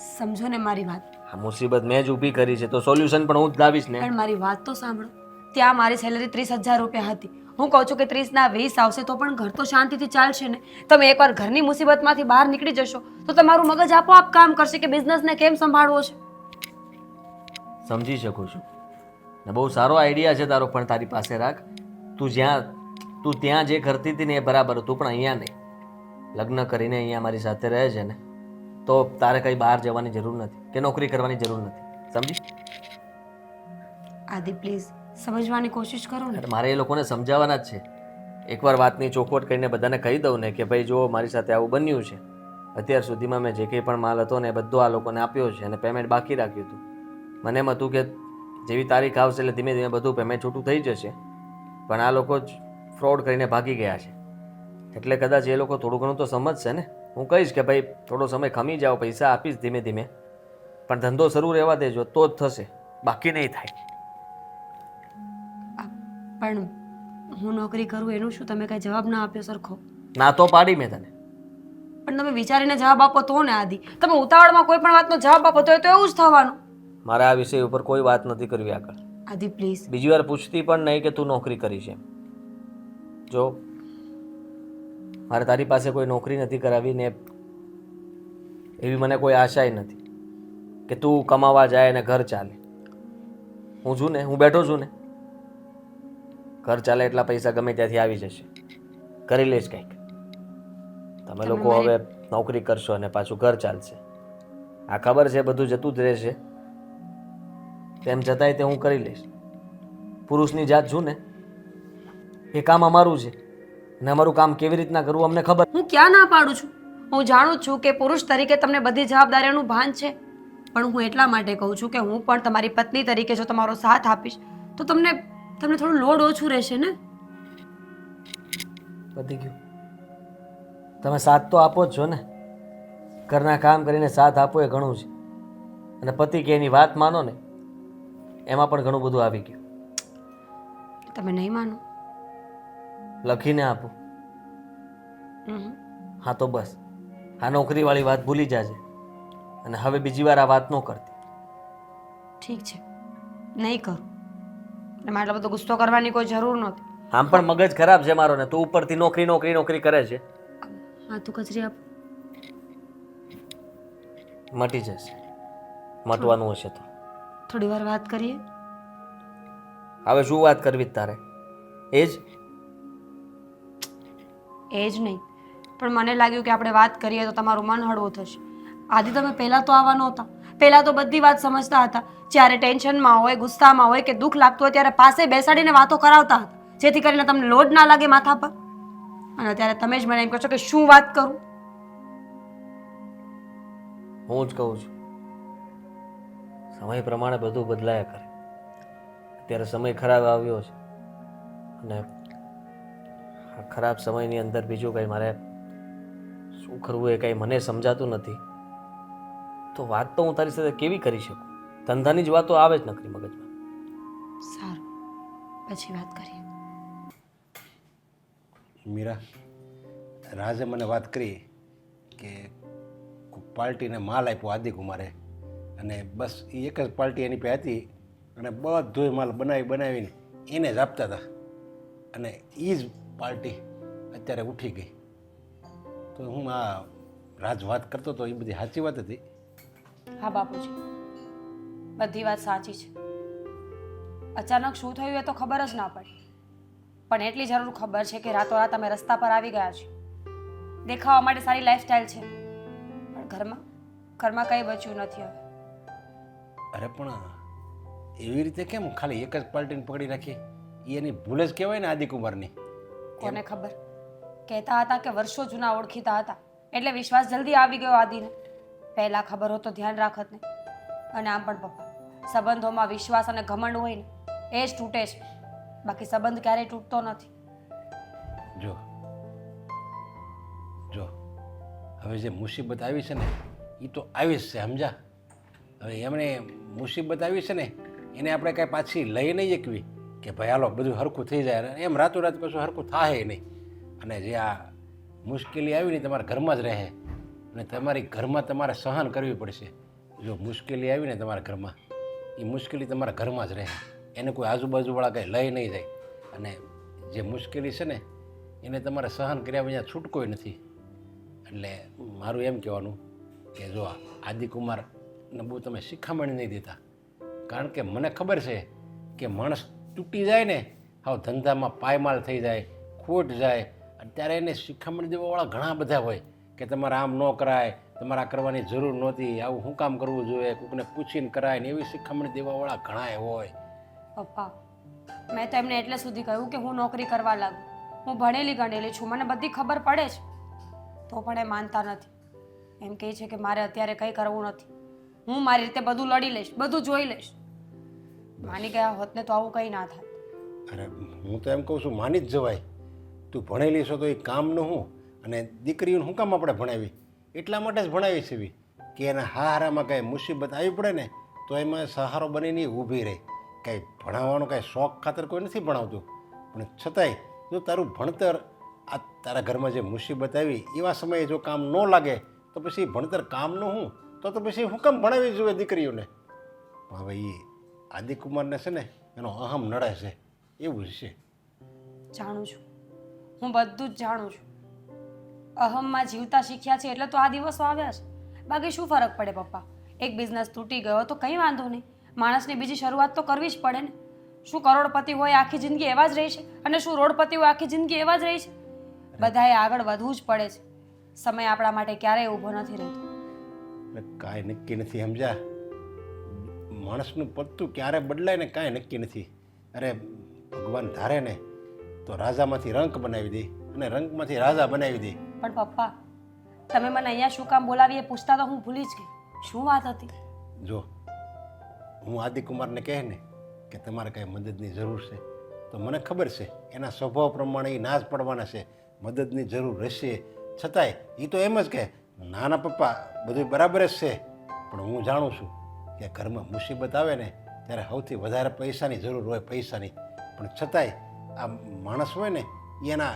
સમજો ને મારી વાત. આ મુસીબત મેં જ ઊભી કરી છે તો સોલ્યુશન પણ હું જ લાવીશ ને. પણ મારી વાત તો સાંભળો. ત્યાં મારી સેલરી 30,000 રૂપિયા હતી. હું કહું છું કે 30ના 20 આવશે તો પણ ઘર તો શાંતિથી ચાલશે ને. તમે એકવાર ઘરની મુસીબતમાંથી બહાર નીકળી જશો તો તમારું મગજ આપોઆપ કામ કરશે કે બિઝનેસને કેમ સંભાળવો છે. સમજી શકું છું ને, બહુ સારો આઈડિયા છે તારો, પણ તારી પાસે રાખ. તું ત્યાં જે કરતી હતી ને એ બરાબર હતું, પણ અહીંયા નહીં. લગ્ન કરીને અહીંયા મારી સાથે રહે છે ને તો તારે કંઈ બહાર જવાની જરૂર નથી કે નોકરી કરવાની જરૂર નથી. સમજી? આદિ પ્લીઝ સમજવાની કોશિશ કરો ને. એટલે મારે એ લોકોને સમજાવવાના જ છે. એકવાર વાતની ચોખવટ કરીને બધાને કહી દઉં ને કે ભાઈ જો મારી સાથે આવું બન્યું છે, અત્યાર સુધીમાં મેં જે કંઈ પણ માલ હતો ને એ બધો આ લોકોને આપ્યો છે અને પેમેન્ટ બાકી રાખ્યું હતું. મને એમ હતું કે જેવી તારીખ આવશે એટલે ધીમે ધીમે બધું પેમેન્ટ છૂટું થઈ જશે, પણ આ લોકો જ ફ્રોડ કરીને ભાગી ગયા છે. એટલે કદાચ એ લોકો થોડું ઘણું તો સમજશે ને. હું કહીશ કે ભાઈ થોડો સમય ખમી જાઓ, પૈસા આપીશ ધીમે ધીમે, પણ ધંધો શરૂ રહેવા દેજો તો જ થશે, બાકી નહીં થાય. પણ હું નોકરી કરું એનું શું? તમે કઈ જવાબ ના આપ્યો સરખો. ના તો પાડી મેં તને. પણ તમે વિચારીને જવાબ આપો તો ને આદિ. તમે ઉતાવળમાં કોઈ પણ વાતનો જવાબ આપો તો એવું જ થવાનું. મારે આ વિષય ઉપર કોઈ વાત નથી કરવી આગળ. આદિ પ્લીઝ. બીજી વાર પૂછતી પણ નહીં કે તું નોકરી કરીશ એમ. જો મારે તારી પાસે કોઈ નોકરી નથી કરાવી ને એવી મને કોઈ આશાય નથી કે તું કમાવા જાય અને ઘર ચાલે. હું છું ને, હું બેઠો છું ને, ઘર ચાલે એટલા પૈસા ગમે ત્યાંથી આવી જશે, કરી લઈશ કંઈક. તમે લોકો હવે નોકરી કરશો અને પાછું ઘર ચાલશે. આ ખબર છે બધું જતું જ રહેશે, તેમ છતાંય તે હું કરી લઈશ. પુરુષની જાત છું ને, એ કામ અમારું છે અને અમારું કામ કેવી રીતના કરવું અમને ખબર. હું ક્યાં ના પાડું છું. હું જાણું છું કે પુરુષ તરીકે તમને બધી જવાબદારીઓનું ભાન છે, પણ હું એટલા માટે કહું છું કે હું પણ તમારી પત્ની તરીકે જો તમારો સાથ આપીશ તો તમને થોડું લોડ ઓછું રહેશે ને. પતી ગયું. તમે સાથ તો આપો જ છો ને, ઘરના કામ કરીને સાથ આપો એ ઘણું છે. અને પતિ કે એની વાત માનો ને એમાં પણ ઘણું બધું આવી ગયું. તમે નહીં માનો? લખીને આપો. હા તો બસ આ નોકરીવાળી વાત ભૂલી જાજે અને હવે બીજી વાર આ વાત ન કરતી. ઠીક છે, નહીં કરું. એમાં એટલો બધો ગુસ્સો કરવાની કોઈ જરૂર નહોતી. આમ પણ મગજ ખરાબ છે મારો ને, તું ઉપરથી નોકરી નોકરી નોકરી કરે છે. હા તું કચરી આપ. મટી જશે, મટવાનું હશે તો. થોડી વાર વાત કરીએ. હવે શું વાત કરવી તારે? એ જ નહીં, પણ મને લાગ્યું કે આપણે વાત કરીએ તો તમારું મન હળવું થશે. આદિ તમે પહેલાં તો આવા નહોતા. પહેલાં તો બધી વાત સમજતા હતા. જ્યારે ટેન્શનમાં હોય, ગુસ્સામાં હોય કે દુઃખ લાગતું હોય ત્યારે પાસે બેસાડીને વાતો કરાવતા હતા, જેથી કરીને તમને લોડ ના લાગે માથા પર. અને અત્યારે તમે જ મને એમ કહો છો કે શું વાત કરું? હું જ કહું છું, સમય પ્રમાણે બધું બદલાયા કરે. અત્યારે સમય ખરાબ આવ્યો છે અને આ ખરાબ સમયની અંદર બીજું કંઈ મારે શું કરવું એ કંઈ મને સમજાતું નથી. તો વાત તો હું તારી સાથે કેવી કરી શકું? ધંધાની જ વાતો આવે જ નકરી મગજમાં. સારું, પછી વાત કરીએ. મીરા, રાજે મને વાત કરી કે પાર્ટીને માલ આપ્યો આદિ કુમારે અને બસ એ એક જ પાર્ટી એની પાસે હતી અને બધોય માલ બનાવીને એને જ આપતા હતા અને એ જ પાર્ટી અત્યારે ઉઠી ગઈ. તો હું આ રાજ વાત કરતો હતો એ બધી સાચી વાત હતી. હા બાપુજી, બધી વાત સાચી છે. અચાનક શું થયું એ તો ખબર જ ના પડી, પણ એટલી જરૂર ખબર છે કે રાતોરાત અમે રસ્તા પર આવી ગયા છીએ. દેખાવા માટે સારી લાઈફસ્ટાઈલ છે, પણ ઘરમાં કંઈ બચ્યું નથી હવે. અરે પણ એવી રીતે કેમ ખાલી એક જ પાર્ટીને પકડી રાખી? એ એની ભૂલ જ કહેવાય ને આદિકુમારની. કોને ખબર, કહેતા હતા કે વર્ષો જૂના ઓળખીતા હતા એટલે વિશ્વાસ જલ્દી આવી ગયો આદિને. પહેલાં ખબર હોત તો ધ્યાન રાખત ને. અને આમ પણ પપ્પા, સંબંધોમાં વિશ્વાસ અને ઘમંડ હોય ને એ જ તૂટે છે, બાકી સંબંધ ક્યારેય તૂટતો નથી. જો હવે જે મુસીબત આવી છે ને એ તો આવી જ છે, સમજા? હવે એમણે મુસીબત આવી છે ને એને આપણે કાંઈ પાછી લઈ નહીં શકવી કે ભાઈ હાલો બધું હરખું થઈ જાય, એમ રાતોરાત કશું હરખું થાય નહીં. અને જે આ મુશ્કેલી આવી ને તમારા ઘરમાં જ રહે અને તમારી ઘરમાં તમારે સહન કરવી પડશે. જો મુશ્કેલી આવી ને તમારા ઘરમાં, એ મુશ્કેલી તમારા ઘરમાં જ રહે, એને કોઈ આજુબાજુવાળા કંઈ લઈ નહીં જાય. અને જે મુશ્કેલી છે ને એને તમારે સહન કર્યા વિના છૂટકોય નથી. એટલે મારું એમ કહેવાનું કે જો આદિકુમારને બહુ તમે શિખામણ નહીં દેતા, કારણ કે મને ખબર છે કે માણસ તૂટી જાય ને, હાવ ધંધામાં પાયમાલ થઈ જાય, ખોટ જાય, અત્યારે એને શિખામણ દેવાવાળા ઘણા બધા હોય કે તમારે આમ ન કરાય, તમારે આ કરવાની જરૂર નહોતી, આવું શું કામ કરવું જોઈએ, કોઈને પૂછીને કરાય ને, એવી શિખામણ દેવાવાળા ઘણાય હોય. પપ્પા, મેં તો એમને એટલે સુધી કહ્યું કે હું નોકરી કરવા લાગુ, હું ભણેલી ગણેલી છું, મને બધી ખબર પડે છે, તો પણ એ માનતા નથી. એમ કહે છે કે મારે અત્યારે કંઈ કરવું નથી, હું મારી રીતે બધું લડી લઈશ, બધું જોઈ લઈશ. માની ગયા હોત ને તો આવું કંઈ ના થાય. અરે હું તો એમ કહું છું માની જ જવાય. તું ભણેલી છો તો એ કામનું હું, અને દીકરીઓને શું કામ આપણે ભણાવી? એટલા માટે જ ભણાવી છે કે એના હારામાં કાંઈ મુસીબત આવી પડે ને તો એમાં સહારો બનીને ઊભી રહે. કાંઈ ભણાવવાનો કાંઈ શોખ ખાતર કોઈ નથી ભણાવતું, પણ છતાંય જો તારું ભણતર આ તારા ઘરમાં જે મુસીબત આવી એવા સમયે જો કામ ન લાગે તો પછી ભણતર કામનું હું, તો પછી હું કામ ભણાવી જોઈએ દીકરીઓને? પણ હવે એ આદિકુમારને છે ને એનો અહમ નડે છે, એવું જ છે. જાણું છું, હું બધું જ જાણું છું. અહમમાં જીવતા શીખ્યા છે એટલે તો આ દિવસો આવ્યા છે, બાકી શું ફરક પડે પપ્પા? એક બિઝનેસ તૂટી ગયો તો કંઈ વાંધો નહીં, માણસને બીજી શરૂઆત તો કરવી જ પડે ને. શું કરોડપતિ હોય આખી જિંદગી એવા જ રહે છે, અને શું રોડપતિ હોય આખી જિંદગી એવા જ રહે છે? બધાએ આગળ વધવું જ પડે છે. સમય આપણા માટે ક્યારેય ઊભો નથી રહેતો. કાંઈ નક્કી નથી, સમજ્યા? માણસનું પત્તું ક્યારે બદલાય ને કાંઈ નક્કી નથી. અરે ભગવાન ધારે ને તો રાજામાંથી રંક બનાવી દે અને રંકમાંથી રાજા બનાવી દે. પણ પપ્પા, તમે મને અહીંયા શું કામ બોલાવી એ પૂછતા તો હું ભૂલી જ ગઈ. શું વાત હતી? જો હું આદિકુમારને કહે ને કે તમારે કાંઈ મદદની જરૂર છે તો મને ખબર છે એના સ્વભાવ પ્રમાણે એ ના જ પડવાના છે, મદદની જરૂર રહેશે. છતાંય એ તો એમ જ કહે નાના પપ્પા બધું બરાબર જ છે, પણ હું જાણું છું કે ઘરમાં મુસીબત આવે ને ત્યારે સૌથી વધારે પૈસાની જરૂર હોય, પૈસાની. પણ છતાંય આ માણસ હોય ને એના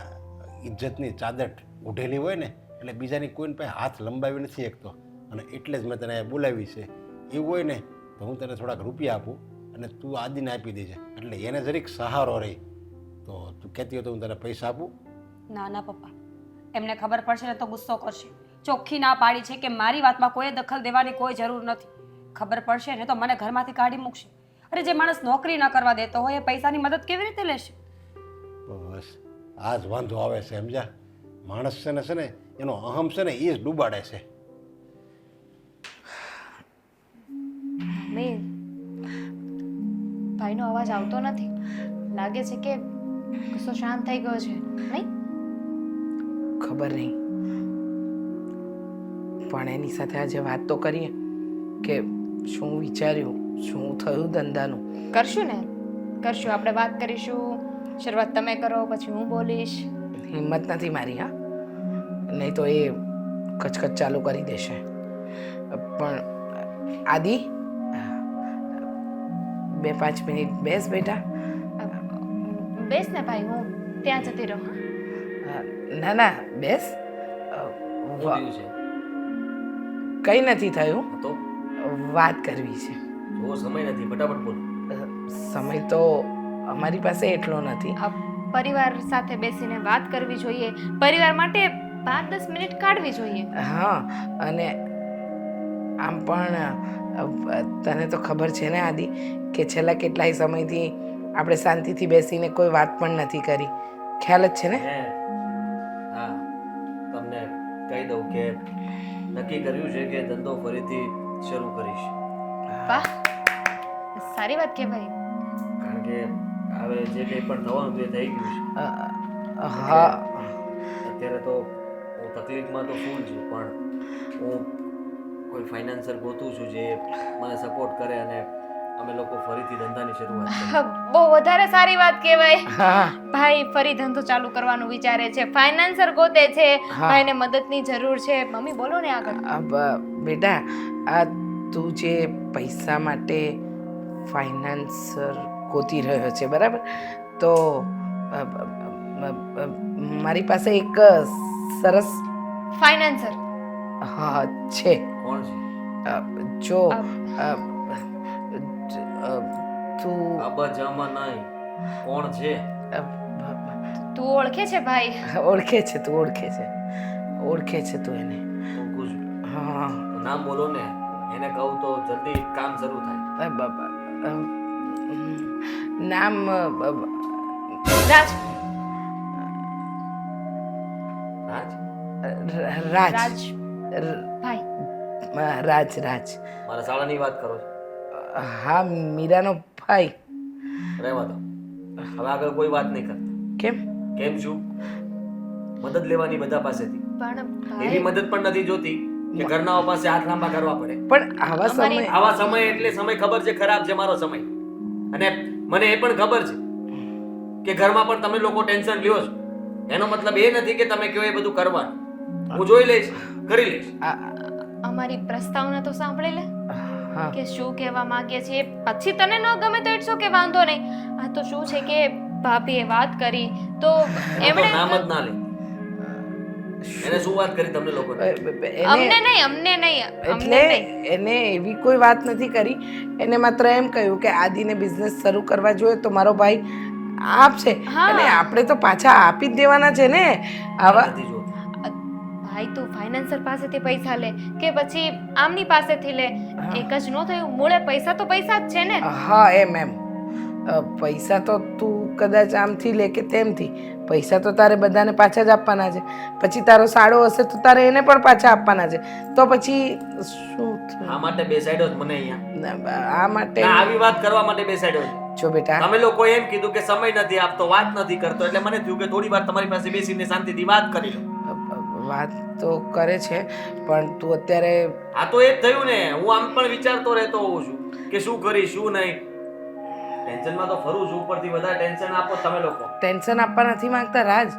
ઇજ્જતની ચાદર ઓઢેલી હોય ને એટલે બીજાની કોઈને પાસે હાથ લંબાવી નથી શકતો, અને એટલે જ મેં તને બોલાવી છે. એવું હોય ને તો હું તને થોડાક રૂપિયા આપું અને તું આદિને આપી દેજે, એટલે એને જરીક સહારો રહી. તો તું કહેતી હોય તો હું તને પૈસા આપું? ના ના પપ્પા, એમને ખબર પડશે ને તો ગુસ્સો કરશે. ચોખ્ખી ના પાડી છે કે મારી વાતમાં કોઈ દખલ દેવાની કોઈ જરૂર નથી. ખબર પડશે ને તો મને ઘરમાંથી કાઢી મૂકશે. અરે જે માણસ નોકરી ન કરવા દેતો હોય એ પૈસાની મદદ કેવી રીતે લેશે? બસ આ જ વાંધો આવે છે, સમજ્યા? માણસ છે ને એનો અહમ છે ને એ જ ડૂબાડે છે. મેં ભાઈનો અવાજ આવતો નથી, લાગે છે કે ગુસ્સો શાંત થઈ ગયો છે, નહીં? ખબર નહીં, પણ એની સાથે આજે વાત તો કરીએ કે શું વિચાર્યું, શું થયું ધંધાનું. કરશું ને, કરશું. આપણે વાત કરીશું. શરૂઆત તમે કરો પછી હું બોલીશ. હિંમત નથી મારી, હા, નહીં તો એ કચકચ ચાલુ કરી દેશે. પણ આદિ 2-5 મિનિટ બેસ બેટા. બેસ ને ભાઈ, હું ત્યાં જતી રહું. ના ના બેસ. કંઈ નથી થયું. વાત કરવી છે. જો સમય નથી, ફટાફટ બોલો. સમય તો અમારી પાસે એટલો નથી. આ પરિવાર સાથે બેસીને વાત કરવી જોઈએ, પરિવાર માટે 5-10 મિનિટ કાઢવી જોઈએ. હા, અને આમ પણ તને તો ખબર છે ને આદિ કે છેલ્લા કેટલાય સમયથી આપણે શાંતિથી બેસીને કોઈ વાત પણ નથી કરી. ખ્યાલ જ છે ને? હા, તમને કહી દઉં કે નક્કી કર્યું છે કે ધંધો ફરીથી શરૂ કરીશ. વાહ, સારી વાત કહેવાય. કારણ કે હવે જે કંઈ પણ થવાનું હતું એ થઈ ગયું છે. હા, અત્યારે તો હું તકલીફમાં તો ફૂલ છું, પણ હું કોઈ ફાઇનાન્સર ગોતું છું જે મને સપોર્ટ કરે અને અમે લોકો ફરીથી ધંધાની શરૂઆત કરીએ. બહુ વધારે સારી વાત કહેવાય. હા, ભાઈ ફરી ધંધો ચાલુ કરવાનું વિચારે છે, ફાઇનાન્સર ગોતે છે, હા. ભાઈને મદદની જરૂર છે. મમ્મી બોલો ને આગળ. બેટા આ તું જે પૈસા માટે ફાઇનાન્સર ગોતી રહ્યો છે બરાબર, તો મારી પાસે એક સરસ ફાઇનાન્સર હા છે. કોણ છે? જો તું અબજામાં નહીં, કોણ છે? તું ઓળખે છે ભાઈ? ઓળખે છે, તું ઓળખે છે, ઓળખે છે તું એને. ઓળખું છું. હા, તો નામ બોલો ને, એને કહું તો જલ્દી કામ શરૂ થાય. નામ રાજ. રાજ? રાજ રાજ ભાઈ. રાજ રાજ મારા શાળાની વાત કરો છો? હા, મીરાનો ભાઈ. રહેવા દો, હવે આગળ કોઈ વાત નહીં કરતા. કેમ? કેમ છું? મદદ લેવાની બધા પાસેથી. પણ એવી ભાઈ મદદ પણ નથી જોતી કે ઘરનાઓ પાસે હાથ લાંબા કરવા પડે. પણ આવા અમારી- સમય આવા સમય એટલે સમય ખબર છે ખરાબ છે મારો સમય, અને મને એ પણ ખબર છે કે ઘરમાં પણ તમે લોકો ટેન્શન લ્યો છો. એનો મતલબ એ નથી કે તમે કહો એ બધું કરવાનું. હું જોઈ લઈશ, કરી લઈશ. અમારી પ્રસ્તાવના તો સાંભળી લે હા, કે શું કહેવા માંગીએ છીએ. પછી તને ન ગમે તો ઇટ્સ ઓકે, વાંધો નહીં. આ તો શું છે કે ભાભીએ વાત કરી તો હું તો એમણે નામ જ ના લે. એને શું વાત કરી તમને લોકોને? અમને નહીં, અમને નહીં, અમને એટલે નહીં. એને એવી કોઈ વાત નથી કરી. એને માત્ર એમ કહ્યું કે આદિને બિઝનેસ શરૂ કરવા જોઈએ તો મારો ભાઈ આપશે, હા. અને આપણે તો પાછા આપી જ દેવાના છે ને. આવા નથી જોતી. ભાઈ તું ફાઇનાન્સર પાસેથી પૈસા લે કે પછી આમની પાસેથી લે, એક જ ન થયું. મૂળે પૈસા તો પૈસા જ છે ને. હા, એમ પૈસા તો તું કદાચ આમથી લે કે તેમથી, પૈસા તો તારે બધાને પાછા જ આપવાના છે. પછી તારો સાડો હશે તો તારે એને પણ પાછા આપવાના છે. તો પછી શું થયું? આ માટે બેસાડ્યો જ મને અહીંયા. આ માટે ના, આવી વાત કરવા માટે બેસાડ્યો છે. જો બેટા, તમે લોકો એમ કીધું કે સમય નથી આપતો, વાત નથી કરતો, એટલે મને થયું કે થોડી વાર તમારી પાસે બેસીને શાંતિથી વાત કરી લો. વાત તો કરે છે પણ તું અત્યારે આ તો એ જ થયું ને. હું આમ પણ વિચારતો રહેતો હોઉં છું કે શું કરીશ શું નહીં. ટેન્શનમાં તો ફરું છું, ઉપરથી વધારે ટેન્શન આપો તમે લોકો. ટેન્શન આપવા નથી માંગતા રાજ.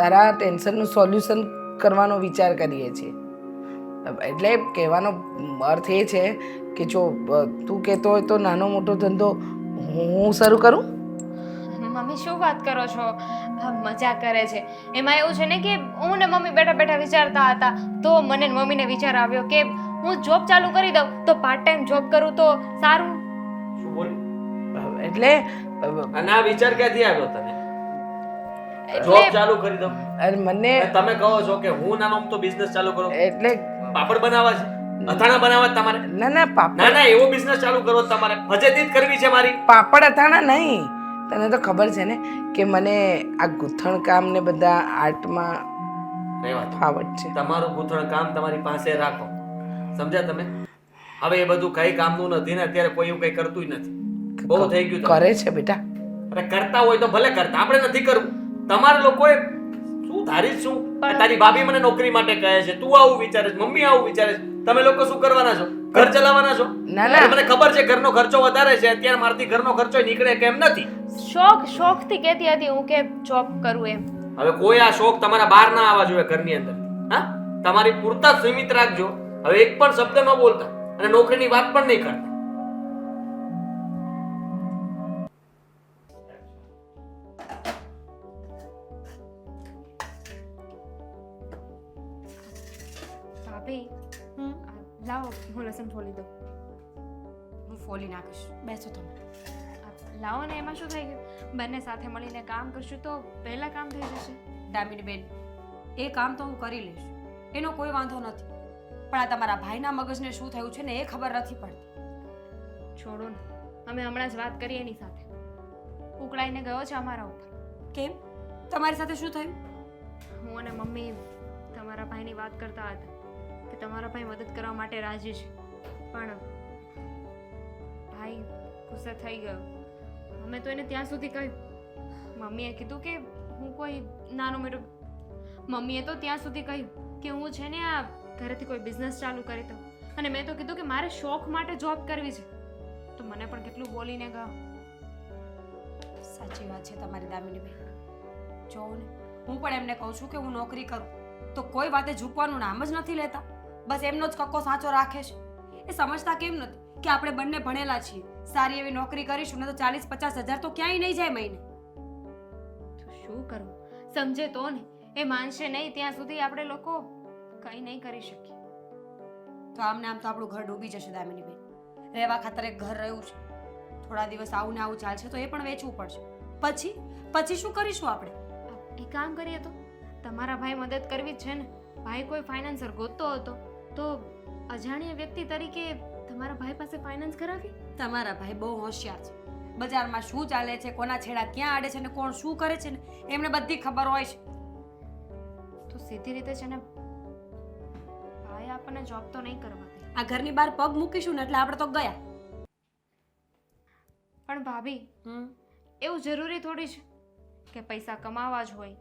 તારા ટેન્શનનું સોલ્યુશન કરવાનો વિચાર કરીએ છીએ. એટલે કહેવાનો અર્થ એ છે કે જો તું કહેતો હોય તો નાનો મોટો ધંધો હું શરૂ કરું. મમ્મી શું વાત કરો છો? આ મજા કરે છે. એમાં એવું છે ને કે હું ને મમ્મી બેઠા બેઠા વિચારતા હતા તો મને ને મમ્મીને વિચાર આવ્યો કે હું જોબ ચાલુ કરી દઉં તો પાર્ટ ટાઈમ જોબ કરું તો સારું. શું બોલ? એટલે અને આ વિચાર ક્યાંથી આવ્યો તને? જોબ એટલે ચાલુ કરી દઉં? અને મને અને તમે કહો છો કે હું નાનો તો બિઝનેસ ચાલુ કરું. એટલે પાપડ બનાવવા છે, અથાણા બનાવવા છે તમારે? ના ના પાપડ ના, એવો બિઝનેસ ચાલુ કરવો છે તમારે. ફજેતી જ કરવી છે મારી. પાપડ અથાણા નહીં. તને તો ખબર છે ને કે મને આ ગૂંથણ કામ ને બધા આર્ટમાં રહેવા દો. ફાવટ છે. તમારું ગૂંથણ કામ તમારી પાસે રાખો. સમજ્યા તમે? હવે એ બધું કઈ કામનું નથી ને અત્યારે કોઈ એવું કઈ કરતું નથી. બહુ થઈ ગયું તમારે. કરે છે બેટા. અરે કરતા હોય તો ભલે કરતા, આપણે નથી કરવું. તમારા લોકોએ શું ધારી શું? તારી ભાભી મને નોકરી માટે કહે છે, તું આવું વિચારે છે, મમ્મી આવું વિચારે છે. તમે લોકો શું કરવાના છો? ઘર ચલાવવાના છો? ના, ના. અરે મને ખબર છે ઘરનો ખર્ચો વધારે છે અત્યારે, મારથી ઘરનો ખર્ચો નીકળે કેમ નથી. શોખથી કહેતી હતી હું કે જોબ કરું એમ. હવે કોઈ આ શોખ તમારા બહાર ના આવવા જોઈએ ઘરની અંદર. હા, તમારી પૂરતા જ સીમિત રાખજો. હવે એક પણ શબ્દ ન બોલતા અને નોકરીની વાત પણ નહીં કરતા. ભાભી લાવો હું લસણ ફોલી દઉં. હું ફોલી નાખીશ, બેસો તમે. લાવો ને, એમાં શું થઈ ગયું? બંને સાથે મળીને કામ કરશું તો પહેલા કામ થઈ જશે. દામિની બેન, એ કામ તો હું કરી લઈશ, એનો કોઈ વાંધો નથી, પણ આ તમારા ભાઈના મગજને શું થયું છે ને એ ખબર નથી પડતી. છોડો ને, અમે હમણાં જ વાત કરી એની સાથે. ઉકળાઈને ગયો છે અમારા ઉપર. કેમ? તમારી સાથે શું થયું? હું અને મમ્મી તમારા ભાઈની વાત કરતા હતા કે તમારા ભાઈ મદદ કરવા માટે રાજી છે, પણ ભાઈ ગુસ્સે થઈ ગયો. અમે તો એને ત્યાં સુધી કહ્યું, મમ્મીએ કીધું કે હું કોઈ નાનો મોટો, મમ્મીએ તો ત્યાં સુધી કહ્યું કે હું છે ને આ ઘરેથી કોઈ બિઝનેસ ચાલુ કરી દઉં, અને મેં તો કીધું કે મારે શોખ માટે જોબ કરવી છે. તો મને પણ કેટલું બોલીને ગયો. સાચી વાત છે તમારી દામિની બેન. જોઉં ને, હું પણ એમને કહું છું કે હું નોકરી કરું તો કોઈ વાતે ઝૂકવાનું નામ જ નથી લેતા, બસ એમનો જ કક્કો સાચો રાખે છે. એ સમજતા કેમ નથી કે આપણે બંને ભણેલા છીએ, સારી એવી નોકરી કરીશું ને તો 40-50 હજાર તો ક્યાંય નહીં જાય મહિને. તો શું કરવું? સમજે તો ને, એ માનશે નહીં ત્યાં સુધી આપણે લોકો કંઈ નહીં કરી શકીએ. તો આમને આમ તો આપણું ઘર ડૂબી જશે દામિની બેન. રહેવા ખાતર એક ઘર રહ્યું છે, થોડા દિવસ આવું ને આવું ચાલશે તો એ પણ વેચવું પડશે. પછી શું કરીશું આપણે? એક કામ કરીએ તો, તમારા ભાઈ મદદ કરવી જ છે ને. ભાઈ કોઈ ફાઇનાન્સર ગોતતો હતો તો અજાણ્યા વ્યક્તિ તરીકે તમારા ભાઈ પાસે ફાઇનાન્સ કરાવી. તમારા ભાઈ બહુ હોશિયાર છે, બજારમાં શું ચાલે છે, કોના છેડા ક્યાં આડે છે ને કોણ શું કરે છે ને એમને બધી ખબર હોય છે. તો સીધી રીતે છે ને ભાઈ આપણને જોબ તો નહીં કરવા દે. આ ઘરની બહાર પગ મૂકીશું ને એટલે આપણે તો ગયા. પણ ભાભી, એવું જરૂરી થોડી છે કે પૈસા કમાવા જ હોય,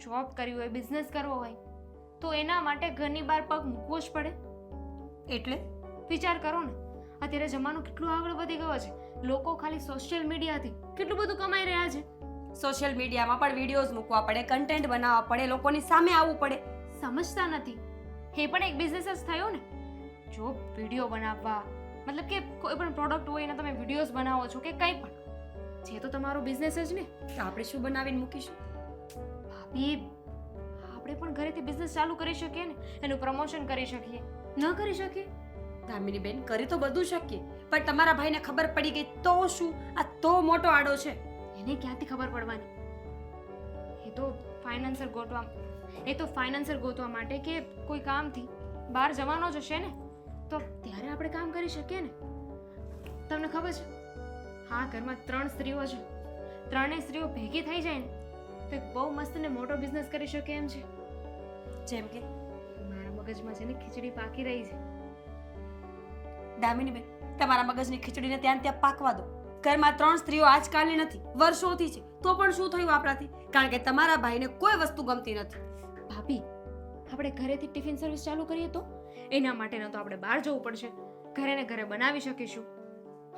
જોબ કરવી હોય, બિઝનેસ કરવો હોય તો એના માટે ઘરની બહાર પગ મૂકવો જ પડે. એટલે વિચાર કરો ને, અત્યારે જમાનો કેટલો આગળ વધી ગયો છે. લોકો ખાલી સોશિયલ મીડિયાથી કેટલું બધું કમાઈ રહ્યા છે. સોશિયલ મીડિયામાં પણ વિડીયોઝ મૂકવા પડે, કન્ટેન્ટ બનાવવા પડે, લોકોની સામે આવવું પડે. સમજતા નથી. એ પણ એક બિઝનેસ જ થયો ને. જો વિડીયો બનાવવા, મતલબ કે કોઈ પણ પ્રોડક્ટ હોય એના તમે વિડીયોઝ બનાવો છો કે કંઈ પણ, જે તો તમારો બિઝનેસ જ ને. તો આપણે શું બનાવીને મૂકીશું? ભાભી, આપણે પણ ઘરેથી બિઝનેસ ચાલુ કરી શકીએ ને, એનું પ્રમોશન કરી શકીએ. ન કરી શકીએ? દામિની બેન, કરી તો બધું શકીએ, પણ તમારા ભાઈને ખબર પડી ગઈ તો શું? આ તો મોટો આડો છે. એને ક્યાંથી ખબર પડવાની? એ તો ફાઇનાન્સર ગોતવા માટે કે કોઈ કામથી બહાર જવાનો જ હશે ને, તો ત્યારે આપણે કામ કરી શકીએ ને. તમને ખબર છે, હા, ઘરમાં 3 સ્ત્રીઓ છે, 3 સ્ત્રીઓ ભેગી થઈ જાય ને તો એક બહુ મસ્ત ને મોટો બિઝનેસ કરી શકે એમ છે. જેમ કે મારા મગજમાં છે ને ખીચડી પાકી રહી છે. દામિની બેન, તમારા મગજની ખીચડીને ત્યાં પાકવા દો. ઘરમાં 3 સ્ત્રીઓ આજકાલની નથી, વર્ષોથી છે, તો પણ શું થયું આપણાથી? કારણ કે તમારા ભાઈને કોઈ વસ્તુ ગમતી નથી. ભાભી, આપણે ઘરેથી ટિફિન સર્વિસ ચાલુ કરીએ તો એના માટે ન તો આપણે બહાર જવું પડશે, ઘરે ને ઘરે બનાવી શકીશું.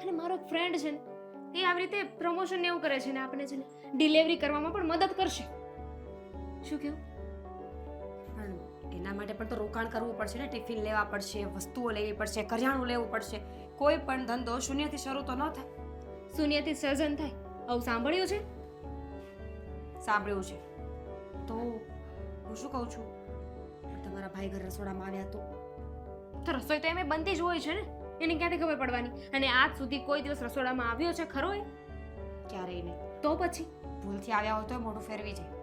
અને મારો એક ફ્રેન્ડ છે ને, એ આવી રીતે પ્રમોશન ને એવું કરે છે ને આપણે છે ને ડિલિવરી કરવામાં પણ મદદ કરશે. શું કેવું? પણ એના માટે પણ તો રોકાણ કરવું પડશે ને, ટિફિન લેવા પડશે, વસ્તુઓ લેવી પડશે, કરિયાણું લેવું પડશે. કોઈ પણ ધંધો શૂન્યથી શરૂ તો ન થાય. શૂન્યથી સર્જન થાય, આવું સાંભળ્યું છે? સાંભળ્યું છે. તો હું શું કહું છું, તમારા ભાઈ ઘર રસોડામાં આવ્યા તો રસોઈ તો એમ બનતી જ હોય છે ને, એને ક્યાંથી ખબર પડવાની? અને આજ સુધી કોઈ દિવસ રસોડામાં આવ્યો છે ખરો એ? ક્યારેય નહીં. તો પછી ભૂલથી આવ્યા હોય તો મોઢું ફેરવી જાય.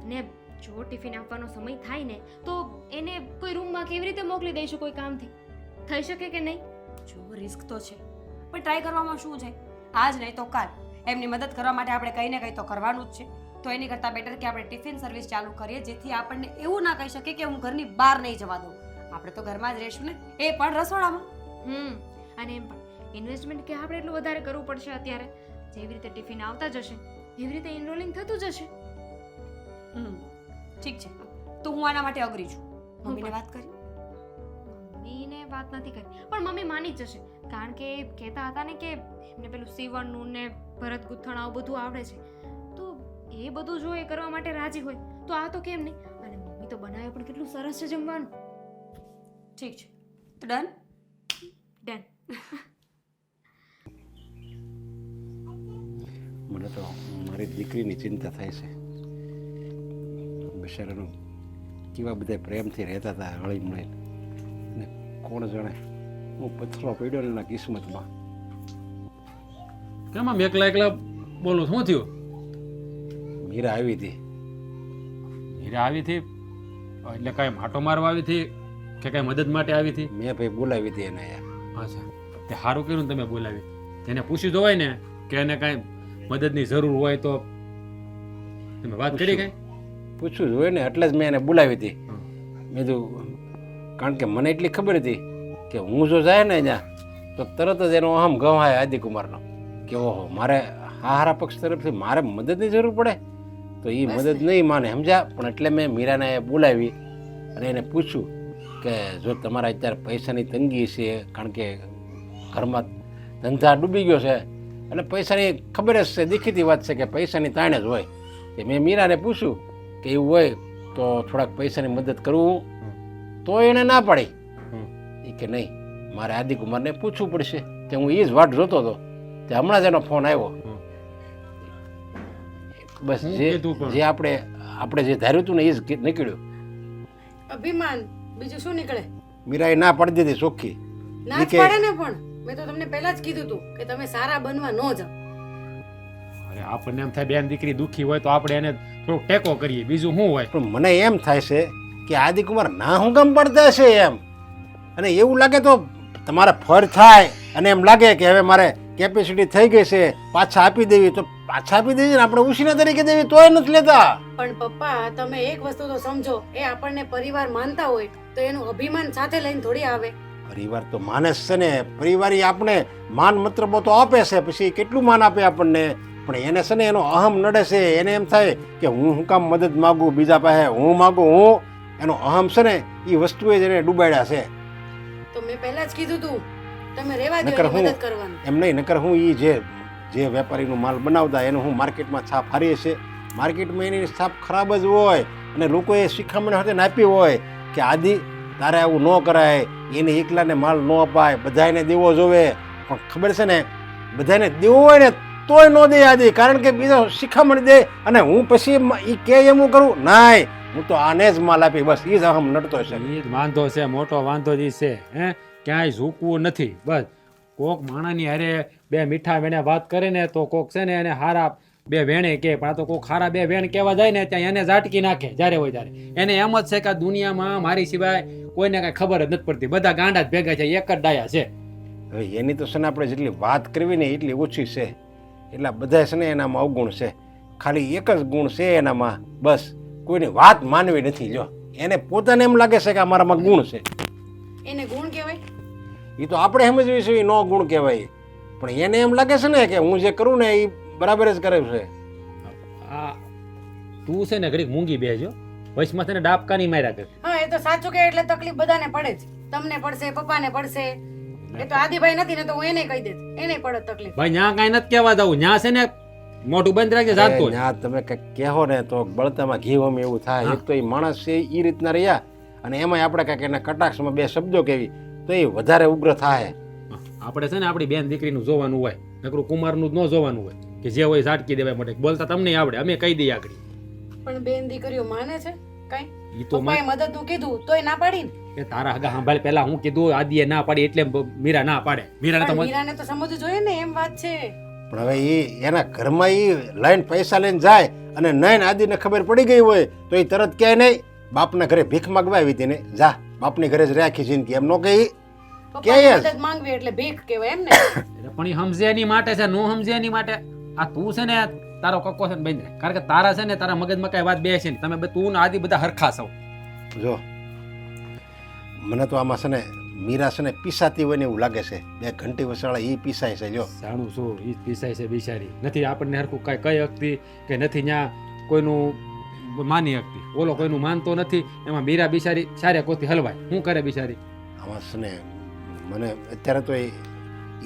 ને જો ટિફિન આપવાનો સમય થાય ને તો એને કોઈ રૂમમાં કેવી રીતે મોકલી દઈશું કોઈ કામથી? થઈ શકે કે નહીં? જો રિસ્ક તો છે, પણ ટ્રાય કરવામાં શું જાય? આજ નહીં તો કાલ એમની મદદ કરવા માટે આપણે કંઈ ને કંઈ તો કરવાનું જ છે. તો એની કરતાં બેટર કે આપણે ટિફિન સર્વિસ ચાલુ કરીએ, જેથી આપણને એવું ના કહી શકે કે હું ઘરની બહાર નહીં જવા દઉં. આપણે તો ઘરમાં જ રહીશું ને, એ પણ રસોડામાં. અને એમ પણ ઇન્વેસ્ટમેન્ટ કે આપણે એટલું વધારે કરવું પડશે અત્યારે. જેવી રીતે ટિફિન આવતા જશે એવી રીતે એનરોલિંગ થતું જશે. ઠીક છે, તો હું આના માટે અઘરી છું. મમ્મીને વાત કરી? મમ્મીને વાત નથી કરી, પણ મમ્મી માની જ જશે, કારણ કે એ કહેતા હતા ને કે એમને પેલું સીવણનું ને ભરત ગૂંથણ આવું બધું આવડે છે. તો એ બધું જો એ કરવા માટે રાજી હોય તો આ તો કેમ નહીં? અને મમ્મી તો બનાવે પણ કેટલું સરસ છે જમવાનું. ઠીક છે, તો ડન. મને તો મારી દીકરીની ચિંતા થાય છે. બિચારાનું કેવા બધા પ્રેમથી રહેતા હતા, હળી મળીને, અને કોણ જાણે હું પથરો પડ્યો ને એના કિસ્મતમાં. કેમ આમ એકલા એકલા બોલું શું થયું? મીરા આવી હતી. હીરા આવી હતી એટલે કાંઈ માટો મારવા આવી હતી કે કાંઈ મદદ માટે આવી હતી? મેં ભાઈ બોલાવી હતી એને યાર. અચ્છા, તે સારું કર્યું ને તમે બોલાવી. તેને પૂછ્યું તો હોય ને કે એને કાંઈ મદદની જરૂર હોય તો તમે વાત કરી કાંઈ? પૂછવું જ હોય ને, એટલે જ મેં એને બોલાવી હતી. મેં કીધું કારણ કે મને એટલી ખબર હતી કે હું જો જાય ને ત્યાં તો તરત જ એનો અહમ ગવાય આદિકુમારનો કે ઓહો મારે હારા પક્ષ તરફથી મારે મદદની જરૂર પડે તો એ મદદ નહીં માને, સમજ્યા? પણ એટલે મેં મીરાને બોલાવી અને એને પૂછ્યું કે જો તમારા અત્યારે પૈસાની તંગી છે, કારણ કે ઘરમાં ધંધા ડૂબી ગયો છે એટલે પૈસાની ખબર જ છે, દેખીતી વાત છે કે પૈસાની તાણે જ હોય. કે મેં મીરાને પૂછ્યું કે એવું હોય તો થોડાક પૈસાની મદદ કરવું, તો એણે ના પાડી. એ કે નહીં, મારે આદિકુમારને પૂછવું પડશે. કે હું એ જ વાટ જોતો હતો તે હમણાં જ એનો ફોન આવ્યો. બસ જે આપણે જે ધાર્યું હતું ને એ જ નીકળ્યું. અભિમાન બીજું શું નીકળે? મીરાએ ના પાડી દીધી ચોખ્ખી. ના જ પાડે ને, પણ મેં તો તમને પહેલા જ કીધું હતું કે તમે સારા બનવા ન જાઓ. અરે આપણને એમ થાય બેન દીકરી દુઃખી હોય તો આપણે એને થોડોક ટેકો કરીએ, બીજું શું હોય? પણ મને એમ થાય છે કે આદિકુમાર ના હું કામ પડતા છે એમ, અને એવું લાગે તો તમારા ફર થાય અને એમ લાગે કે હવે મારે કેપેસિટી થઈ ગઈ છે પાછા આપી દેવી તો પાછા આપી દેવી ને આપણે ઉછીના તરીકે દેવી તોય નથી લેતા. પણ પપ્પા તમે એક વસ્તુ તો સમજો, એ આપણને પરિવાર માનતા હોય તો એનું અભિમાન સાથે લઈને થોડી આવે. પરિવાર તો માનસ છે ને, પરિવાર ઈ આપણે માન મતલબો તો આપે છે, પછી કેટલું માન આપે આપણને, પણ એને છે ને એનો અહમ નડે છે. એને એમ થાય કે હું કામ મદદ માગું બીજા પાસે, હું માગું હું, એનો અહમ છે ને એ વસ્તુએ જ એને ડૂબાડ્યા છે. તો મેં પહેલા જ કીધું તું તમે રહેવા દો નકર એની હું મદદ કરવાનું. એમ નહીં, નકર હું એ જે વેપારીનું માલ બનાવતા એનું હું માર્કેટમાં છાપ હારીએ છે, માર્કેટમાં એની છાપ ખરાબ જ હોય અને લોકોએ શિખામણ સાથે નાપી હોય કે આદિ તારે આવું ન કરાય, એને એકલાને માલ ન અપાય, બધાને દેવો જોવે. પણ ખબર છે ને બધાને દેવો હોય ને તોય ન દે આદિ, કારણ કે બીજો શિખામણ દે અને હું પછી એ કે એમ હું કરું નાય, હું તો આને જ માલ આપી. બસ એ જ અહમ નડતો છે. એ જ વાંધો છે, મોટો વાંધો જ છે. ક્યાંય ઝૂકવું નથી. બસ કોક માણાની હારે બે મીઠા વેણે વાત કરે ને તો કોક છે ને એને હારા બે વેણે કે, પણ આ તો કોક હારા બે વેણ કહેવા જાય ને ત્યાં એને ઝાટકી નાખે જ્યારે હોય ત્યારે. એને એમ જ છે કે આ દુનિયામાં મારી સિવાય કોઈને કાંઈ ખબર જ નથી પડતી, બધા ગાંડા જ ભેગા છે, એક જ ડાયા છે. હવે એની તો છે ને આપણે જેટલી વાત કરવી ને એટલી ઓછી છે. એટલા બધા છે ને એનામાં અવગુણ છે, ખાલી એક જ ગુણ છે એનામાં, બસ કોઈની વાત માનવી નથી. જો એને પોતાને એમ લાગે છે કે અમારામાં ગુણ છે, એને ગુણ કહેવાય? એ તો આપણે સમજવી છે એ નો ગુણ કહેવાય, પણ એને એમ લાગે છે ને કે હું જે કરું ને એ બરાબર જ કરે છે. આ તું છે ને ઘડીક મૂંગી બેસજો, વચમાં છે ને ડાબકાની માર્યા કર. હા એ તો સાચું કે એટલે તકલીફ બધાને પડે જ, તમને પડશે, પપ્પાને પડશે. એ તો આદિભાઈ નથી ને તો હું એને કહી દેત, એને પડે તકલીફ. ભાઈ ન્યા કાંઈ નથી કહેવા દઉં, ન્યા છે ને મોઢું બંધ રાખજે જાતો. ત્યાં તમે કંઈક કહો ને તો બળતામાં ઘી હોમે એવું થાય. એક તો એ માણસ છે એ રીતના રહ્યા અને એમાંય આપણે કાંઈક એના કટાક્ષમાં બે શબ્દો કહેવી તો એ વધારે ઉગ્ર થાય. આપણે છે ને આપણી બેન દીકરીનું જોવાનું હોય, નકરું કુમારનું જ ન જોવાનું હોય કે જે હોય ઝાટકી દેવાય માટે. બોલતા તમને આવડે, અમે કહી દઈએ આગળ. પણ બેન દીકરીઓ માને છે કઈ? ઈ તો પપ્પાએ મદદ નું કીધું તોય ના પાડી ને. કે તારા હગા સાંભળ, પેલા હું કીધું આદિએ ના પાડી એટલે મીરા ના પાડે. મીરાને તો સમજવું જોઈએ ને, એમ વાત છે. પણ હવે એ એના ઘરમાં એ લઈને પૈસા લઈને જાય અને નહીં આદિને ખબર પડી ગઈ હોય તો એ તરત કહે નહીં બાપના ઘરે ભીખ માગવા આવી હતી ને જા બાપની ઘરે જ રાખી જિંદગી, એમ નો કહી કે મદદ માંગવી એટલે ભીખ કહેવાય એમ ને. પણ એ સમજે એની માટે છે, નો સમજે એની માટે. આ તું છે ને તારો કક્કો છે ને બંધ રહે, કારણ કે તારા છે ને તારા મગજમાં કઈ વાત બેસે ને તમે તું ને આદિ બધા હરખા છો. જો મને તો આમાં છે ને મીરા છે ને પીસાતી હોય ને એવું લાગે છે. બે ઘંટી વસાળા એ પીસાય છે. જો જાણું છું એ પીસાય છે બિચારી, નથી આપણને હરખું કાંઈ કહી શકતી કે નથી ત્યાં કોઈનું માની શકતી. ઓલો કોઈનું માનતો નથી, એમાં મીરા બિચારી સારે કોથી હલવાય. શું કરે બિચારી? આમાં છે ને મને અત્યારે તો એ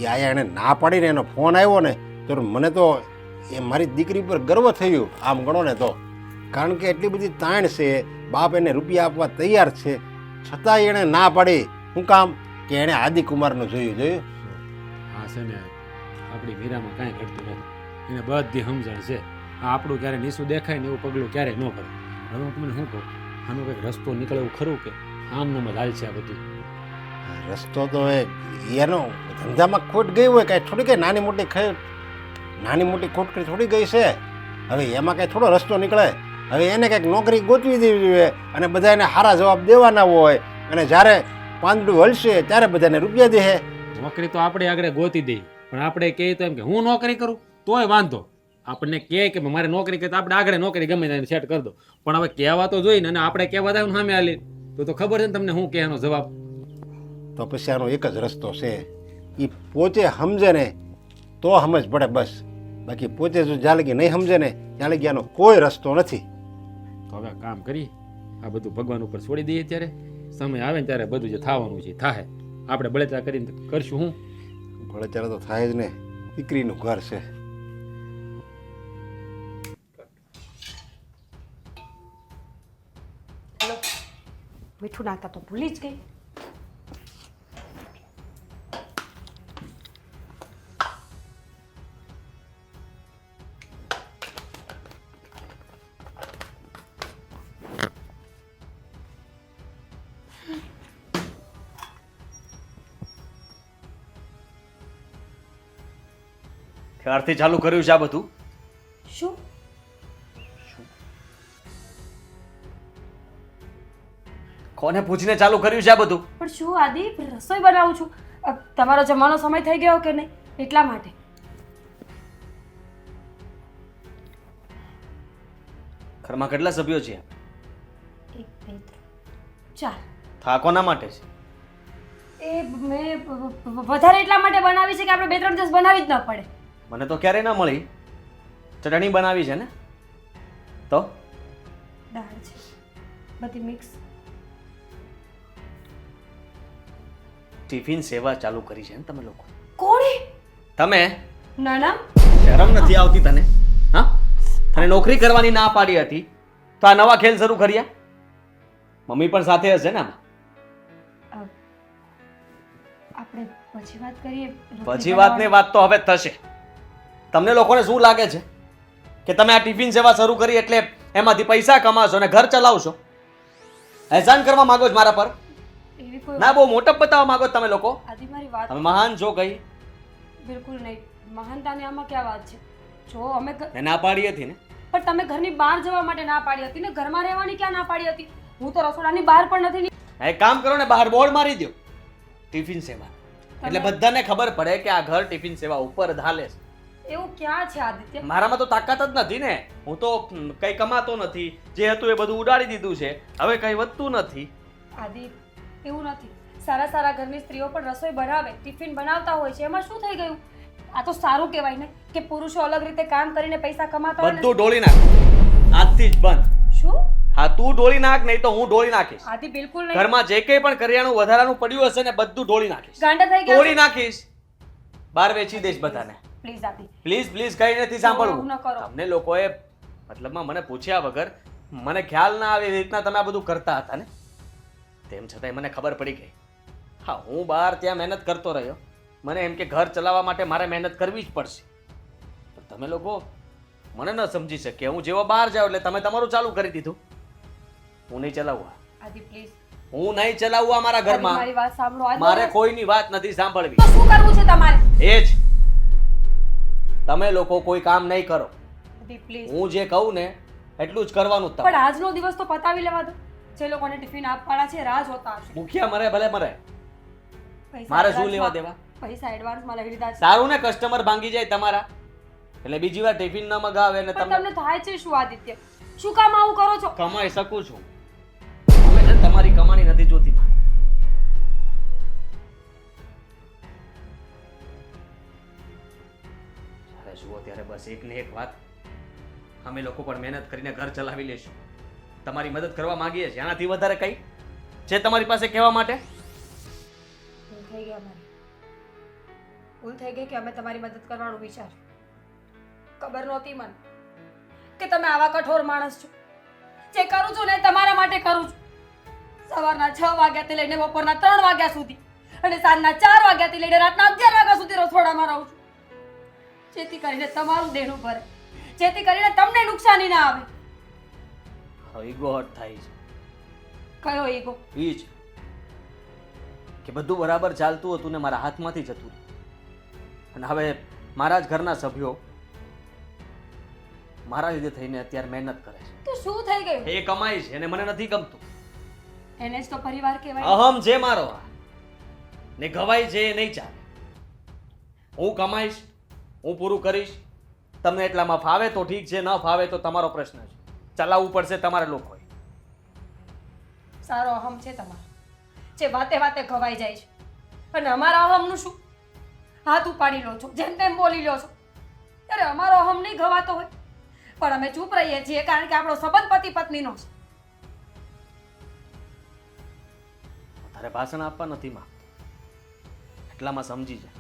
આયા એને ના પાડીને એનો ફોન આવ્યો ને તો મને તો એ મારી દીકરી પર ગર્વ થયું આમ ગણો ને તો. કારણ કે એટલી બધી તાણ છે, બાપ એને રૂપિયા આપવા તૈયાર છે છતાંય એણે ના પાડી. શું કામ? કે એણે આદિકુમારનું જોયું. હા છે ને આપણી મીરામાં કાંઈ ઘટતું નથી, એને બધી સમજણ છે. આ આપણું ક્યારે નીસું દેખાય ને એવું પગલું ક્યારેય ન કરે. હવે હું તમને શું કહું, આનો કંઈક રસ્તો નીકળે એવું ખરું કે આમ નામ જ હાલ છે આ બધું? રસ્તો તો એનો ધંધામાં ખોટ ગઈ હોય કાંઈ થોડી કંઈ નાની મોટી ખોટ થોડી ગઈ છે. હવે એમાં કાંઈ થોડો રસ્તો નીકળે. હવે એને કંઈક નોકરી ગોતવી દેવી જોઈએ અને બધાને સારા જવાબ દેવાના હોય અને જ્યારે પાંદડું હલશે ત્યારે બધાને રૂપિયા દે. નોકરી તો આપણે આગળ ગોતી દઈ, પણ આપણે કહીએ તો એમ કે હું નોકરી કરું તોય વાંધો. આપણને કહે કે મારે નોકરી કરી તો આપણે આગળ નોકરી ગમે તેને સેટ કરી દો, પણ હવે કહેવા તો જોઈએ ને. અને આપણે કહેવા દઉં સામે હાલી તો ખબર છે ને તમને હું કે એનો જવાબ. તો પછી આનો એક જ રસ્તો છે, એ પોતે સમજે ને તો સમજ પડે બસ. બાકી પોતે જો જ્યાં લગી નહીં સમજે ને ત્યાં લગી આનો કોઈ રસ્તો નથી. તો હવે કામ કરી આ બધું ભગવાન ઉપર છોડી દઈએ. ત્યારે સમય આવે ને ત્યારે બધું જે થવાનું છે થાય. આપણે બળેતરા કરીને કરશું. હું બળતરા તો થાય જ ને, દીકરીનું ઘર છે. મીઠું નાખતા તો ભૂલી જ ગઈ. ક્યારથી ચાલુ કર્યું છે આ બધું? શું? કોને પૂછીને ચાલુ કર્યું છે આ બધું? પણ શું આદિ, રસોઈ બનાવું છું. તમારો જમવાનો સમય થઈ ગયો કે નહીં એટલા માટે. ઘરમાં કેટલા સભ્યો છે? 1 2 3 4. આ કોના માટે છે? એ મેં વધારે એટલા માટે બનાવી છે કે આપણે 2 3 દિવસ બનાવી જ ન પડે. મને તો ક્યારેય ના મળી. ચટણી બનાવી છે ને? તો દાળ છે બધી મિક્સ. ટિફિન સેવા ચાલુ કરી છે ને તમે લોકો? કોણે? તમે? ના ના, શરમ નથી આવતી તને? હા, તને નોકરી કરવાની ના પાડી હતી તો આ નવા ખેલ શરૂ કર્યા? મમ્મી પણ સાથે હશે ને આમાં? આપણે પછી વાત કરીએ. પછી વાતની વાત તો હવે થશે. તમને લોકોને શું લાગે છે કે તમે આ ટિફિન સેવા શરૂ કરી એટલે એમાંથી પૈસા કમાશો અને ઘર ચલાવશો? એહસાન કરવા માંગો છો મારા પર? એવી કોઈ ના, બહુ મોટપ બતાવવા માંગો છો તમે લોકો? આદિ મારી વાત તમે મહાન છો કઈ? બિલકુલ નહીં. મહાનતાની આમાં ક્યાં વાત છે? જો અમે મેં ના પાડી હતી ને? પણ તમે ઘરની બહાર જવા માટે ના પાડી હતી ને, ઘરમાં રહેવાની ક્યાં ના પાડી હતી? હું તો રસોડાની બહાર પણ નથી એક કામ કરો ને, બહાર બોર્ડ મારી દો ટિફિન સેવા, એટલે બધાને ખબર પડે કે આ ઘર ટિફિન સેવા ઉપર ધાલે છે. એવું ક્યાં છે આદિત્ય? મારામાં તો તાકાત જ નથી ને. હું તો કઈ કમાતો નથી. જે હતું એ બધું ઉડાડી દીધું છે. હવે કઈ વધતું નથી. આદિ એવું નથી. સારા સારા ઘરની સ્ત્રીઓ પણ રસોઈ બનાવે, ટિફિન બનાવતા હોય છે. એમાં શું થઈ ગયું? આ તો સારું કહેવાય ને કે પુરુષો અલગ રીતે કામ કરીને પૈસા કમાતા હોય. બધું ઢોળી નાખ આજથી જ બંધ. શું? હા, તું ઢોળી નાખ, નહીં તો હું ઢોળી નાખીશ. આદિ બિલકુલ નહીં. ઘરમાં જે કંઈ પણ કરિયાણું વધારાનું પડ્યું હશે ને બધું ઢોળી નાખીશ. ગાંડા થઈ ગયા? તોડી નાખીશ, બહાર વેચી દઈશ બધાને. પ્લીઝ આદિ. પ્લીઝ પ્લીઝ કઈ નથી સાંભળવું. એવું ન કરો. તમને લોકોએ મતલબમાં મને પૂછ્યા વગર, મને ખ્યાલ ના આવે એ રીતના તમે આ બધું કરતા હતા ને, તેમ છતાંય મને ખબર પડી ગઈ. હા, હું બહાર ત્યાં મહેનત કરતો રહ્યો. મને એમ કે ઘર ચલાવવા માટે મારે મહેનત કરવી જ પડશે. પણ તમે લોકો મને ન સમજી શકે. હું જેવો બહાર જાઉં એટલે તમે તમારું ચાલુ કરી દીધું. હું નહીં ચલાવવા. આદિ પ્લીઝ. હું નહીં ચલાવવા મારા ઘરમાં. મારી વાત સાંભળો. આદિ, મારે કોઈની વાત નથી સાંભળવી. તો શું કરવું છે તમારે? એ જ તમે લોકો કોઈ કામ નહીં કરો. આદિ પ્લીઝ. હું જે કહું ને એટલું જ કરવાનું જ પણ તમારે. આજનો દિવસ તો પતાવી લેવા દો. જે લોકોને ટિફિન આપવાના છે રાહ જોતા હશે. મુખિયા મરે ભલે મરે, પૈસા મારે શું advance લેવા માં- દેવા? પૈસા એડવાન્સમાં લઈ લીધા છે. સારું ને, કસ્ટમર ભાંગી જાય તમારા, એટલે બીજી વાર ટિફિન ન મગાવે ને પણ તમને તમને થાય છે શું આદિત્ય? શું કામ આવું કરો છો? કમાઈ શકું છું. તમે છે ને તમારી કમાણી નથી જોતી. જ્યારે જુઓ ત્યારે બસ એક ને એક વાત, અમે લોકો પણ મહેનત કરીને ઘર ચલાવી લેશું. તમારી મદદ કરવા માંગીએ છીએ. આનાથી વધારે કઈ છે તમારી પાસે કહેવા માટે? ભૂલ થઈ ગઈ અમારી. ભૂલ થઈ ગઈ કે અમે તમારી મદદ કરવાનું વિચાર્યું. ખબર નહોતી મને કે તમે આવા કઠોર માણસ છો. જે કરું છું ને એ તમારા માટે કરું છું. સવારના 6 વાગ્યાથી લઈને બપોરના 3 વાગ્યા સુધી અને સાંજના 4 વાગ્યાથી લઈને રાતના 11 વાગ્યા સુધી રસોડામાં રહું છું. જેથી કરીને તમારું દેણું ભરે, જેથી કરીને તમને નુકસાની ના આવે. ઈગો હટ થાય છે. કયો ઈગો? ઈ જ કે બધું બરાબર ચાલતું હતું ને મારા હાથમાંથી જતું રહ્યું. અને હવે મારા જ ઘરના સભ્યો મારા લીધે થઈને અત્યારે મહેનત કરે છે. તો શું થઈ ગયું? એ કમાય છે અને મને નથી ગમતું. એને જ તો પરિવાર કહેવાય. અહમ છે મારો આ. ને ગવાય છે એ નહીં ચાલે. હું કમાઈશ, હું પૂરું કરીશ. તમને એટલામાં ફાવે તો ઠીક છે, ન ફાવે તો તમારો પ્રશ્ન છે. ચલાવવું પડશે તમારે લોકોએ. સારો અહમ છે તમારો, જે વાતે વાતે ખવાઈ જાય છે. અને અમારા અહમનું શું? હાથ ઉપાડી લો છો, જેમ તેમ બોલી લો છો. ત્યારે અમારો અહમ નહીં ખવાતો હોય, પણ અમે ચૂપ રહીએ છીએ કારણ કે આપણો સંબંધ પતિ પત્નીનો છે. તારે ભાષણ આપવા નથી માંગતો, એટલામાં સમજી જાય.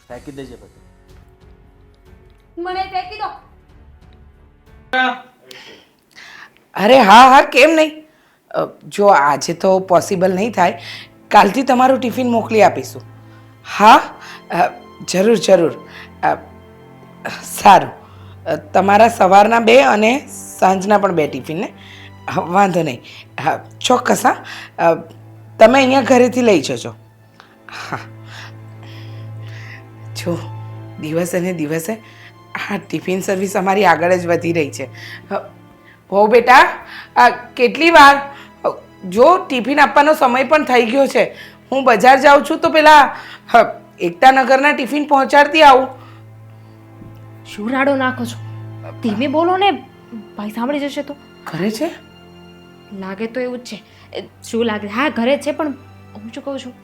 ફેંકી દેજે બધું. મને ફેંકી દો. અરે હા હા, કેમ નહીં. જો આજે તો પોસિબલ નહીં થાય, કાલથી તમારું ટિફિન મોકલી આપીશું. હા, જરૂર જરૂર. સારું, તમારા સવારના 2 અને સાંજના પણ 2 ટિફિન ને વાંધો નહીં. હા ચોક્કસ. હા, તમે અહીંયા ઘરેથી લઈ જજો. હા જો દિવસે ને દિવસે આ ટિફિન સર્વિસ અમારી આગળ જ વધી રહી છે. હો બેટા, કેટલી વાર? જો ટિફિન આપવાનો સમય પણ થઈ ગયો છે. હું બજાર જાઉં છું તો પેલા એકતાનગરના ટિફિન પહોંચાડતી આવું. શું રાડો નાખો છો? ધીમે બોલો ને, ભાઈ સાંભળી જશે તો. ઘરે છે? લાગે તો એવું જ છે. શું લાગે? હા ઘરે જ છે, પણ હું શું કહું છું,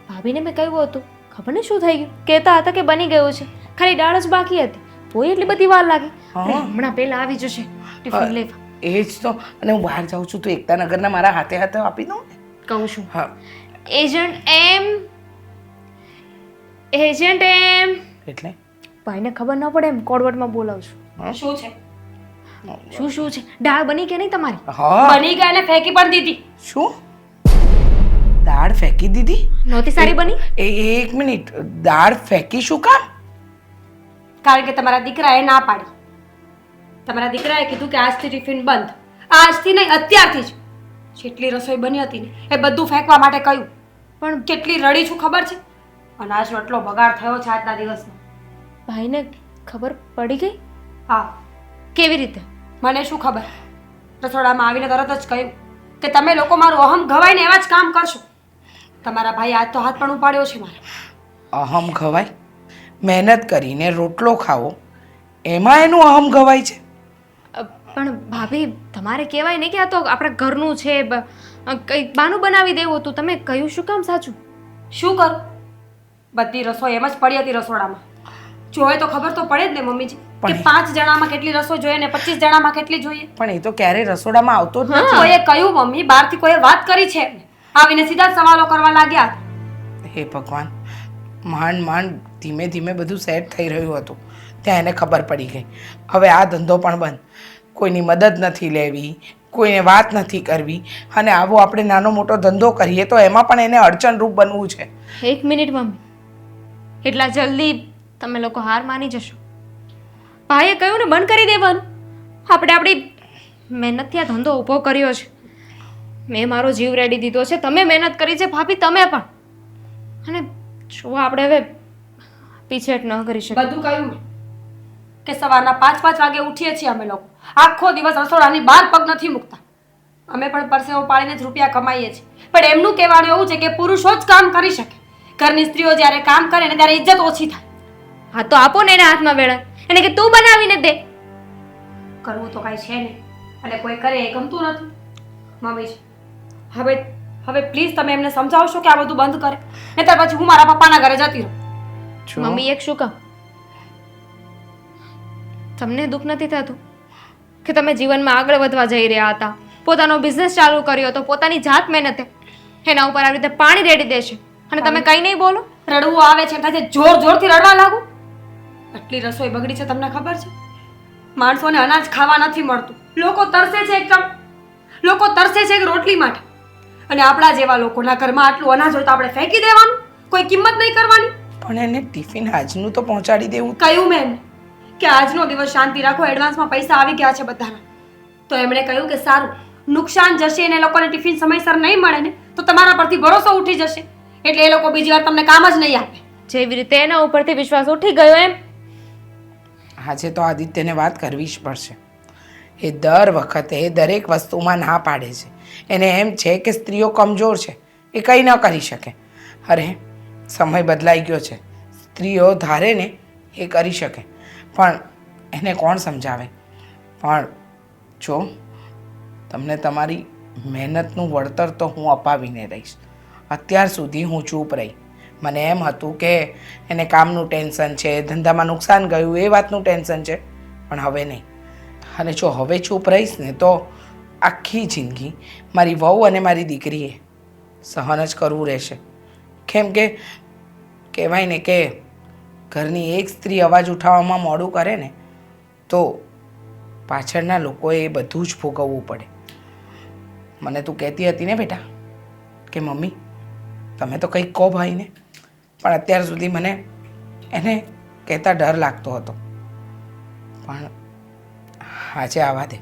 ભાભીને મેં કહ્યું હતું, ખબર નહીં શું થઈ ગયું. કહેતા હતા કે બની ગયું છે, ખાલી દાળ જ બાકી હતી. તોય એટલી બધી વાર લાગી. હમણાં પહેલા આવી જશે ટિફિન લેવા. એ જ તો. અને હું બહાર જાઉં છું તો એકતાનગરના મારા હાથે હાથે આપી દઉં ને. કહું છું. હા. એજન્ટ એમ એટલે ભાઈને ખબર ન પડે એમ કોડવર્ડમાં બોલાવું છું. શું છે? શું છે? દાળ બની કે નહીં તમારી? હા. બની ગયા ને ફેંકી પણ દીધી. શું? દાળ ફેંકી દીધી? નહોતી સારી બની? એક મિનિટ, દાળ ફેંકી શું કામ? કારણ કે તમારા દીકરાએ ના પાડી. તમારા દીકરાએ કીધું કે આજથી ટિફિન બંધ. આજથી નહીં, અત્યારથી જ. જેટલી રસોઈ બની હતી ને એ બધું ફેંકવા માટે કહ્યું. પણ કેટલી રડી છું ખબર છે? અનાજનો એટલો બગાડ થયો છે આજના દિવસમાં. ભાઈને ખબર પડી ગઈ? હા. કેવી રીતે? મને શું ખબર? રસોડામાં આવીને તરત જ કહ્યું કે તમે લોકો મારું અહમ ઘવાઈને એવા જ કામ કરશો. તમારા ભાઈ આજ તો હાથ પણ ઉપાડ્યો છે મારે. અહમ ઘવાય? મહેનત કરીને રોટલો ખાવો એમાં એનું અહમ ઘવાય છે? પણ ભાભી તમારે કહેવાય ને કે આ તો આપણા ઘરનું છે, કંઈક બાનું બનાવી દેવું હતું. તમે કહ્યું શું કામ સાચું? શું કરું? બધી રસોઈ એમ જ પડી હતી રસોડામાં. જોયે તો ખબર તો પડે જ ને મમ્મીજી કે 5 જણામાં કેટલી રસોઈ જોઈએ ને 25 જણામાં કેટલી જોઈએ. પણ એ તો ક્યારેય રસોડામાં આવતો જ નથી. કોઈએ કહ્યું મમ્મી, બહારથી કોઈએ વાત કરી છે? આવીને સીધા જ સવાલો કરવા લાગ્યા. હે ભગવાન, માંડ માંડ ધીમે ધીમે બધું સેટ થઈ રહ્યું હતું ત્યાં એને ખબર પડી ગઈ. હવે આ ધંધો પણ બંધ. કોઈની મદદ નથી લેવી, કોઈને વાત નથી કરવી, અને આવો આપણે નાનો મોટો ધંધો કરીએ તો એમાં પણ એને અડચણરૂપ બનવું છે. એક મિનિટ મમ્મી, એટલા જલ્દી તમે લોકો હાર માની જશો? ભાઈએ કહ્યું ને બંધ કરી દેવાનું. આપણે આપણી મહેનતથી આ ધંધો ઊભો કર્યો છે. મેં મારો જીવ રેડી દીધો છે, તમે મહેનત કરી છે ભાભી, તમે પણ. અને જો આપણે હવે પીછેટ ન કરી શકીએ. બધું કહ્યું કે સવારના 5 વાગે ઉઠીએ છીએ અમે લોકો. આખો દિવસ રસોડાની બહાર પગ નથી મૂકતા. અમે પણ પરસેવો પાડીને જ રૂપિયા કમાઈએ છીએ. પણ એમનું કહેવાનું એવું છે કે પુરુષો જ કામ કરી શકે. ઘરની સ્ત્રીઓ જ્યારે કામ કરે ને ત્યારે ઇજ્જત ઓછી થાય. હા તો આપો ને એને હાથમાં વેળા, એને કે તું બનાવીને દે. કરવું તો કાંઈ છે નહીં, અને કોઈ કરે એ ગમતું નથી. મમ્મીજી, હવે પ્લીઝ તમે એમને સમજાવશો કે આ બધું બંધ કરે, નહીંતર પછી હું મારા પપ્પાના ઘરે જતી રહું. મમ્મી એક શું કહું, તમને દુઃખ નથી થતું કે તમે જીવનમાં આગળ વધવા જઈ રહ્યા હતા, પોતાનો બિઝનેસ ચાલુ કર્યો હતો, પોતાની જાત મહેનતે, એના ઉપર આવી રીતે પાણી રેડી દેશે અને તમે કંઈ નહીં બોલો? રડવું આવે છે એટલે જોર જોરથી રડવા લાગુ. આટલી રસોઈ બગડી છે તમને ખબર છે? માણસોને અનાજ ખાવા નથી મળતું. લોકો તરસે છે એક રોટલી માટે, અને આપણા જેવા લોકોના ઘરમાં આટલું અનાજ હોય તો આપણે ફેંકી દેવાનું? કોઈ કિંમત નહીં કરવાની? પણ એને ટિફિન આજનું તો પહોંચાડી દેવું. કહ્યું મેં એમને કે આજનો દિવસ શાંતિ રાખો, એડવાન્સમાં પૈસા આવી ગયા છે બધાના. તો એમણે કહ્યું કે સારું, નુકસાન જશે અને લોકોને ટિફિન સમયસર નહીં મળે ને તો તમારા પરથી ભરોસો ઉઠી જશે, એટલે એ લોકો બીજી વાર તમને કામ જ નહીં આપે. જેવી રીતે એના ઉપરથી વિશ્વાસ ઉઠી ગયો એમ. આજે તો આદિત્યને વાત કરવી જ પડશે. એ દર વખતે દરેક વસ્તુમાં ના પાડે છે. એને એમ છે કે સ્ત્રીઓ કમજોર છે, એ કંઈ ન કરી શકે. અરે સમય બદલાઈ ગયો છે, સ્ત્રીઓ ધારે ને એ કરી શકે, પણ એને કોણ સમજાવે? પણ જો તમને તમારી મહેનતનું વળતર તો હું અપાવીને રહીશ. અત્યાર સુધી હું ચૂપ રહી. મને એમ હતું કે એને કામનું ટેન્શન છે, ધંધામાં નુકસાન ગયું એ વાતનું ટેન્શન છે, પણ હવે નહીં. અને જો હવે ચૂપ રહીશ ને તો આખી જિંદગી મારી વહુ અને મારી દીકરીએ સહન જ કરવું રહેશે. કેમ કે કહેવાય ને કે ઘરની એક સ્ત્રી અવાજ ઉઠાવવામાં મોડું કરે ને તો પાછળના લોકોએ એ બધું જ ભોગવવું પડે. મને તું કહેતી હતી ને બેટા કે મમ્મી તમે તો કંઈક કહો ભાઈને, પણ અત્યાર સુધી મને એને કહેતા ડર લાગતો હતો. પણ આજે આવા દે.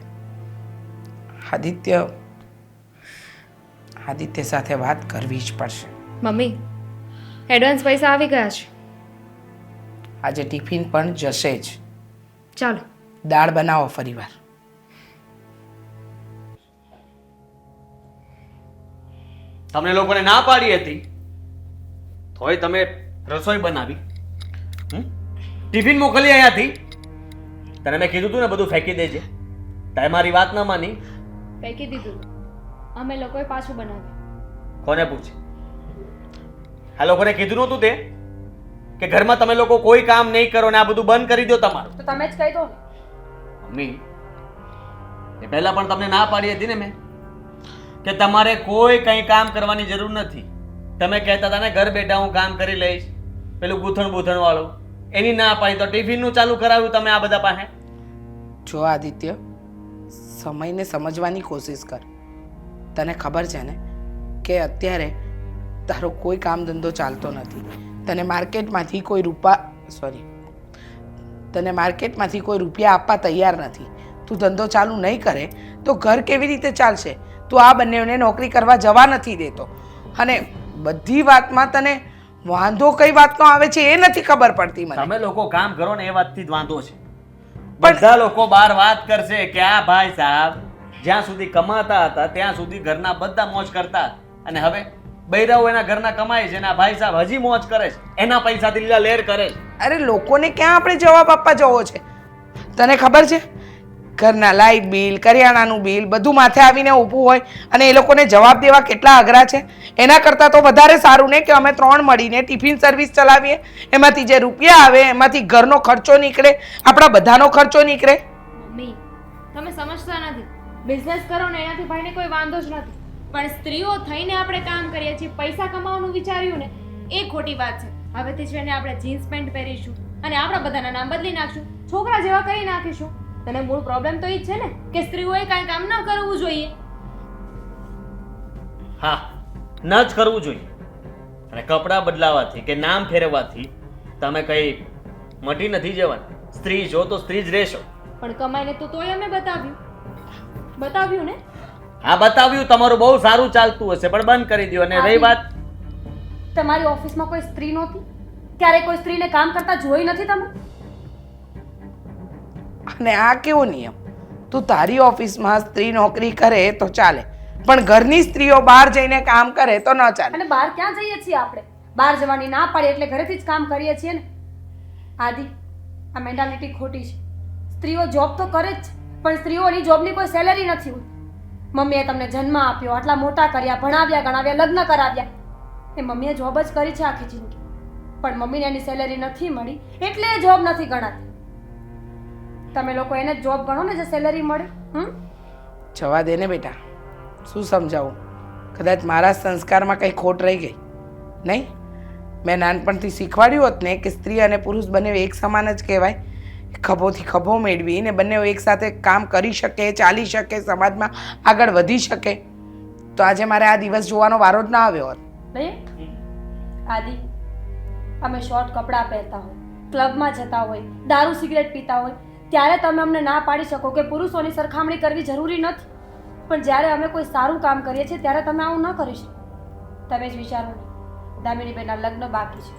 આદિત્ય સાથે વાત કરવી જ પડશે. મમ્મી એડવાન્સ પૈસા આવી ગયા છે. આજે ટિફિન પણ જશે જ. ચાલો દાળ બનાવો ફરીવાર. તમને લોકોને ના પાડી હતી તોય તમે રસોઈ બનાવી, ટિફિન મોકલી અહીંયાથી. તને મેં કીધું તું ને બધું ફેંકી દેજે, તારે મારી વાત ન માની. ફેંકી દીધું. અમે લોકોએ પાછું બનાવ્યું. કોને પૂછે? આ લોકોને કીધું નહોતું તે કે ઘરમાં તમે લોકો કોઈ કામ નહીં કરો ને આ બધું બંધ કરી દો તમારું? તો તમે જ કહી દો ને. મમ્મી એ પહેલા પણ તમને ના પાડી હતી ને મેં કે તમારે કોઈ કંઈ કામ કરવાની જરૂર નથી. તમે કહેતા હતા ને ઘર બેઠા હું કામ કરી લઈશ, પેલું ગૂંથણ વાળું. એની ના પાડી તો ટિફિનનું ચાલુ કરાવ્યું તમે આ બધા પાસે. જો આદિત્ય, સમયને સમજવાની કોશિશ કર. તને ખબર છે ને કે અત્યારે તારો કોઈ કામ ધંધો ચાલતો નથી. તને માર્કેટમાંથી કોઈ રૂપિયા આપવા તૈયાર નથી. તું ધંધો ચાલુ નહીં કરે તો ઘર કેવી રીતે ચાલશે? તું આ બંનેઓને નોકરી કરવા જવા નથી દેતો, અને બધી વાતમાં તને વાંધો કઈ વાતનો આવે છે એ નથી ખબર પડતી મને. તમે લોકો કામ કરો ને એ વાતથી જ વાંધો છે. બધા લોકો બહાર વાત કરશે કે આ ભાઈ સાહેબ જ્યાં સુધી કમાતા હતા ત્યાં સુધી ઘરના બધા મોજ કરતા હતા, અને હવે બૈરાઓ એના ઘરના કમાય છે અને આ ભાઈ સાહેબ હજી મોજ કરે છે, એના પૈસાથી લીલા લેર કરે છે. અરે લોકોને ક્યાં આપણે જવાબ આપવા જવો છે? તને ખબર છે ઘરના લાઇટ બિલ, કરિયાણાનું બિલ બધું માથે આવીને ઊભું હોય અને એ લોકોને જવાબ દેવા કેટલા અઘરા છે. એના કરતાં તો વધારે સારું ને કે અમે 3 મળીને ટિફિન સર્વિસ ચલાવીએ. એમાંથી જે રૂપિયા આવે એમાંથી ઘરનો ખર્ચો નીકળે, આપણા બધાનો ખર્ચો નીકળે. મમ્મી તમે સમજતા નથી. બિઝનેસ કરો ને એનાથી ભાઈને કોઈ વાંધો જ નથી, પણ સ્ત્રીઓ થઈને આપણે કામ કરીએ છીએ, પૈસા કમાવાનું વિચાર્યું ને એ ખોટી વાત છે. હવેથી છે ને આપણે જીન્સ પેન્ટ પહેરીશું અને આપણા બધાના નામ બદલી નાખશું, છોકરા જેવા કરી નાખીશું. તને મૂળ પ્રોબ્લેમ તો એ જ છે ને કે સ્ત્રીઓએ કાંઈ કામ ન કરવું જોઈએ. હા, ન જ કરવું જોઈએ. અને કપડાં બદલાવાથી કે નામ ફેરવવાથી તમે કઈ મટી નથી જવાના. સ્ત્રી છો તો સ્ત્રી જ રહેશો. પણ કમાઈને તો તોય અમે બતાવ્યું ને. હા બતાવ્યું, તમારું બહુ સારું ચાલતું હશે પણ બંધ કરી દો. અને રહી વાત, તમારી ઓફિસમાં કોઈ સ્ત્રી નહોતી? ક્યારે કોઈ સ્ત્રીને કામ કરતા જોઈ નથી તમે? અને આ કેવો નિયમ? તું તારી ઓફિસમાં સ્ત્રી નોકરી કરે તો ચાલે, પણ ઘરની સ્ત્રીઓ બહાર જઈને કામ કરે તો ન ચાલે. અને બહાર ક્યાં જઈએ છીએ આપણે? બહાર જવાની ના પાડી એટલે ઘરેથી જ કામ કરીએ છીએ ને. આદિ, આ મેન્ટાલિટી ખોટી છે. સ્ત્રીઓ જોબ તો કરે જ છે, પણ સ્ત્રીઓની જોબની કોઈ સેલેરી નથી હોતી. મમ્મીએ તમને જન્મ આપ્યો, આટલા મોટા કર્યા, ભણાવ્યા ગણાવ્યા, લગ્ન કરાવ્યા. એ મમ્મીએ જોબ જ કરી છે આખી જિંદગી, પણ મમ્મીને એની સેલેરી નથી મળી એટલે એ જોબ નથી ગણાતી. તમે લોકો એને જ જોબ ગણો ને જે સેલેરી મળે. જવા દે ને બેટા, શું સમજાવું? કદાચ મારા સંસ્કારમાં કંઈ ખોટ રહી ગઈ નહીં. મેં નાનપણથી શીખવાડ્યું હોત ને કે સ્ત્રી અને પુરુષ બંને એક સમાન જ કહેવાય, ખભોથી ખભો મેળવીને બંને એકસાથે કામ કરી શકે, ચાલી શકે, સમાજમાં આગળ વધી શકે, તો આજે મારે આ દિવસ જોવાનો વારો જ ના આવ્યો હોત. આદિ, અમે શોર્ટ કપડાં પહેરતા હોય, ક્લબમાં જતા હોય, દારૂ સિગરેટ પીતા હોય, ત્યારે તમે અમને ના પાડી શકો કે પુરુષોની સરખામણી કરવી જરૂરી નથી. પણ જ્યારે અમે કોઈ સારું કામ કરીએ છીએ ત્યારે તમે આવું ન કરી શકો. તમે જ વિચારો ને, દામિનીબેનના લગ્ન બાકી છે,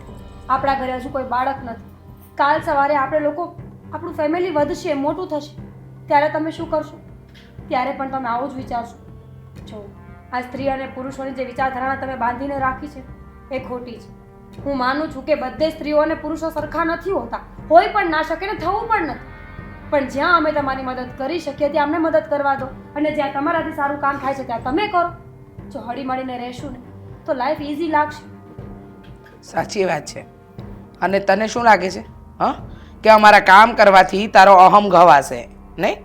આપણા ઘરે હજુ કોઈ બાળક નથી. કાલ સવારે આપણે લોકો, આપણું ફેમિલી વધશે, મોટું થશે, ત્યારે તમે શું કરશો? ત્યારે પણ તમે આવું જ વિચારશો. જો આ સ્ત્રી અને પુરુષોની જે વિચારધારણા તમે બાંધીને રાખી છે એ ખોટી છે. હું માનું છું કે બધે સ્ત્રીઓ અને પુરુષો સરખા નથી હોતા, હોય પણ ના શકે ને થવું પણ નથી. પણ જ્યાં અમે તમારી મદદ કરી શકીએ ત્યાં અમને મદદ કરવા દો, અને જ્યાં તમારાથી સારું કામ થાય છે ત્યાં તમે કરો. જો હળી મળીને રહેશું ને તો લાઈફ ઇઝી લાગશે. સાચી વાત છે. અને તને શું લાગે છે કે અમારા કામ કરવાથી તારો અહમ ઘવાશે નહીં?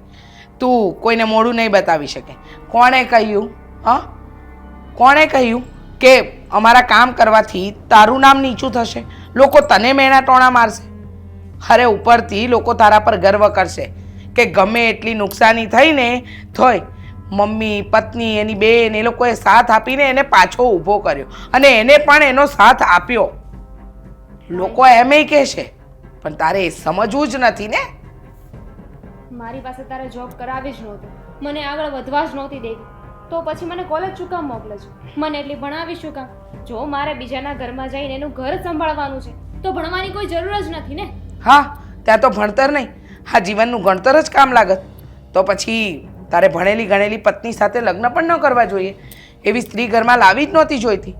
તું કોઈને મોઢું નહીં બતાવી શકે. કોણે કહ્યું? કોણે કહ્યું કે અમારા કામ કરવાથી તારું નામ નીચું થશે? લોકો તને મેણા ટોણા મારશે. અરે ઉપરથી લોકો તારા પર ગર્વ કરશે કે ગમે એટલી નુકસાની થઈને તોય મમ્મી, પત્ની, એની બેન, એ લોકોએ સાથ આપીને એને પાછો ઊભો કર્યો, અને એને પણ એનો સાથ આપ્યો. લોકો એમેય કહેશે, પણ તારે એ સમજવું જ નથી ને. મારી પાસે તારે જોબ કરાવી જ નહોતી, મને આગળ વધવા જ નહોતી દેવી, તો પછી મને કોલેજ શું કામ મોકલે છે? મને એટલી ભણાવી શું કામ? જો મારે બીજાના ઘરમાં જઈને એનું ઘર સંભાળવાનું છે તો ભણવાની કોઈ જરૂર જ નથી ને. હા, ત્યાં તો ભણતર નહીં, હા જીવનનું ગણતર જ કામ લાગત. તો પછી તારે ભણેલી ગણેલી પત્ની સાથે લગ્ન પણ ન કરવા જોઈએ. એવી સ્ત્રી ઘરમાં લાવી જ નહોતી જોઈતી.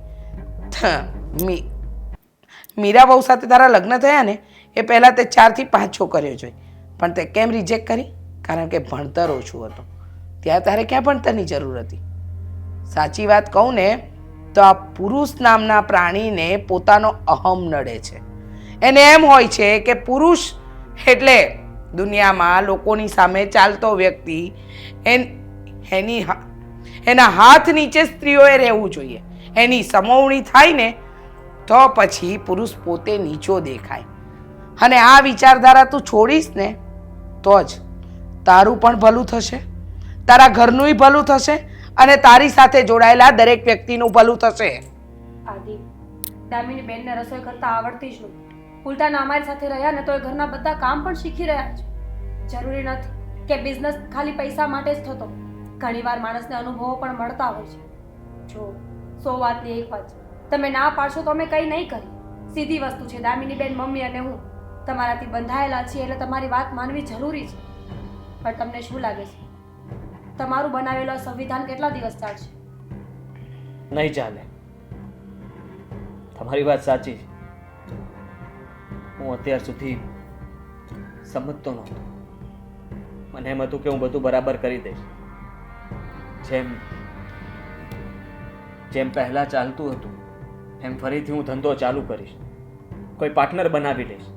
મીરા બહુ સાથે તારા લગ્ન થયા ને એ પહેલાં તે 4 થી 5 છોકરીઓ જોઈ, પણ તે કેમ રિજેક્ટ કરી? કારણ કે ભણતર ઓછું હતું. ત્યાં તારે ક્યાં ભણતરની જરૂર હતી? સાચી વાત કહું ને તો આ પુરુષ નામના પ્રાણીને પોતાનો અહમ નડે છે. એને એમ હોય છે કે પુરુષ એટલે દુનિયામાં લોકોની સામે ચાલતો વ્યક્તિ, એના હાથ નીચે સ્ત્રીઓએ રહેવું જોઈએ. એની સમોવણી થાય ને તો પછી પુરુષ પોતે નીચો દેખાય. અને આ વિચારધારા તું છોડીશ ને તો જ તારું પણ ભલું થશે, તારા ઘરનુંય ભલું થશે, અને તારી સાથે જોડાયેલા દરેક વ્યક્તિનું ભલું થશે. આદિ, દામિની બેનને રસોઈ કરતા આવડતી જ નહોતી, ઉલટાના અમારી સાથે રહ્યા ને તો એ ઘરના બધા કામ પણ શીખી રહ્યા છે. જરૂરી નથી કે બિઝનેસ ખાલી પૈસા માટે જ થતો, ઘણીવાર માણસને અનુભવો પણ મળતા હોય છે. જો 100 વાતની એક વાત છે, તમે ના પાડશો તો અમે કંઈ નહીં કરી. સીધી વસ્તુ છે, દામિની બેન, મમ્મી અને હું તમારાથી બંધાયેલા છીએ એટલે તમારી વાત માનવી જરૂરી છે. પણ તમને શું લાગે છે, તમારું બનાવેલું સંવિધાન કેટલા દિવસ ચાલશે? નહીં ચાલે. તમારી વાત સાચી છે. હું અત્યાર સુધી સમજતો નહોતો. મને એમ હતું કે હું બધું બરાબર કરી દઈશ, જેમ પહેલાં ચાલતું હતું એમ ફરીથી હું ધંધો ચાલુ કરીશ, કોઈ પાર્ટનર બનાવી લઈશ.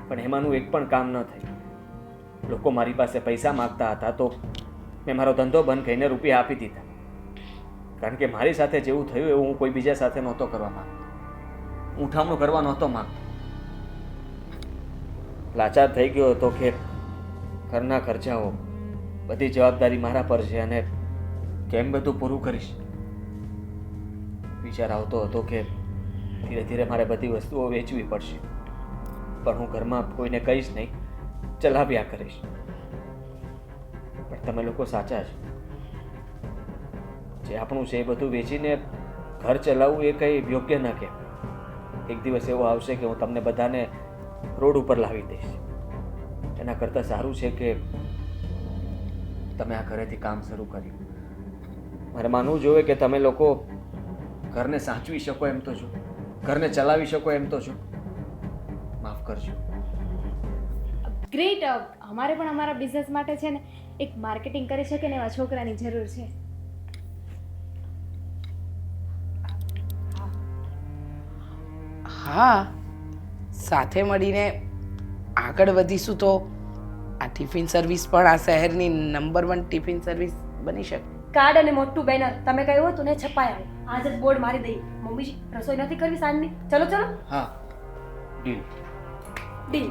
પણ એમાંનું એક પણ કામ ન થયું. લોકો મારી પાસે પૈસા માગતા હતા તો મેં મારો ધંધો બંધ કરીને રૂપિયા આપી દીધા, કારણ કે મારી સાથે જેવું થયું એવું હું કોઈ બીજા સાથે નહોતો કરવા માંગતો, ઊંઠામણું કરવા નહોતો માંગતો. લાચાર થઈ ગયો હતો કે ઘરના ખર્ચાઓ, બધી જવાબદારી મારા પર છે અને કેમ બધું પૂરું કરીશ. વિચાર આવતો હતો કે ધીરે ધીરે મારે બધી વસ્તુઓ વેચવી પડશે, પણ હું ઘરમાં કોઈને કહીશ નહીં, ચલાવ્યા કરીશ. પણ તમે લોકો સાચા છો. જે આપણું છે એ બધું વેચીને ઘર ચલાવવું એ કંઈ યોગ્ય ન કહેવાય. એક દિવસ એવો આવશે કે હું તમને બધાને રોડ ઉપર લાવી દઈશ. એના કરતાં સારું છે કે તમે આ ઘરેથી કામ શરૂ કર્યું. મારે માનવું જોઈએ કે તમે લોકો ઘરને સાચવી શકો એમ તો છો, ઘરને ચલાવી શકો એમ તો છો. માફ કરજો. ગ્રેટ. અમારે પણ અમારા બિઝનેસ માટે છે ને એક માર્કેટિંગ કરી શકે ને એવા છોકરાની જરૂર છે. હા, સાથે મળીને આગળ વધીશું તો આ ટિફિન સર્વિસ પણ આ શહેરની નંબર 1 ટિફિન સર્વિસ બની શકે. કાર્ડ અને મોટું બેનર તમે કહ્યું હતું ને છપાય આવે, આજે જ બોર્ડ મારી દઈએ. મમ્મી રસોઈ નથી કરવી સાંજની? ચલો ચલો. હા, ડીલ. ડીલ.